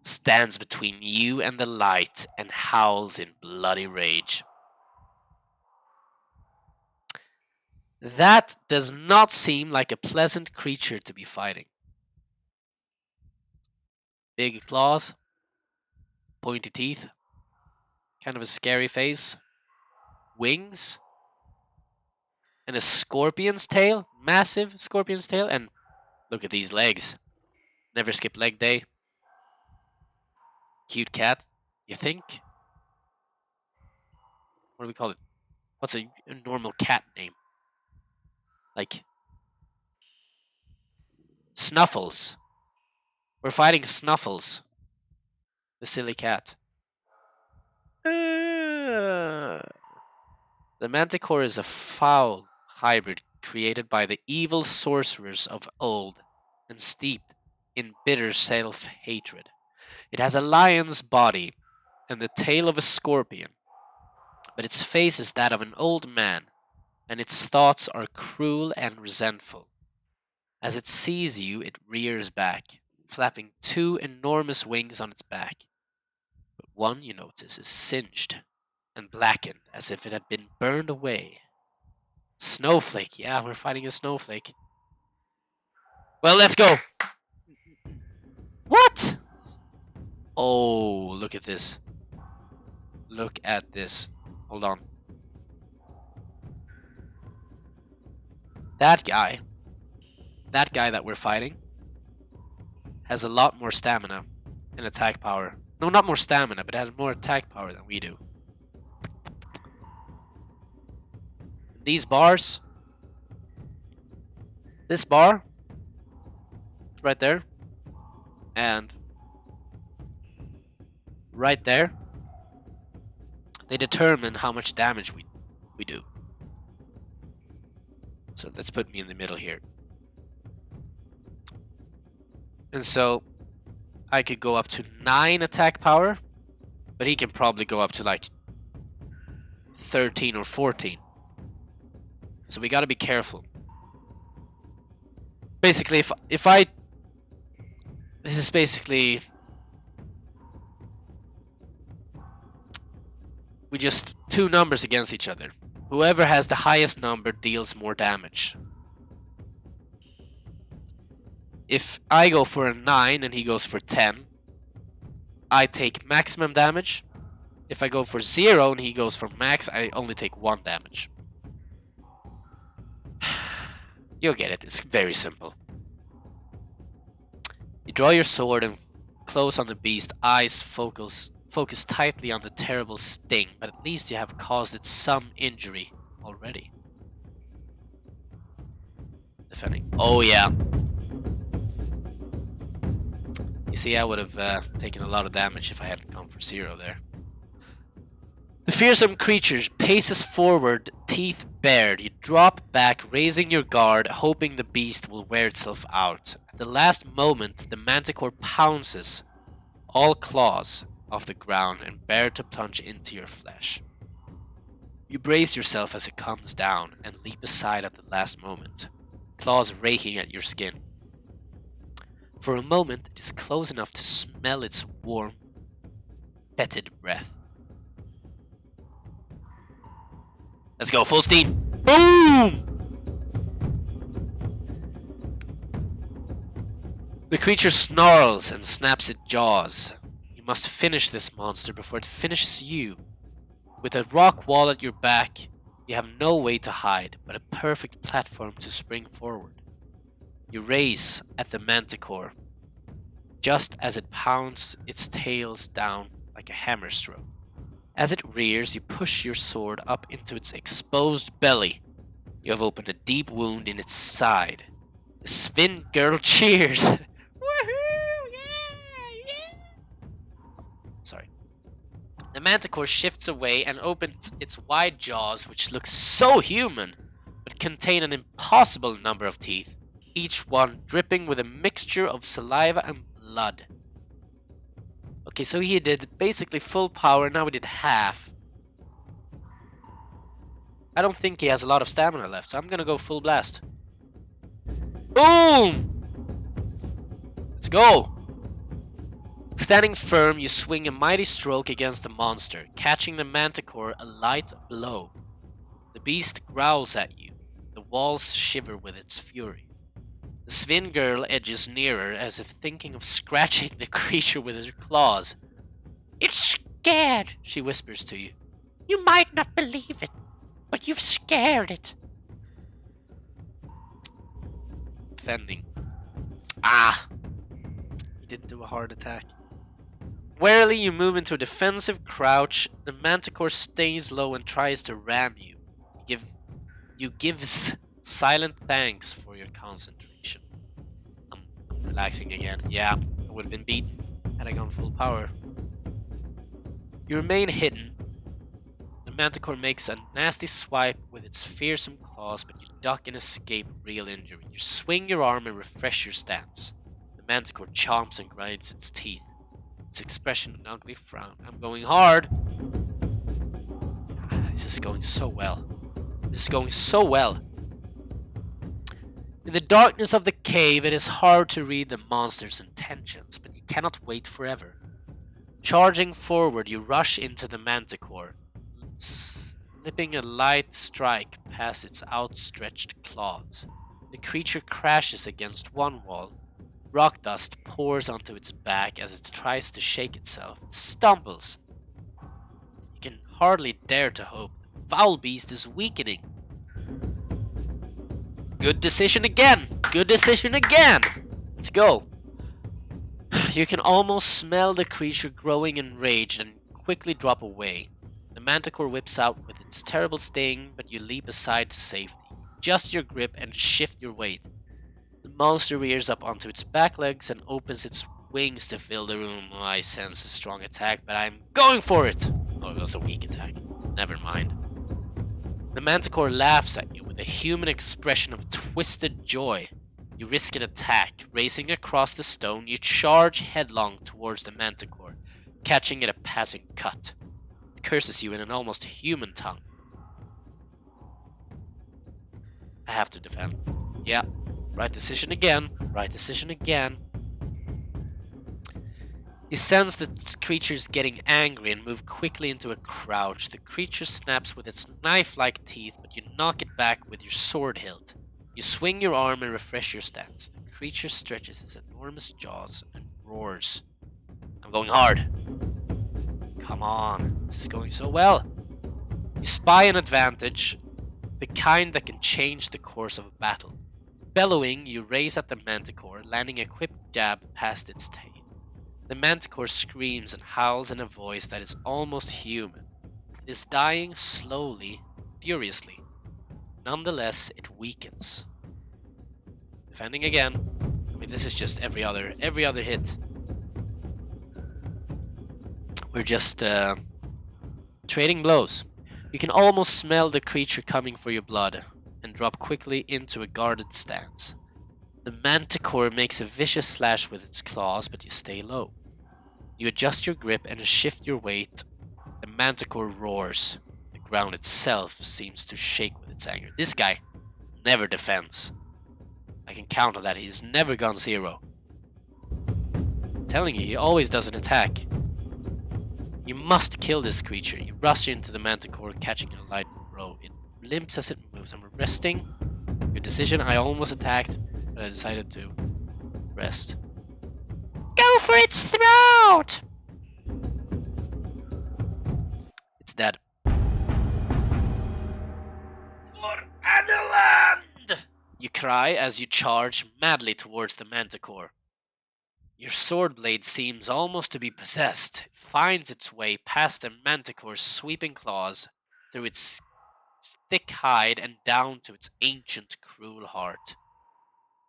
stands between you and the light and howls in bloody rage. That does not seem like a pleasant creature to be fighting. Big claws, pointy teeth, kind of a scary face, wings, and a scorpion's tail, massive scorpion's tail, and look at these legs. Never skip leg day. Cute cat, you think? What do we call it? What's a normal cat name? Like Snuffles. We're fighting Snuffles, the silly cat. The manticore is a foul hybrid created by the evil sorcerers of old and steeped in bitter self-hatred. It has a lion's body and the tail of a scorpion, but its face is that of an old man, and its thoughts are cruel and resentful. As it sees you, it rears back, flapping two enormous wings on its back. But one, you notice, is singed and blackened as if it had been burned away. Snowflake, yeah, we're fighting a snowflake. Well, let's go. What? Oh, look at this. Look at this. Hold on. That guy that we're fighting has a lot more stamina and attack power. No, not more stamina, but has more attack power than we do. These bars, this bar, right there, and right there, they determine how much damage we do. So let's put me in the middle here. And so I could go up to 9 attack power, but he can probably go up to like 13 or 14. So we gotta be careful. Basically, if I... This is basically We just two numbers against each other. Whoever has the highest number deals more damage. If I go for a 9 and he goes for 10, I take maximum damage. If I go for 0 and he goes for max, I only take 1 damage. You'll get it. It's very simple. You draw your sword and close on the beast. Eyes focus tightly on the terrible sting, but at least you have caused it some injury already. Defending. Oh yeah. You see, I would have taken a lot of damage if I hadn't gone for 0 there. The fearsome creature paces forward, teeth bared. You drop back, raising your guard, hoping the beast will wear itself out. At the last moment, the manticore pounces, all claws, off the ground and bare to plunge into your flesh. You brace yourself as it comes down and leap aside at the last moment, claws raking at your skin. For a moment, it is close enough to smell its warm, fetid breath. Let's go, full steam. Boom! The creature snarls and snaps its jaws. You must finish this monster before it finishes you. With a rock wall at your back, you have no way to hide, but a perfect platform to spring forward. You race at the manticore, just as it pounds its tails down like a hammer stroke. As it rears, you push your sword up into its exposed belly. You have opened a deep wound in its side. The Svin girl cheers. Woohoo! Yeah! Sorry. The manticore shifts away and opens its wide jaws, which look so human, but contain an impossible number of teeth, each one dripping with a mixture of saliva and blood. Okay, so he did basically full power, now he did half. I don't think he has a lot of stamina left, so I'm gonna go full blast. Boom! Let's go! Standing firm, you swing a mighty stroke against the monster, catching the manticore a light blow. The beast growls at you. The walls shiver with its fury. The Svin girl edges nearer as if thinking of scratching the creature with her claws. "It's scared," she whispers to you. "You might not believe it, but you've scared it." Defending. Ah! You didn't do a hard attack. Warily, you move into a defensive crouch. The manticore stays low and tries to ram you. You gives silent thanks for your concentration. I'm relaxing again. Yeah, I would have been beaten had I gone full power. You remain hidden. The manticore makes a nasty swipe with its fearsome claws, but you duck and escape real injury. You swing your arm and refresh your stance. The manticore chomps and grinds its teeth. Its expression an ugly frown. I'm going hard. This is going so well. This is going so well. In the darkness of the cave, it is hard to read the monster's intentions, but you cannot wait forever. Charging forward, you rush into the manticore, slipping a light strike past its outstretched claws. The creature crashes against one wall. Rock dust pours onto its back as it tries to shake itself. It stumbles. You can hardly dare to hope. The foul beast is weakening. Good decision again! Good decision again! Let's go. You can almost smell the creature growing enraged and quickly drop away. The manticore whips out with its terrible sting, but you leap aside to safety. Adjust your grip and shift your weight. The monster rears up onto its back legs and opens its wings to fill the room. Oh, I sense a strong attack, but I'm going for it! Oh, it was a weak attack. Never mind. The manticore laughs at you with a human expression of twisted joy. You risk an attack. Racing across the stone, you charge headlong towards the manticore, catching it a passing cut. It curses you in an almost human tongue. I have to defend. Yeah, right decision again. Right decision again. You sense the creature's getting angry and move quickly into a crouch. The creature snaps with its knife-like teeth, but you knock it back with your sword hilt. You swing your arm and refresh your stance. The creature stretches its enormous jaws and roars. I'm going hard. Come on, this is going so well. You spy an advantage, the kind that can change the course of a battle. Bellowing, you raise at the manticore, landing a quick jab past its tail. The manticore screams and howls in a voice that is almost human. It is dying slowly, furiously. Nonetheless, it weakens. Defending again. I mean, this is just every other hit. We're just trading blows. You can almost smell the creature coming for your blood and drop quickly into a guarded stance. The manticore makes a vicious slash with its claws, but you stay low. You adjust your grip and shift your weight. The manticore roars. The ground itself seems to shake with its anger. This guy never defends. I can count on that. He's never gone zero. I'm telling you, he always does an attack. You must kill this creature. You rush into the manticore, catching a light blow. It limps as it moves. I'm resting. Good decision. I almost attacked, but I decided to rest. Go for its throat! It's dead. For Adeland! You cry as you charge madly towards the manticore. Your sword blade seems almost to be possessed. It finds its way past the manticore's sweeping claws, through its thick hide and down to its ancient, cruel heart.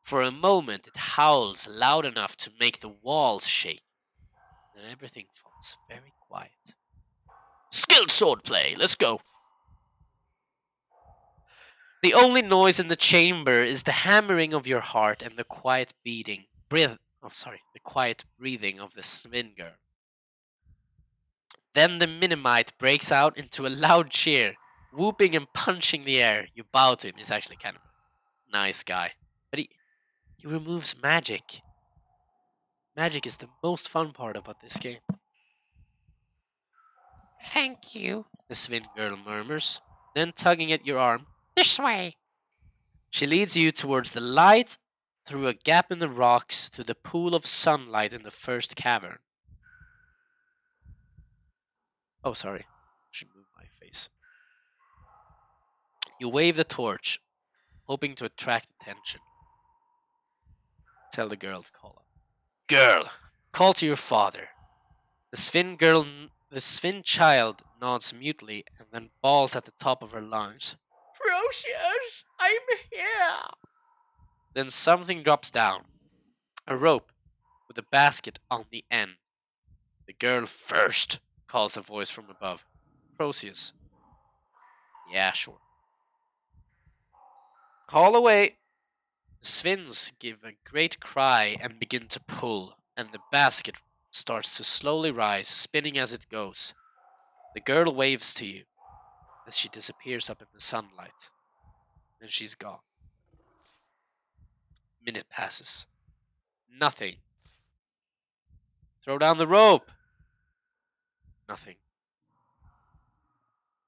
For a moment, it howls loud enough to make the walls shake. Then everything falls very quiet. Skilled swordplay, let's go. The only noise in the chamber is the hammering of your heart and the quiet the quiet breathing of the Svinger. Then the Minimite breaks out into a loud cheer, whooping and punching the air. You bow to him. He's actually kind of a nice guy. But he removes magic. Magic is the most fun part about this game. Thank you. The Svin girl murmurs, then tugging at your arm. This way. She leads you towards the light, through a gap in the rocks, to the pool of sunlight in the first cavern. Oh, sorry. I should move my face. You wave the torch, hoping to attract attention. Tell the girl to call up. Girl, call to your father. The Svin child nods mutely and then bawls at the top of her lungs. Procious, I'm here. Then something drops down. A rope with a basket on the end. The girl first, calls a voice from above. Procius. Yeah, sure. Haul away. The Svins give a great cry and begin to pull, and the basket starts to slowly rise, spinning as it goes. The girl waves to you as she disappears up in the sunlight. Then she's gone. Minute passes. Nothing. Throw down the rope. Nothing.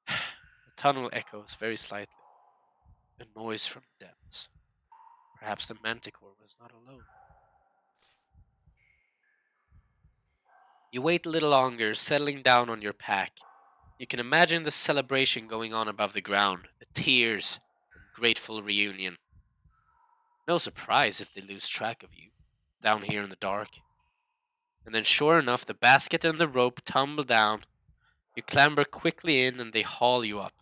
The tunnel echoes very slightly. A noise from the depths. Perhaps the manticore was not alone. You wait a little longer, settling down on your pack. You can imagine the celebration going on above the ground, the tears, and grateful reunion. No surprise if they lose track of you, down here in the dark. And then sure enough, the basket and the rope tumble down. You clamber quickly in and they haul you up.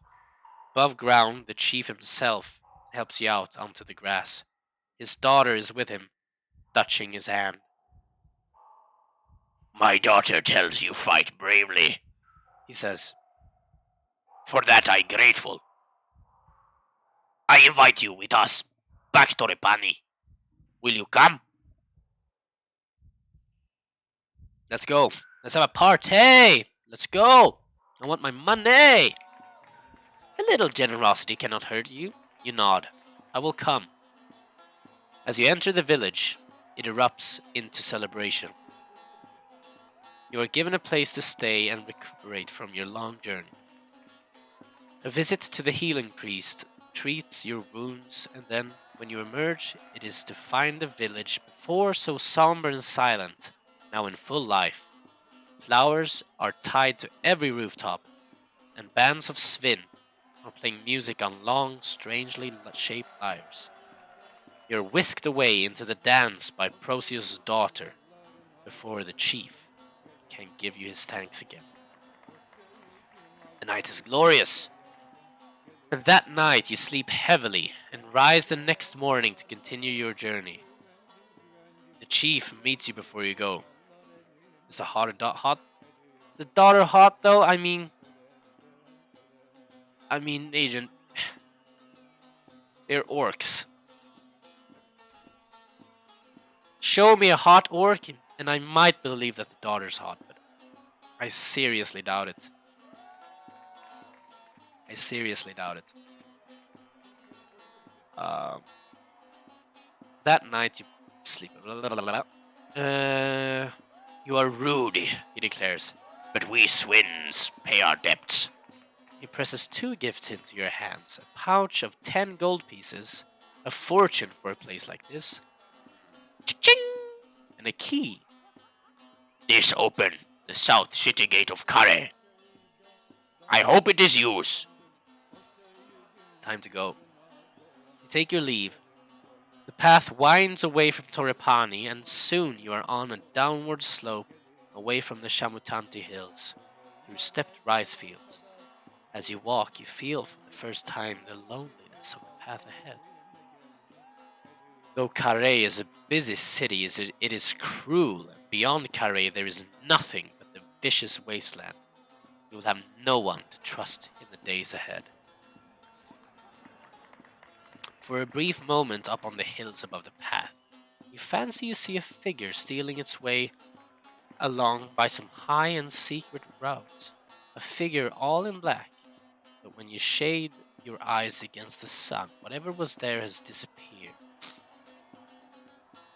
Above ground, the chief himself helps you out onto the grass. His daughter is with him, touching his hand. My daughter tells you fight bravely, He says, for that I grateful. I invite you with us back to Repani. Will you come? let's go. Let's have a party. Let's go. I want my money. A little generosity cannot hurt you. You nod. I will come. As you enter the village, it erupts into celebration. You are given a place to stay and recuperate from your long journey. A visit to the healing priest treats your wounds, and then, when you emerge, it is to find the village before so somber and silent, now in full life. Flowers are tied to every rooftop, and bands of Svin are playing music on long, strangely shaped lyres. You're whisked away into the dance by Proseus' daughter before the chief can give you his thanks again. The night is glorious, and that night you sleep heavily and rise the next morning to continue your journey. The chief meets you before you go. Is the hot? Is the daughter hot though? I mean, Agent, they're orcs. Show me a hot orc, and I might believe that the daughter's hot, but I seriously doubt it. That night you sleep. You are rude, he declares. But we Swins pay our debts. He presses 2 gifts into your hands, a pouch of 10 gold pieces, a fortune for a place like this, Cha-ching! And a key. This open the south city gate of Kare. I hope it is yours. Time to go. You take your leave. The path winds away from Torrepani, and soon you are on a downward slope away from the Shamutanti hills, through stepped rice fields. As you walk, you feel for the first time the loneliness of the path ahead. Though Carré is a busy city, it is cruel, and beyond Carré there is nothing but the vicious wasteland. You will have no one to trust in the days ahead. For a brief moment up on the hills above the path, you fancy you see a figure stealing its way along by some high and secret routes. A figure all in black, but when you shade your eyes against the sun, whatever was there has disappeared.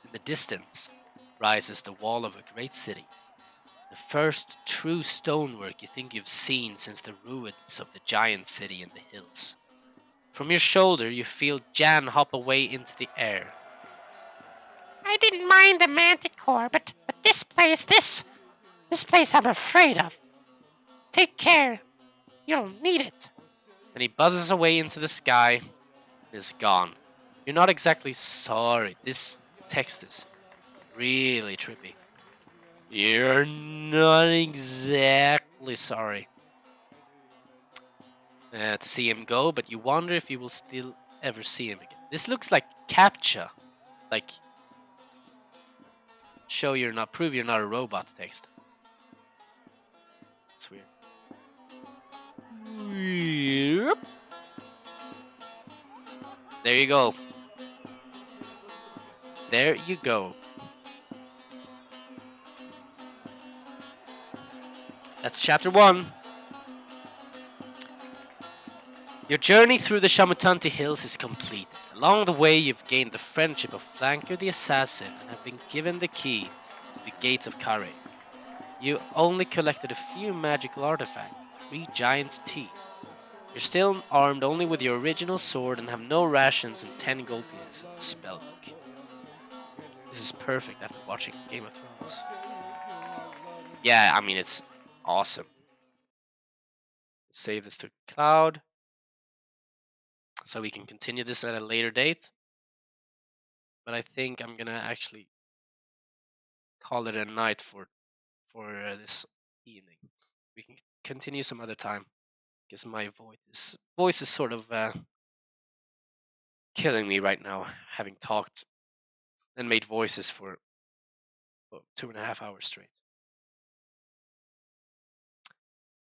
In the distance rises the wall of a great city, the first true stonework you think you've seen since the ruins of the giant city in the hills. From your shoulder you feel Jan hop away into the air. I didn't mind the manticore, but this place I'm afraid of. Take care. You'll need it. Then he buzzes away into the sky and is gone. You're not exactly sorry. This text is really trippy. You're not exactly sorry to see him go, but you wonder if you will still ever see him again. This looks like CAPTCHA, like prove you're not a robot text. It's weird. Yep. There you go. There you go. That's chapter 1. Your journey through the Shamutanti Hills is complete. Along the way, you've gained the friendship of Flanker the Assassin and have been given the key to the gates of Kare. You only collected a few magical artifacts, 3 giants' teeth. You're still armed only with your original sword and have no rations and 10 gold pieces in the spellbook. This is perfect after watching Game of Thrones. Yeah, I mean, it's awesome. Save this to cloud, so we can continue this at a later date. But I think I'm gonna actually call it a night for this evening. We can continue some other time, because my voice is sort of killing me right now, having talked and made voices for 2.5 hours straight.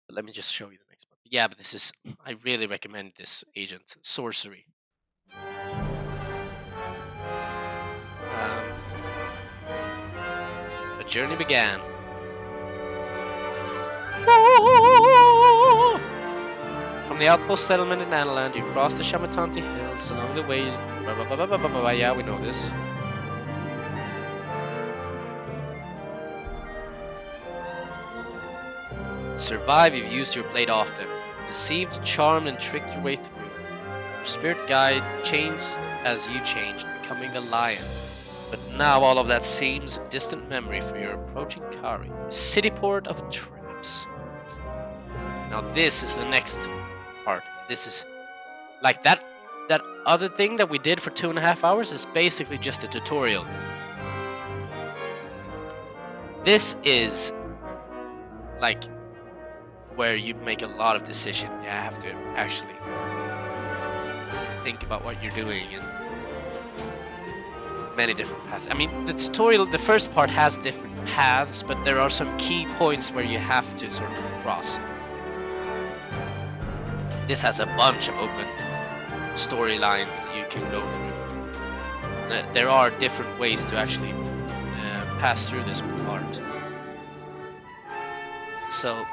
But let me just show you the next one. Yeah, but I really recommend this agent, Sorcery. A journey began. From the outpost settlement in Analand, you cross the Shamutanti Hills. Along the way, yeah, we know this. survive, you've used your blade often. Deceived, charmed, and tricked your way through. Your spirit guide changed as you changed, becoming a lion. But now all of that seems a distant memory, for you're approaching Kari, the city port of traps. Now this is the next part. This is like that other thing that we did for 2.5 hours is basically just a tutorial. This is like where you make a lot of decisions. You have to actually think about what you're doing and many different paths. I mean, the tutorial, the first part has different paths, but there are some key points where you have to sort of cross. This has a bunch of open storylines that you can go through. There are different ways to actually pass through this part. So,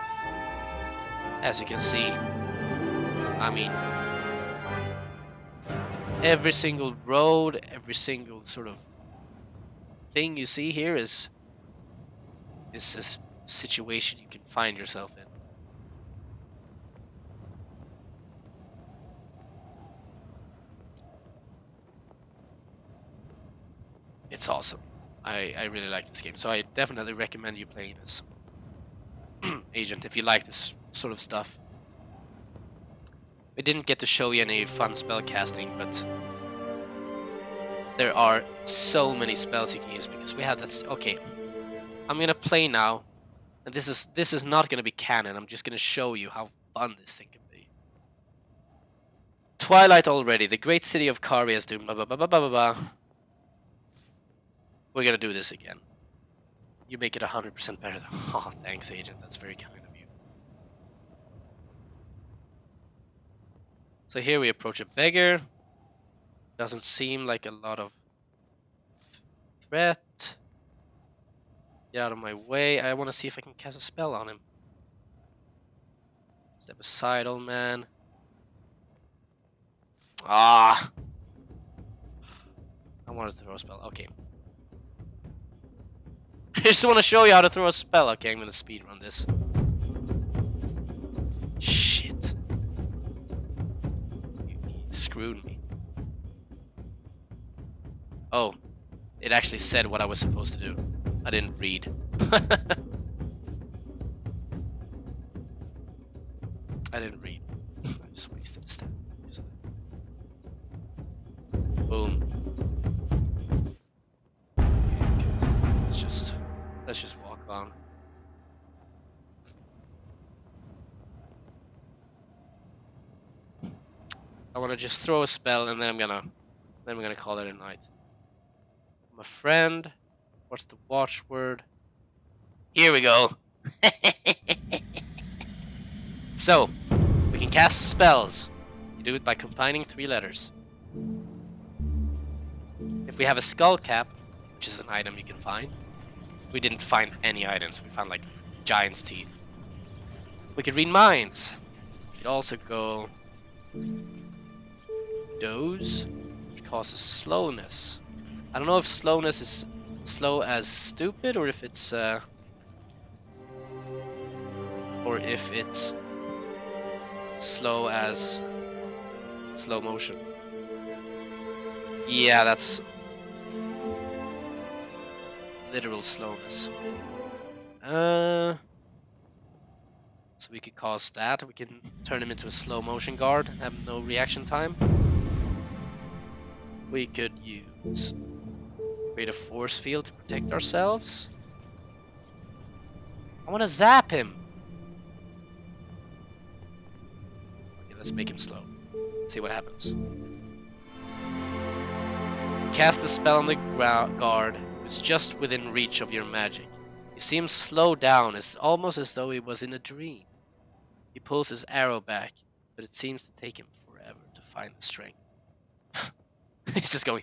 as you can see, I mean, every single road, every single sort of thing you see here is a situation you can find yourself in. It's awesome. I really like this game, so I definitely recommend you playing this. Agent, if you like this sort of stuff. We didn't get to show you any fun spell casting, but there are so many spells you can use because we have that. Okay, I'm gonna play now, and this is not gonna be canon. I'm just gonna show you how fun this thing can be. Twilight already. The great city of Kari has doomed. Blah blah blah blah blah blah. We're gonna do this again. You make it 100% better. Oh, thanks, Agent. That's very kind of you. So here we approach a beggar. Doesn't seem like a lot of threat. Get out of my way. I want to see if I can cast a spell on him. Step aside, old man. Ah! I wanted to throw a spell. Okay. I just want to show you how to throw a spell. Okay, I'm going to speedrun this. Shit. You screwed me. Oh. It actually said what I was supposed to do. I didn't read. I didn't read. I just wasted a step. Boom. Okay, let's just walk on. I want to just throw a spell and then I'm gonna call it a night. I'm a friend. What's the watchword? Here we go. So, we can cast spells. You do it by combining 3 letters. If we have a skull cap, which is an item you can find, we didn't find any items. We found like giant's teeth. We could read minds. We could also go doze, which causes slowness. I don't know if slowness is slow as stupid or if it's slow as slow motion. Yeah, that's literal slowness. So we could cause that. We can turn him into a slow motion guard and have no reaction time. We could use create a force field to protect ourselves. I want to zap him. Okay, let's make him slow. See what happens. Cast the spell on the guard who's just within reach of your magic. He seems slowed down, almost as though he was in a dream. He pulls his arrow back, but it seems to take him forever to find the strength. He's just going.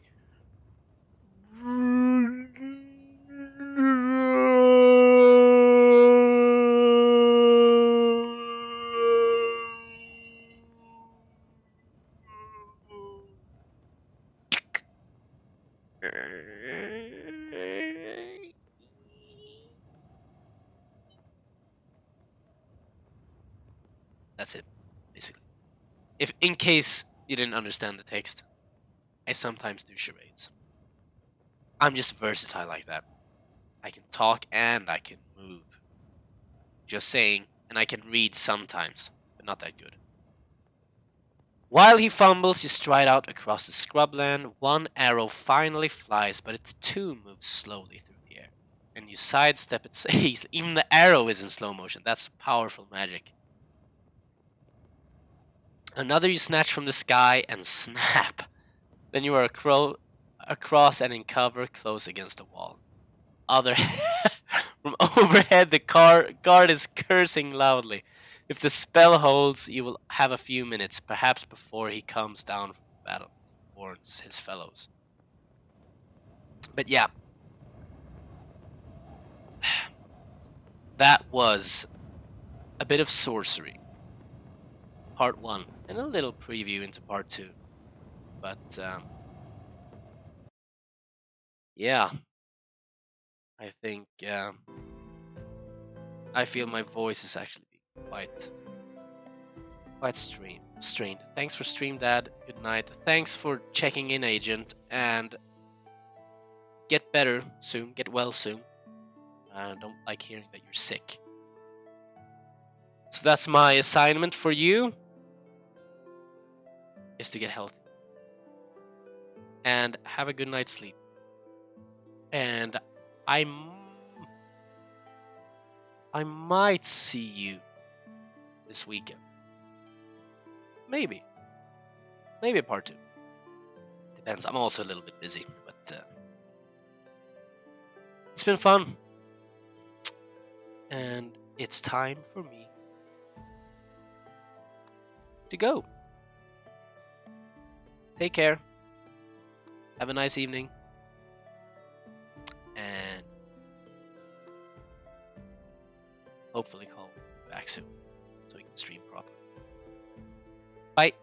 That's it, basically. If in case you didn't understand the text, I sometimes do charades. I'm just versatile like that. I can talk and I can move. Just saying, and I can read sometimes, but not that good. While he fumbles, you stride out across the scrubland. One arrow finally flies, but it too moves slowly through the air. And you sidestep it easily. Even the arrow is in slow motion. That's powerful magic. Another you snatch from the sky and snap. Then you are across and in cover, close against the wall. Other from overhead, the guard is cursing loudly. If the spell holds, you will have a few minutes, perhaps before he comes down from the battle, warns his fellows. But yeah, that was a bit of sorcery. Part 1, and a little preview into Part 2. But yeah, I think I feel my voice is actually quite strained. Thanks for stream, Dad. Good night. Thanks for checking in, Agent, and get better soon. Get well soon. I don't like hearing that you're sick. So that's my assignment for you, is to get healthy and have a good night's sleep. And I might see you this weekend. Maybe part 2. Depends. I'm also a little bit busy, but it's been fun. And it's time for me to go. Take care. Have a nice evening. And hopefully call back soon so we can stream properly. Bye.